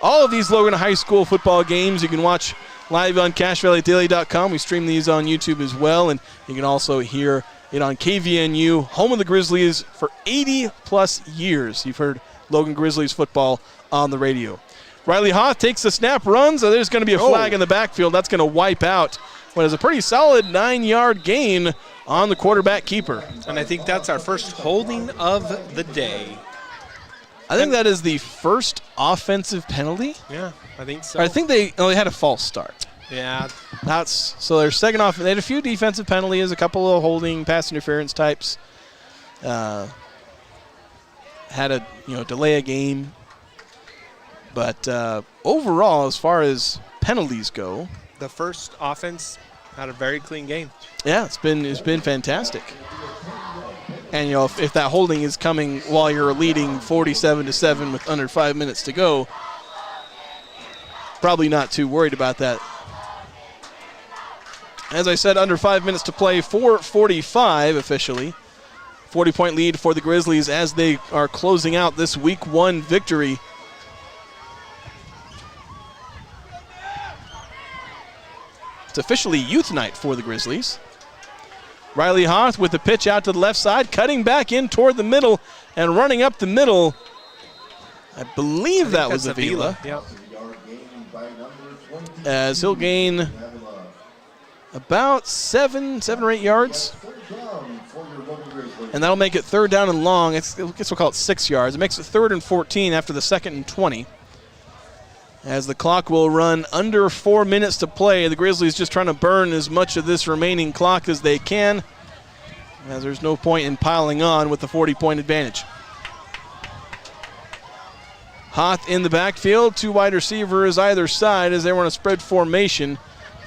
all of these Logan High School football games. You can watch live on CacheValleyDaily.com. We stream these on YouTube as well. And you can also hear it on KVNU, home of the Grizzlies for 80-plus years. You've heard Logan Grizzlies football on the radio. Riley Hoth takes the snap, runs. There's going to be a flag in the backfield. That's going to wipe out what is a pretty solid 9-yard gain on the quarterback keeper. And I think that's our first holding of the day. I think that is the first offensive penalty. Yeah, I think so. I think they had a false start. Yeah. So their second off. They had a few defensive penalties, a couple of holding, pass interference types. Had a delay a game. But overall, as far as penalties go, the first offense had a very clean game. Yeah, it's been fantastic. And if that holding is coming while you're leading 47-7 with under 5 minutes to go, probably not too worried about that. As I said, under 5 minutes to play, 4:45 officially. 40-point lead for the Grizzlies as they are closing out this Week 1 victory. It's officially youth night for the Grizzlies. Riley Hoth with the pitch out to the left side, cutting back in toward the middle and running up the middle. I believe that was Avila. Yep. As he'll gain about 7 or 8 yards. And that'll make it 3rd down and long. I guess we'll call it 6 yards. It makes it 3rd and 14 after the 2nd and 20. As the clock will run under 4 minutes to play, the Grizzlies just trying to burn as much of this remaining clock as they can, as there's no point in piling on with the 40-point advantage. Hoth in the backfield, 2 wide receivers either side as they were in a spread formation,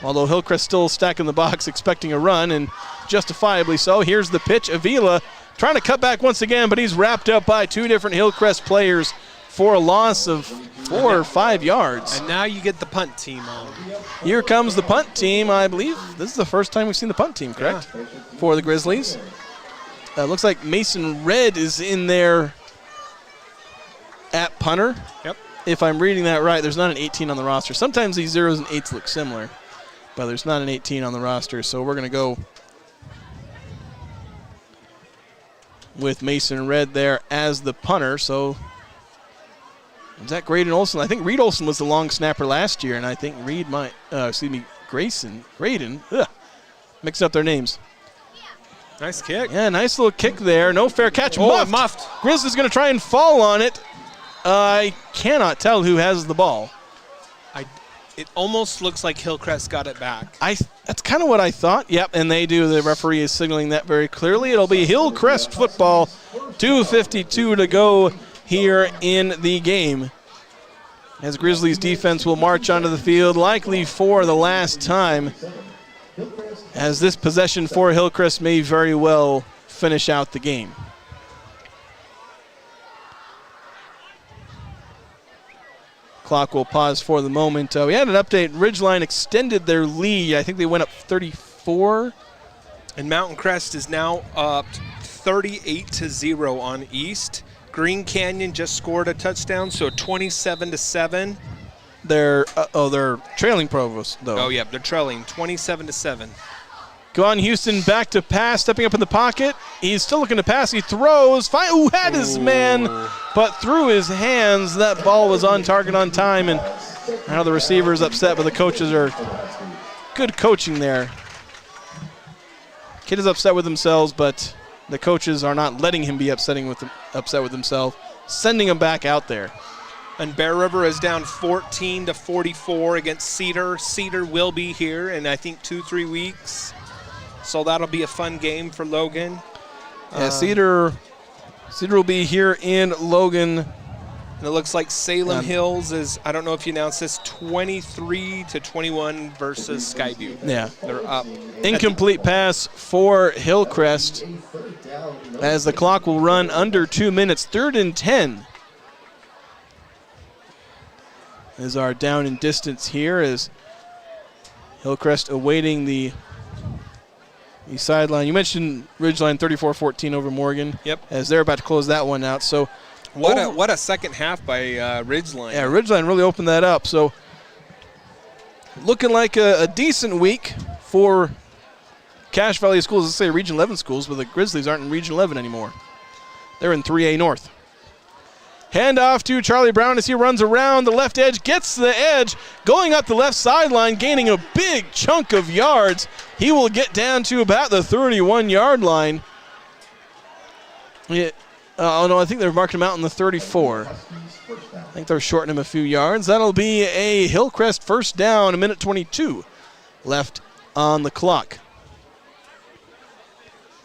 although Hillcrest still stacking the box expecting a run, and justifiably so. Here's the pitch. Avila trying to cut back once again, but he's wrapped up by 2 different Hillcrest players for a loss of 4 or 5 yards. And now you get the punt team on. Here comes the punt team, I believe. This is the first time we've seen the punt team, correct? Yeah. For the Grizzlies. Looks like Mason Red is in there at punter. Yep. If I'm reading that right, there's not an 18 on the roster. Sometimes these 0s and 8s look similar, but there's not an 18 on the roster, so we're going to go with Mason Red there as the punter. So is that Graydon Olson? I think Reed Olson was the long snapper last year, and I think Graydon, mixed up their names. Nice kick. Yeah, nice little kick there. No fair catch. Oh, muffed. Grizzlies going to try and fall on it. I cannot tell who has the ball. It almost looks like Hillcrest got it back. That's kind of what I thought. Yep, and they do. The referee is signaling that very clearly. It'll be Hillcrest football. 2:52 to go here in the game, as Grizzlies defense will march onto the field, likely for the last time, as this possession for Hillcrest may very well finish out the game. Clock will pause for the moment. We had an update. Ridgeline extended their lead. I think they went up 34. And Mountain Crest is now up 38-0 on East. Green Canyon just scored a touchdown, so 27-7. They're trailing Provost, though. Oh, yeah, they're trailing 27-7. Go on, Houston, back to pass, stepping up in the pocket. He's still looking to pass. He throws. Had his man, but through his hands. That ball was on target on time, and now the receiver's upset, but the coaches are good coaching there. Kid is upset with themselves, but the coaches are not letting him be upset with himself, sending him back out there. And Bear River is down 14-44 against Cedar. Cedar will be here in, I think, 2-3 weeks. So that'll be a fun game for Logan. Yeah, Cedar will be here in Logan And it looks like Salem Hills is, I don't know if you announced this, 23-21 versus Skyview. Yeah. They're up. Incomplete pass for Hillcrest as the clock will run under 2 minutes. 3rd and 10 is our down and distance here as Hillcrest awaiting the sideline. You mentioned Ridgeline 34-14 over Morgan. Yep. As they're about to close that one out. So what a second half by Ridgeline. Yeah, Ridgeline really opened that up. So looking like a decent week for Cache Valley schools. Let's say Region 11 schools, but the Grizzlies aren't in Region 11 anymore. They're in 3A North. Handoff to Charlie Brown as he runs around the left edge, gets to the edge, going up the left sideline, gaining a big chunk of yards. He will get down to about the 31-yard line. I think they're marking him out in the 34. I think they're shortening him a few yards. That'll be a Hillcrest first down, 1:22 left on the clock.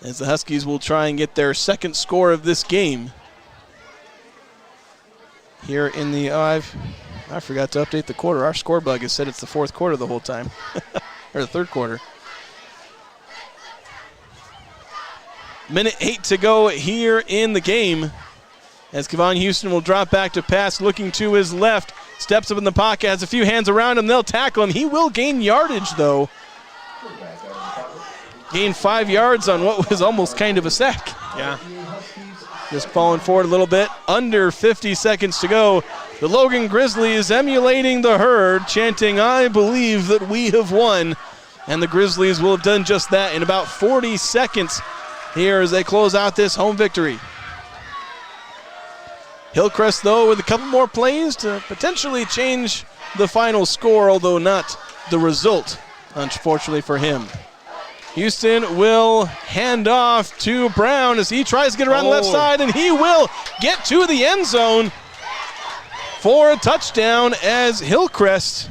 As the Huskies will try and get their second score of this game. Here in the, I forgot to update the quarter. Our score bug has said it's the fourth quarter the whole time, or the third quarter. 1:08 to go here in the game. As Kevon Houston will drop back to pass, looking to his left, steps up in the pocket, has a few hands around him. They'll tackle him. He will gain yardage though. Gain 5 yards on what was almost kind of a sack. Yeah. Just falling forward a little bit. Under 50 seconds to go. The Logan Grizzlies emulating the herd, chanting, "I believe that we have won." And the Grizzlies will have done just that in about 40 seconds here as they close out this home victory. Hillcrest, though, with a couple more plays to potentially change the final score, although not the result, unfortunately for him. Houston will hand off to Brown as he tries to get around the left side, and he will get to the end zone for a touchdown as Hillcrest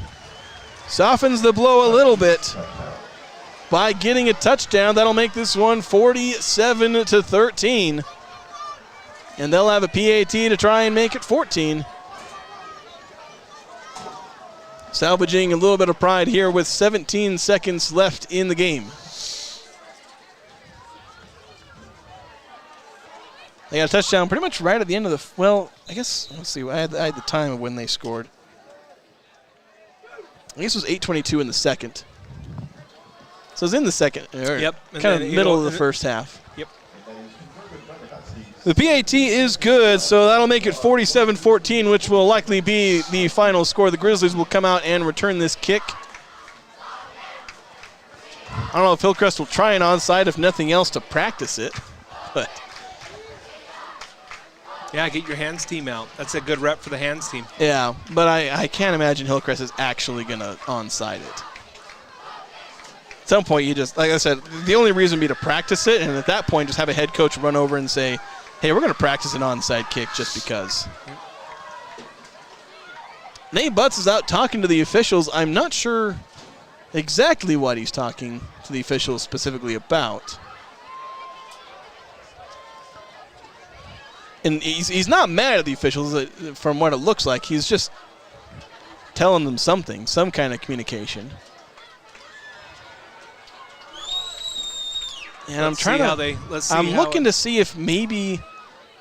softens the blow a little bit by getting a touchdown. That'll make this one 47-13. And they'll have a PAT to try and make it 14. Salvaging a little bit of pride here with 17 seconds left in the game. They got a touchdown pretty much right at the end of the, I guess, let's see, I had the time of when they scored. I guess it was 8:22 in the second. So it's in the second, yep, kind of middle of the first half. Yep. The PAT is good, so that'll make it 47-14, which will likely be the final score. The Grizzlies will come out and return this kick. I don't know if Hillcrest will try an onside, if nothing else, to practice it, but... Yeah, get your hands team out. That's a good rep for the hands team. Yeah, but I can't imagine Hillcrest is actually going to onside it. At some point, you just, like I said, the only reason would be to practice it, and at that point, just have a head coach run over and say, hey, we're going to practice an onside kick just because. Nate Butts is out talking to the officials. I'm not sure exactly what he's talking to the officials specifically about. And he's not mad at the officials from what it looks like. He's just telling them something, some kind of communication. And I'm looking to see if maybe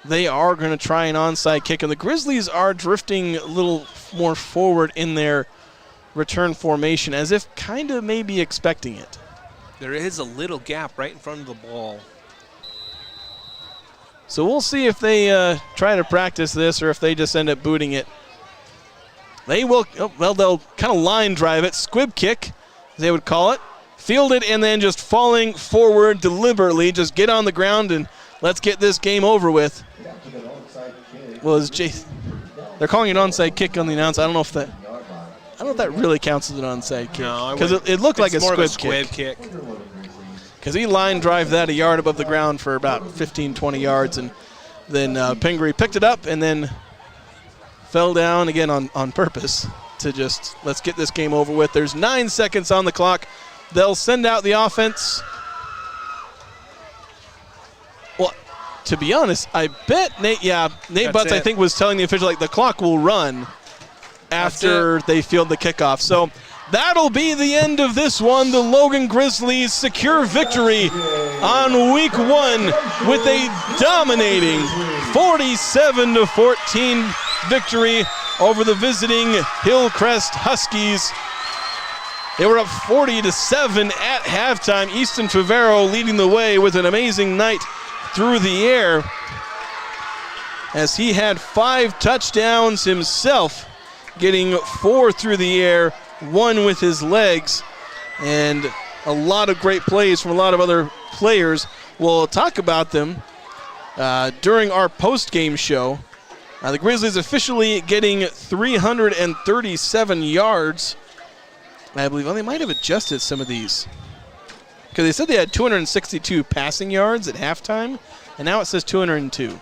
they are going to try an onside kick. And the Grizzlies are drifting a little more forward in their return formation, as if kind of maybe expecting it. There is a little gap right in front of the ball. So we'll see if they try to practice this or if they just end up booting it. They will, they'll kind of line drive it, squib kick, as they would call it. Field it and then just falling forward deliberately. Just get on the ground and let's get this game over with. Well, they're calling it an onside kick on the announce. I don't know if that really counts as an onside kick. Because it looked like a squib kick. Because he line drive that a yard above the ground for about 15, 20 yards. And then Pingree picked it up and then fell down again on purpose to just let's get this game over with. There's 9 seconds on the clock. They'll send out the offense. Well, to be honest, I bet Nate Butts, I think, was telling the official, like, the clock will run after they field the kickoff. So that'll be the end of this one. The Logan Grizzlies secure victory on week 1 with a dominating 47-14 victory over the visiting Hillcrest Huskies. They were up 40-7 at halftime. Easton Favero leading the way with an amazing night through the air, as he had 5 touchdowns himself, getting 4 through the air, 1 with his legs, and a lot of great plays from a lot of other players. We'll talk about them during our post-game show. The Grizzlies officially getting 337 yards. I believe they might have adjusted some of these, because they said they had 262 passing yards at halftime, and now it says 202. And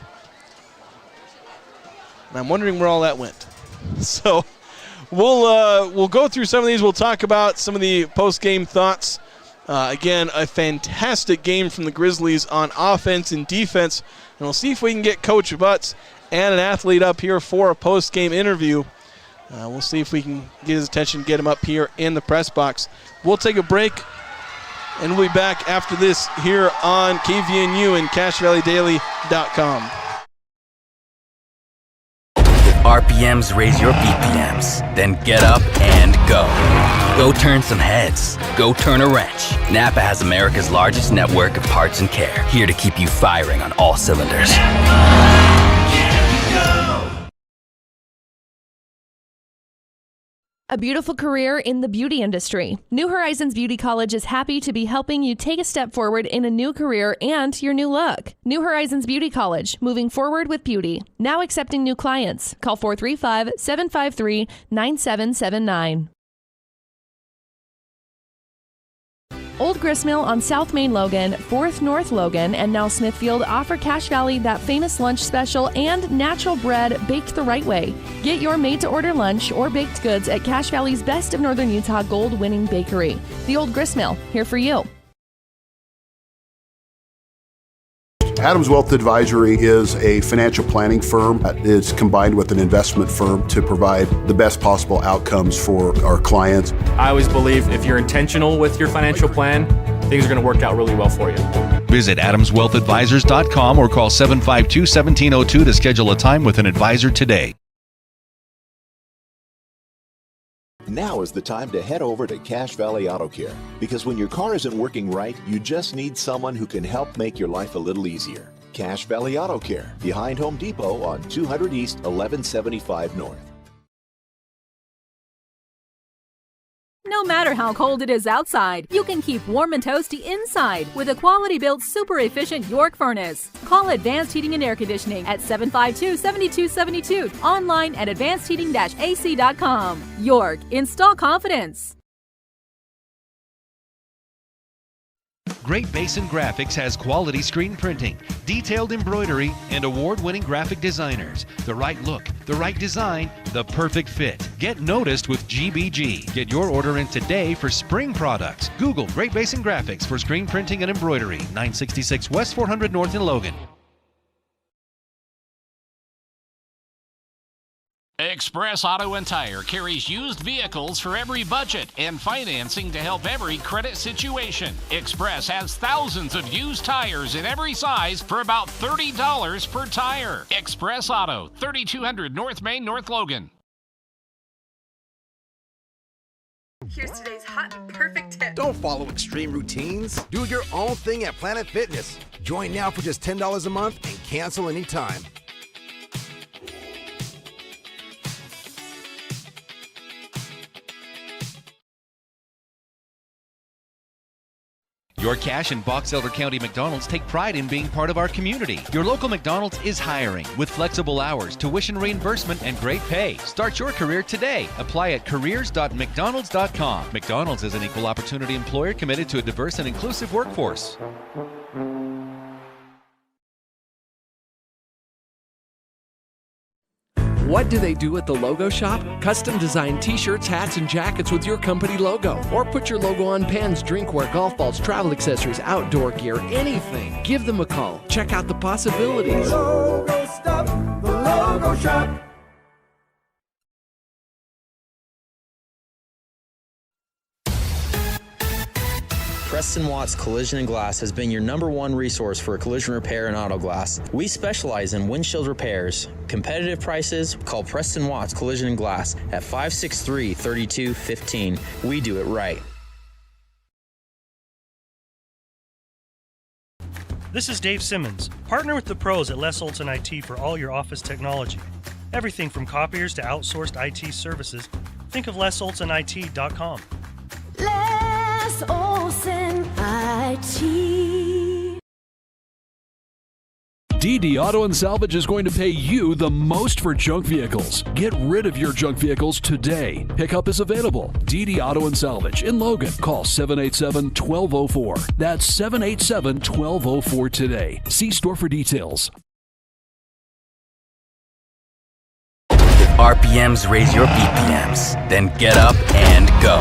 I'm wondering where all that went. So we'll go through some of these. We'll talk about some of the post-game thoughts. Again, a fantastic game from the Grizzlies on offense and defense, and we'll see if we can get Coach Butts and an athlete up here for a post-game interview. We'll see if we can get his attention, get him up here in the press box. We'll take a break, and we'll be back after this here on KVNU and CashValleyDaily.com. RPMs raise your BPMs, then get up and go. Go turn some heads. Go turn a wrench. Napa has America's largest network of parts and care, here to keep you firing on all cylinders. A beautiful career in the beauty industry. New Horizons Beauty College is happy to be helping you take a step forward in a new career and your new look. New Horizons Beauty College, moving forward with beauty. Now accepting new clients. Call 435-753-9779. Old Gristmill on South Main Logan, 4th North Logan, and now Smithfield offer Cache Valley that famous lunch special and natural bread baked the right way. Get your made-to-order lunch or baked goods at Cache Valley's Best of Northern Utah gold-winning bakery. The Old Gristmill, here for you. Adams Wealth Advisory is a financial planning firm that is combined with an investment firm to provide the best possible outcomes for our clients. I always believe if you're intentional with your financial plan, things are going to work out really well for you. Visit AdamsWealthAdvisors.com or call 752-1702 to schedule a time with an advisor today. Now is the time to head over to Cache Valley Auto Care, because when your car isn't working right, you just need someone who can help make your life a little easier. Cache Valley Auto Care, behind Home Depot on 200 East, 1175 North. No matter how cold it is outside, you can keep warm and toasty inside with a quality-built, super-efficient York furnace. Call Advanced Heating and Air Conditioning at 752-7272. Online at advancedheating-ac.com. York, install confidence. Great Basin Graphics has quality screen printing, detailed embroidery, and award-winning graphic designers. The right look, the right design, the perfect fit. Get noticed with GBG. Get your order in today for spring products. Google Great Basin Graphics for screen printing and embroidery. 966 West 400 North in Logan. Express Auto and Tire carries used vehicles for every budget and financing to help every credit situation. Express has thousands of used tires in every size for about $30 per tire. Express Auto, 3200 North Main, North Logan. Here's today's hot and perfect tip. Don't follow extreme routines. Do your own thing at Planet Fitness. Join now for just $10 a month and cancel anytime. Your Cache and Box Elder County McDonald's take pride in being part of our community. Your local McDonald's is hiring with flexible hours, tuition reimbursement, and great pay. Start your career today. Apply at careers.mcdonalds.com. McDonald's is an equal opportunity employer committed to a diverse and inclusive workforce. What do they do at the Logo Shop? Custom design t-shirts, hats, and jackets with your company logo. Or put your logo on pens, drinkware, golf balls, travel accessories, outdoor gear, anything. Give them a call. Check out the possibilities. Logo Stop, the Logo Shop. Preston Watts Collision and Glass has been your #1 resource for collision repair and auto glass. We specialize in windshield repairs. Competitive prices, call Preston Watts Collision and Glass at 563-3215. We do it right. This is Dave Simmons. Partner with the pros at Les Olson IT for all your office technology. Everything from copiers to outsourced IT services. Think of lesolsonit.com. Les Olson IT. DD Auto and Salvage is going to pay you the most for junk vehicles. Get rid of your junk vehicles today. Pickup is available. DD Auto and Salvage in Logan. Call 787-1204. That's 787-1204 today. See store for details. RPMs raise your BPMs. Then get up and go.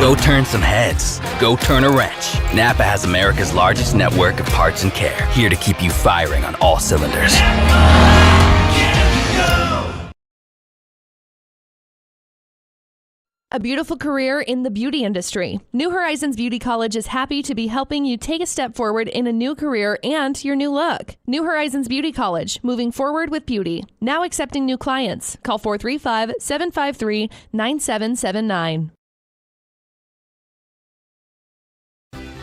Go turn some heads. Go turn a wrench. Napa has America's largest network of parts and care. Here to keep you firing on all cylinders. A beautiful career in the beauty industry. New Horizons Beauty College is happy to be helping you take a step forward in a new career and your new look. New Horizons Beauty College, moving forward with beauty. Now accepting new clients. Call 435-753-9779.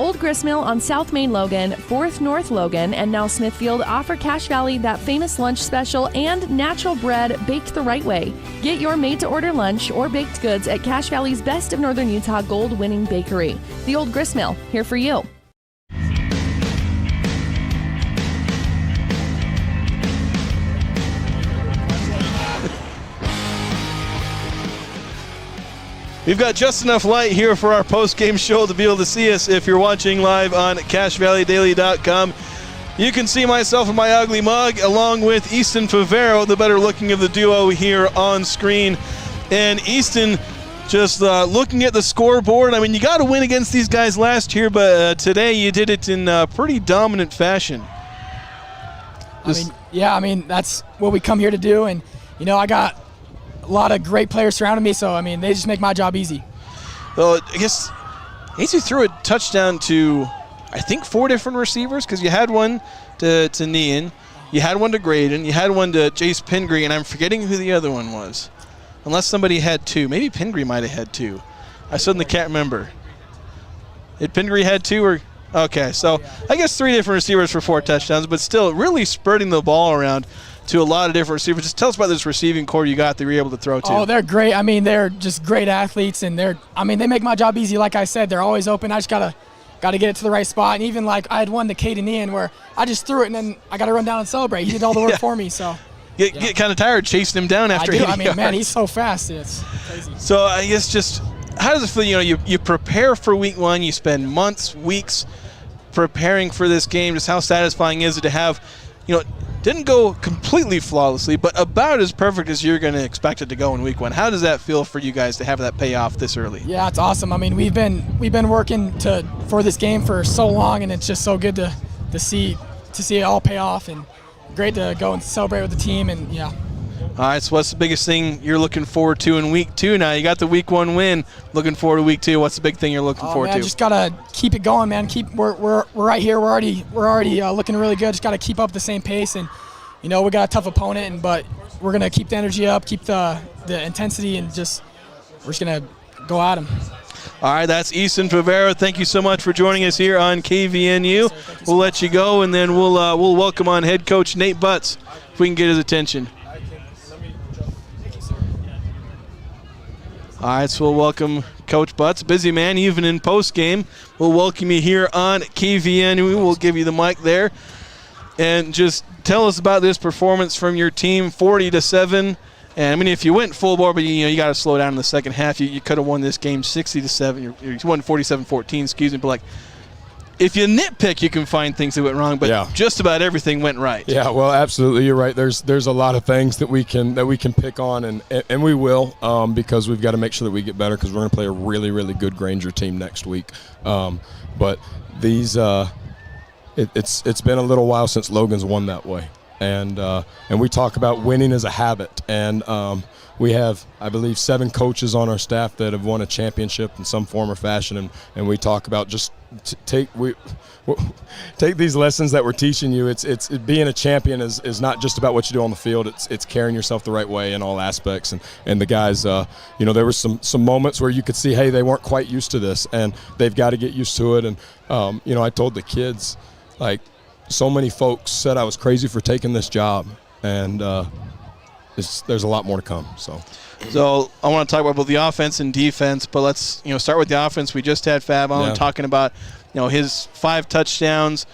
Old Gristmill on South Main Logan, 4th North Logan, and now Smithfield offer Cache Valley that famous lunch special and natural bread baked the right way. Get your made-to-order lunch or baked goods at Cache Valley's Best of Northern Utah gold-winning bakery. The Old Gristmill, here for you. We've got just enough light here for our post-game show to be able to see us if you're watching live on CacheValleyDaily.com. You can see myself in my ugly mug along with Easton Favero, the better looking of the duo here on screen. And Easton, just looking at the scoreboard, I mean, you got to win against these guys last year, but today you did it in pretty dominant fashion. I mean, that's what we come here to do. And, you know, I got a lot of great players surrounding me, so, I mean, they just make my job easy. Well, I guess AC threw a touchdown to, I think, 4 different receivers, because you had one to Nian, you had one to Graydon, you had one to Jace Pingree, and I'm forgetting who the other one was. Unless somebody had 2. Maybe Pingree might have had 2. I suddenly can't remember. Did Pingree had 2 or? Okay, so I guess 3 different receivers for 4 touchdowns, but still really spreading the ball around to a lot of different receivers. Just tell us about this receiving core you got that you were able to throw to. Oh, they're great. I mean, they're just great athletes, and they make my job easy. Like I said, they're always open. I just gotta get it to the right spot. And even like I had one to Caden Ian where I just threw it, and then I got to run down and celebrate. He did all the work for me. So get kind of tired chasing him down after I do. hitting Man, he's so fast. It's crazy. So I guess just how does it feel? You know, you prepare for week 1. You spend months, weeks preparing for this game. Just how satisfying is it to have, you know, didn't go completely flawlessly, but about as perfect as you're going to expect it to go in week 1. How does that feel for you guys to have that pay off this early? Yeah, it's awesome. I mean, we've been working for this game for so long, and it's just so good to see it all pay off, and great to go and celebrate with the team. And yeah. All right, so what's the biggest thing you're looking forward to in week 2 now? You got the week 1 win. Looking forward to week 2. What's the big thing you're looking forward to? Just gotta keep it going, man. We're right here. We're already looking really good. Just gotta keep up the same pace, and you know we got a tough opponent, but we're gonna keep the energy up, keep the intensity, and we're just gonna go at them. All right, that's Easton Favero. Thank you so much for joining us here on KVNU. We'll let you go, and then we'll welcome on head coach Nate Butts if we can get his attention. All right, so we'll welcome Coach Butts. Busy man, even in postgame. We'll welcome you here on KVNU. We'll give you the mic there. And just tell us about this performance from your team, 40-7. And I mean, if you went full bore, but you got to slow down in the second half. You could have won this game 60-7. You won 47-14, excuse me. But like, if you nitpick, you can find things that went wrong, but just about everything went right. Yeah, well, absolutely, you're right. There's a lot of things that we can pick on, and we will, because we've got to make sure that we get better, because we're going to play a really, really good Granger team next week. But these, it's been a little while since Logan's won that way, and we talk about winning as a habit, and we have, I believe, 7 coaches on our staff that have won a championship in some form or fashion, and we talk about just take these lessons that we're teaching you. It's being a champion is not just about what you do on the field. It's carrying yourself the right way in all aspects. And the guys, there were some moments where you could see, hey, they weren't quite used to this, and they've got to get used to it. And I told the kids, like, so many folks said I was crazy for taking this job, and there's a lot more to come. So I want to talk about both the offense and defense, but let's start with the offense. We just had Fab on talking about his 5 touchdowns,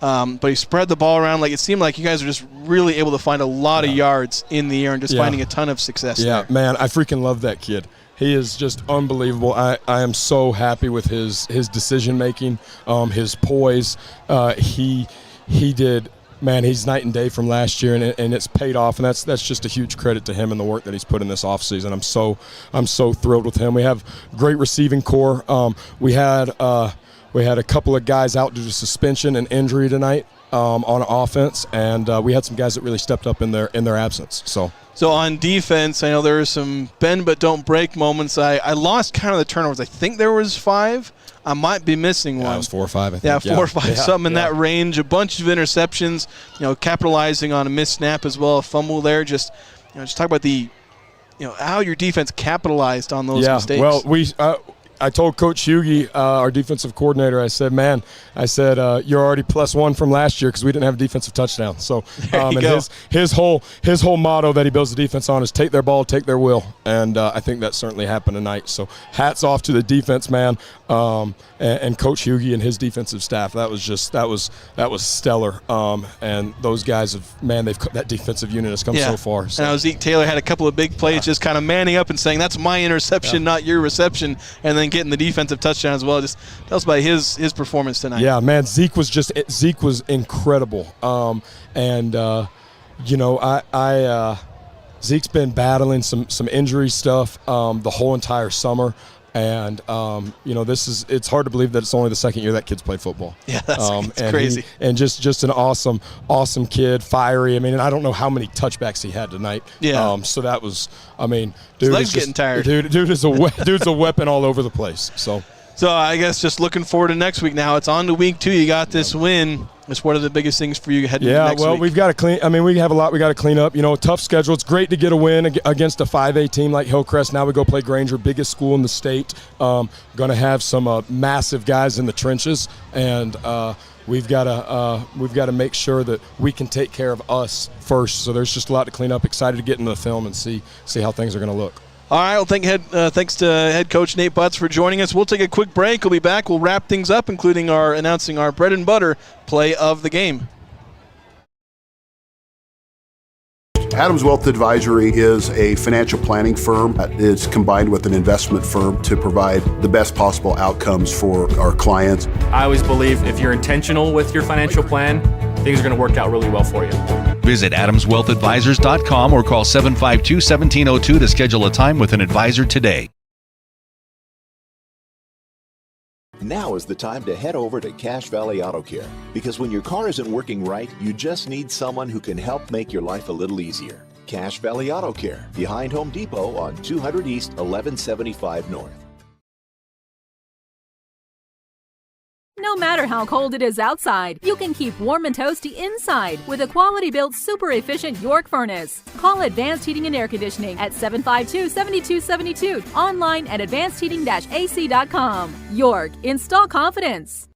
but he spread the ball around. Like, it seemed like you guys are just really able to find a lot of yards in the air and just finding a ton of success. Yeah, there. Man, I freaking love that kid. He is just unbelievable. I am so happy with his decision making, his poise. He did. Man, he's night and day from last year, and it's paid off, and that's just a huge credit to him and the work that he's put in this offseason. I'm so thrilled with him. We have great receiving core. We had a couple of guys out due to suspension and injury tonight on offense, and we had some guys that really stepped up in their absence. So on defense, I know there were some bend but don't break moments. I lost count of the turnovers. I think there was 5. I might be missing one. It was 4 or 5, I think. Yeah, 4 or 5, something in that range. A bunch of interceptions, capitalizing on a missed snap as well, a fumble there. Just talk about the, how your defense capitalized on those mistakes. Well, I told Coach Hughie, our defensive coordinator, I said, you're already +1 from last year because we didn't have a defensive touchdown. So, his whole motto that he builds the defense on is take their ball, take their will, and I think that certainly happened tonight. So, hats off to the defense, man, and Coach Hughie and his defensive staff. That was stellar. And those guys that defensive unit has come so far. So. And Zeke Taylor had a couple of big plays, just kind of manning up and saying, "That's my interception, not your reception," and then getting the defensive touchdown as well. Just tell us about his performance tonight. Yeah, man, Zeke was incredible. Zeke's been battling some injury stuff the whole entire summer. And it's hard to believe that it's only the second year that kid's played football. Yeah, that's crazy. And just an awesome kid, fiery. I mean, and I don't know how many touchbacks he had tonight. Yeah. So that was, dude, his legs getting tired. Dude's a weapon all over the place. So I guess just looking forward to next week now. It's on to week 2. You got this win. It's one of the biggest things for you heading into next week. We've got to clean. I mean, we have a lot we got to clean up. Tough schedule. It's great to get a win against a 5A team like Hillcrest. Now we go play Granger, biggest school in the state. Going to have some massive guys in the trenches, and we've got to make sure that we can take care of us first. So there's just a lot to clean up. Excited to get into the film and see how things are going to look. All right, well, thanks to head coach Nate Butts for joining us. We'll take a quick break. We'll be back. We'll wrap things up, including announcing our bread and butter play of the game. Adams Wealth Advisory is a financial planning firm that is combined with an investment firm to provide the best possible outcomes for our clients. I always believe if you're intentional with your financial plan, things are going to work out really well for you. Visit AdamsWealthAdvisors.com or call 752-1702 to schedule a time with an advisor today. Now is the time to head over to Cache Valley Auto Care, because when your car isn't working right, you just need someone who can help make your life a little easier. Cache Valley Auto Care, behind Home Depot on 200 East, 1175 North. No matter how cold it is outside, you can keep warm and toasty inside with a quality-built, super-efficient York furnace. Call Advanced Heating and Air Conditioning at 752-7272. Online at advancedheating-ac.com. York, install confidence.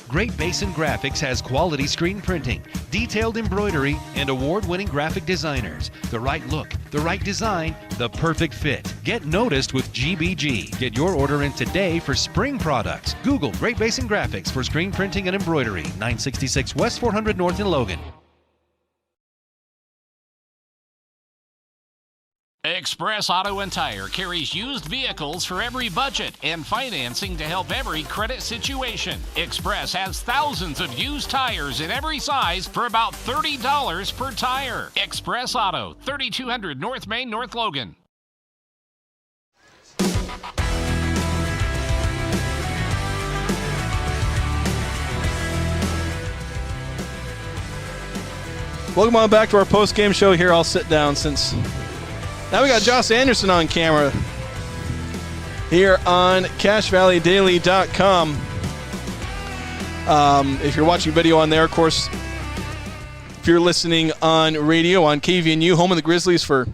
Great Basin Graphics has quality screen printing, detailed embroidery, and award-winning graphic designers. The right look, the right design, the perfect fit. Get noticed with GBG. Get your order in today for spring products. Google Great Basin Graphics for screen printing and embroidery. 966 West 400 North in Logan. Express Auto and Tire carries used vehicles for every budget and financing to help every credit situation. Express has thousands of used tires in every size for about $30 per tire. Express Auto, 3200 North Main, North Logan. Welcome on back to our post-game show here. I'll sit down since now we got Josh Anderson on camera here on CashValleyDaily.com. If you're watching video on there, of course, if you're listening on radio on KVNU, home of the Grizzlies for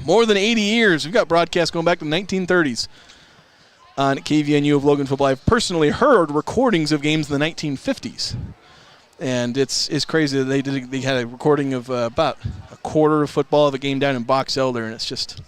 more than 80 years. We've got broadcasts going back to the 1930s on KVNU of Logan Football. I've personally heard recordings of games in the 1950s. And it's crazy that they had a recording of about a quarter of football of a game down in Box Elder, and it's just,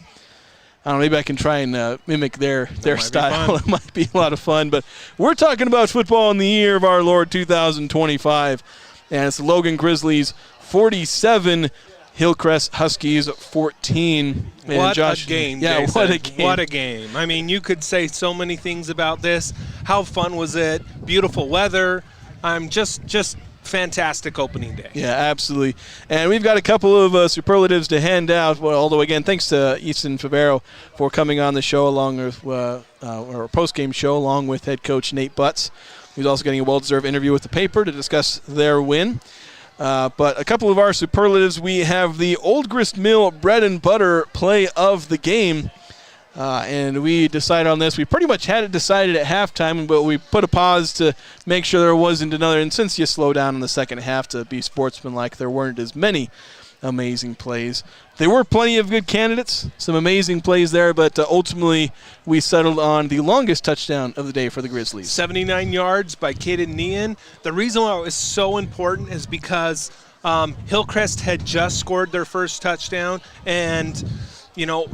I don't know, maybe I can try and mimic their style. It might be a lot of fun. But we're talking about football in the year of our Lord 2025, and it's the Logan Grizzlies 47, Hillcrest Huskies 14. Man, what Josh, a game, yeah, Jason. what a game. What a game. I mean, you could say so many things about this. How fun was it? Beautiful weather. I'm just fantastic opening day. Yeah, absolutely. And we've got a couple of superlatives to hand out. Well, although, again, thanks to Easton Favero for coming on the show along with our post-game show along with head coach Nate Butts. He's also getting a well-deserved interview with the paper to discuss their win. But a couple of our superlatives, we have the Old Grist Mill bread and butter play of the game. And we decided on this. We pretty much had it decided at halftime, but we put a pause to make sure there wasn't another. And since you slow down in the second half to be sportsmanlike, there weren't as many amazing plays. There were plenty of good candidates, some amazing plays there, but ultimately we settled on the longest touchdown of the day for the Grizzlies. 79 yards by Caden Nean. The reason why it was so important is because Hillcrest had just scored their first touchdown, and, you know,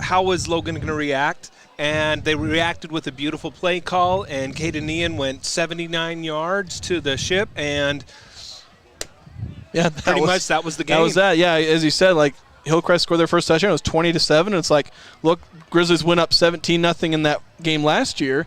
how was Logan going to react? And they reacted with a beautiful play call, and Caden Nean went 79 yards to the ship, and yeah, that was the game. That was that. Yeah, as you said, like Hillcrest scored their first touchdown. It was 20-7. It's like, look, Grizzlies went up 17-0 in that game last year,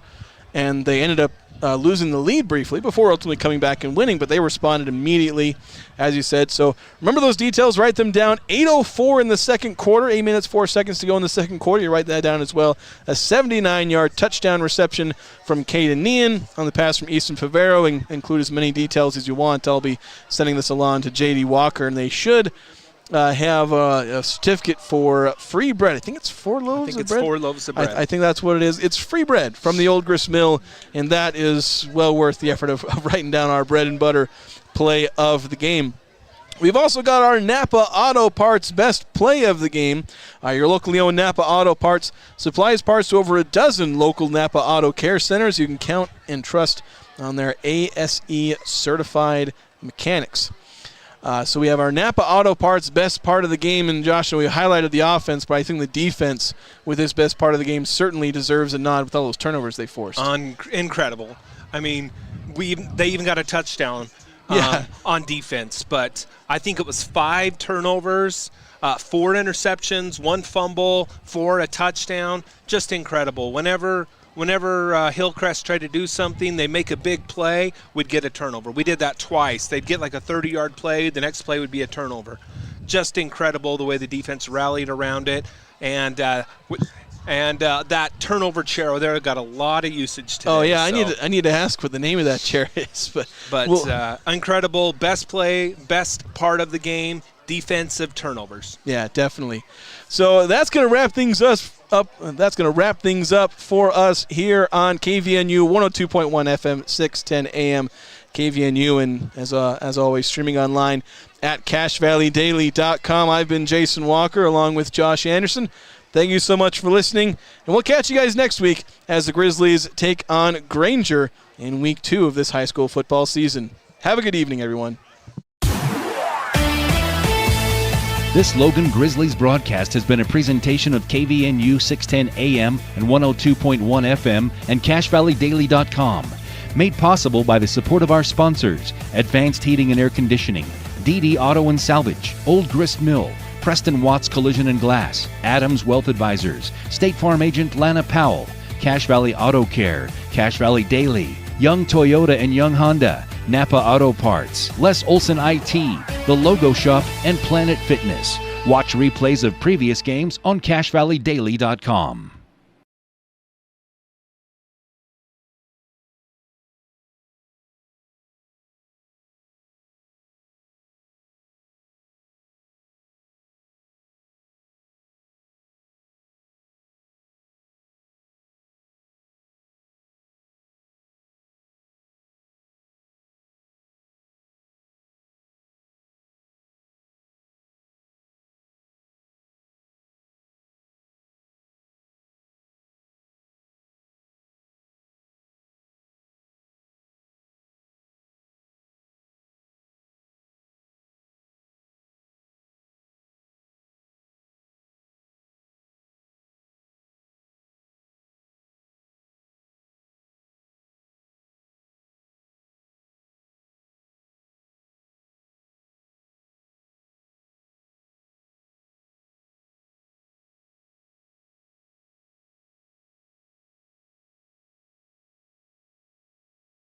and they ended up losing the lead briefly before ultimately coming back and winning, but they responded immediately, as you said. So remember those details, write them down. 8:04 in the second quarter, 8 minutes, 4 seconds to go in the second quarter. You write that down as well. A 79-yard touchdown reception from Caden Nean on the pass from Easton Favero, and include as many details as you want. I'll be sending this along to J.D. Walker, and they should have a certificate for free bread. I think it's 4 loaves of bread. 4 loaves of bread. I think that's what it is. It's free bread from the Old Grist Mill, and that is well worth the effort of writing down our bread and butter play of the game. We've also got our Napa Auto Parts best play of the game. Your locally owned Napa Auto Parts supplies parts to over a dozen local Napa Auto Care Centers. You can count and trust on their ASE certified mechanics. So we have our Napa Auto Parts best part of the game, and Josh, we highlighted the offense, but I think the defense with this best part of the game certainly deserves a nod with all those turnovers they forced. Incredible. I mean, they even got a touchdown on defense, but I think it was 5 turnovers, 4 interceptions, 1 fumble, 4 a touchdown. Just incredible. Whenever Hillcrest tried to do something, they make a big play, we'd get a turnover. We did that twice. They'd get like a 30-yard play. The next play would be a turnover. Just incredible the way the defense rallied around it. And that turnover chair there got a lot of usage today. Oh, yeah, I need to ask what the name of that chair is. But incredible. Best play, best part of the game, defensive turnovers. Yeah, definitely. So that's going to wrap things up. That's going to wrap things up for us here on KVNU 102.1 FM, 610 AM KVNU, and as always, streaming online at CashValleyDaily.com. I've been Jason Walker along with Josh Anderson. Thank you so much for listening, and we'll catch you guys next week as the Grizzlies take on Granger in Week 2 of this high school football season. Have a good evening, everyone. This Logan Grizzlies broadcast has been a presentation of KVNU 610 AM and 102.1 FM and CashValleyDaily.com. Made possible by the support of our sponsors, Advanced Heating and Air Conditioning, DD Auto and Salvage, Old Grist Mill, Preston Watts Collision and Glass, Adams Wealth Advisors, State Farm Agent Lana Powell, Cache Valley Auto Care, Cache Valley Daily, Young Toyota and Young Honda, Napa Auto Parts, Les Olson IT, The Logo Shop, and Planet Fitness. Watch replays of previous games on CacheValleyDaily.com.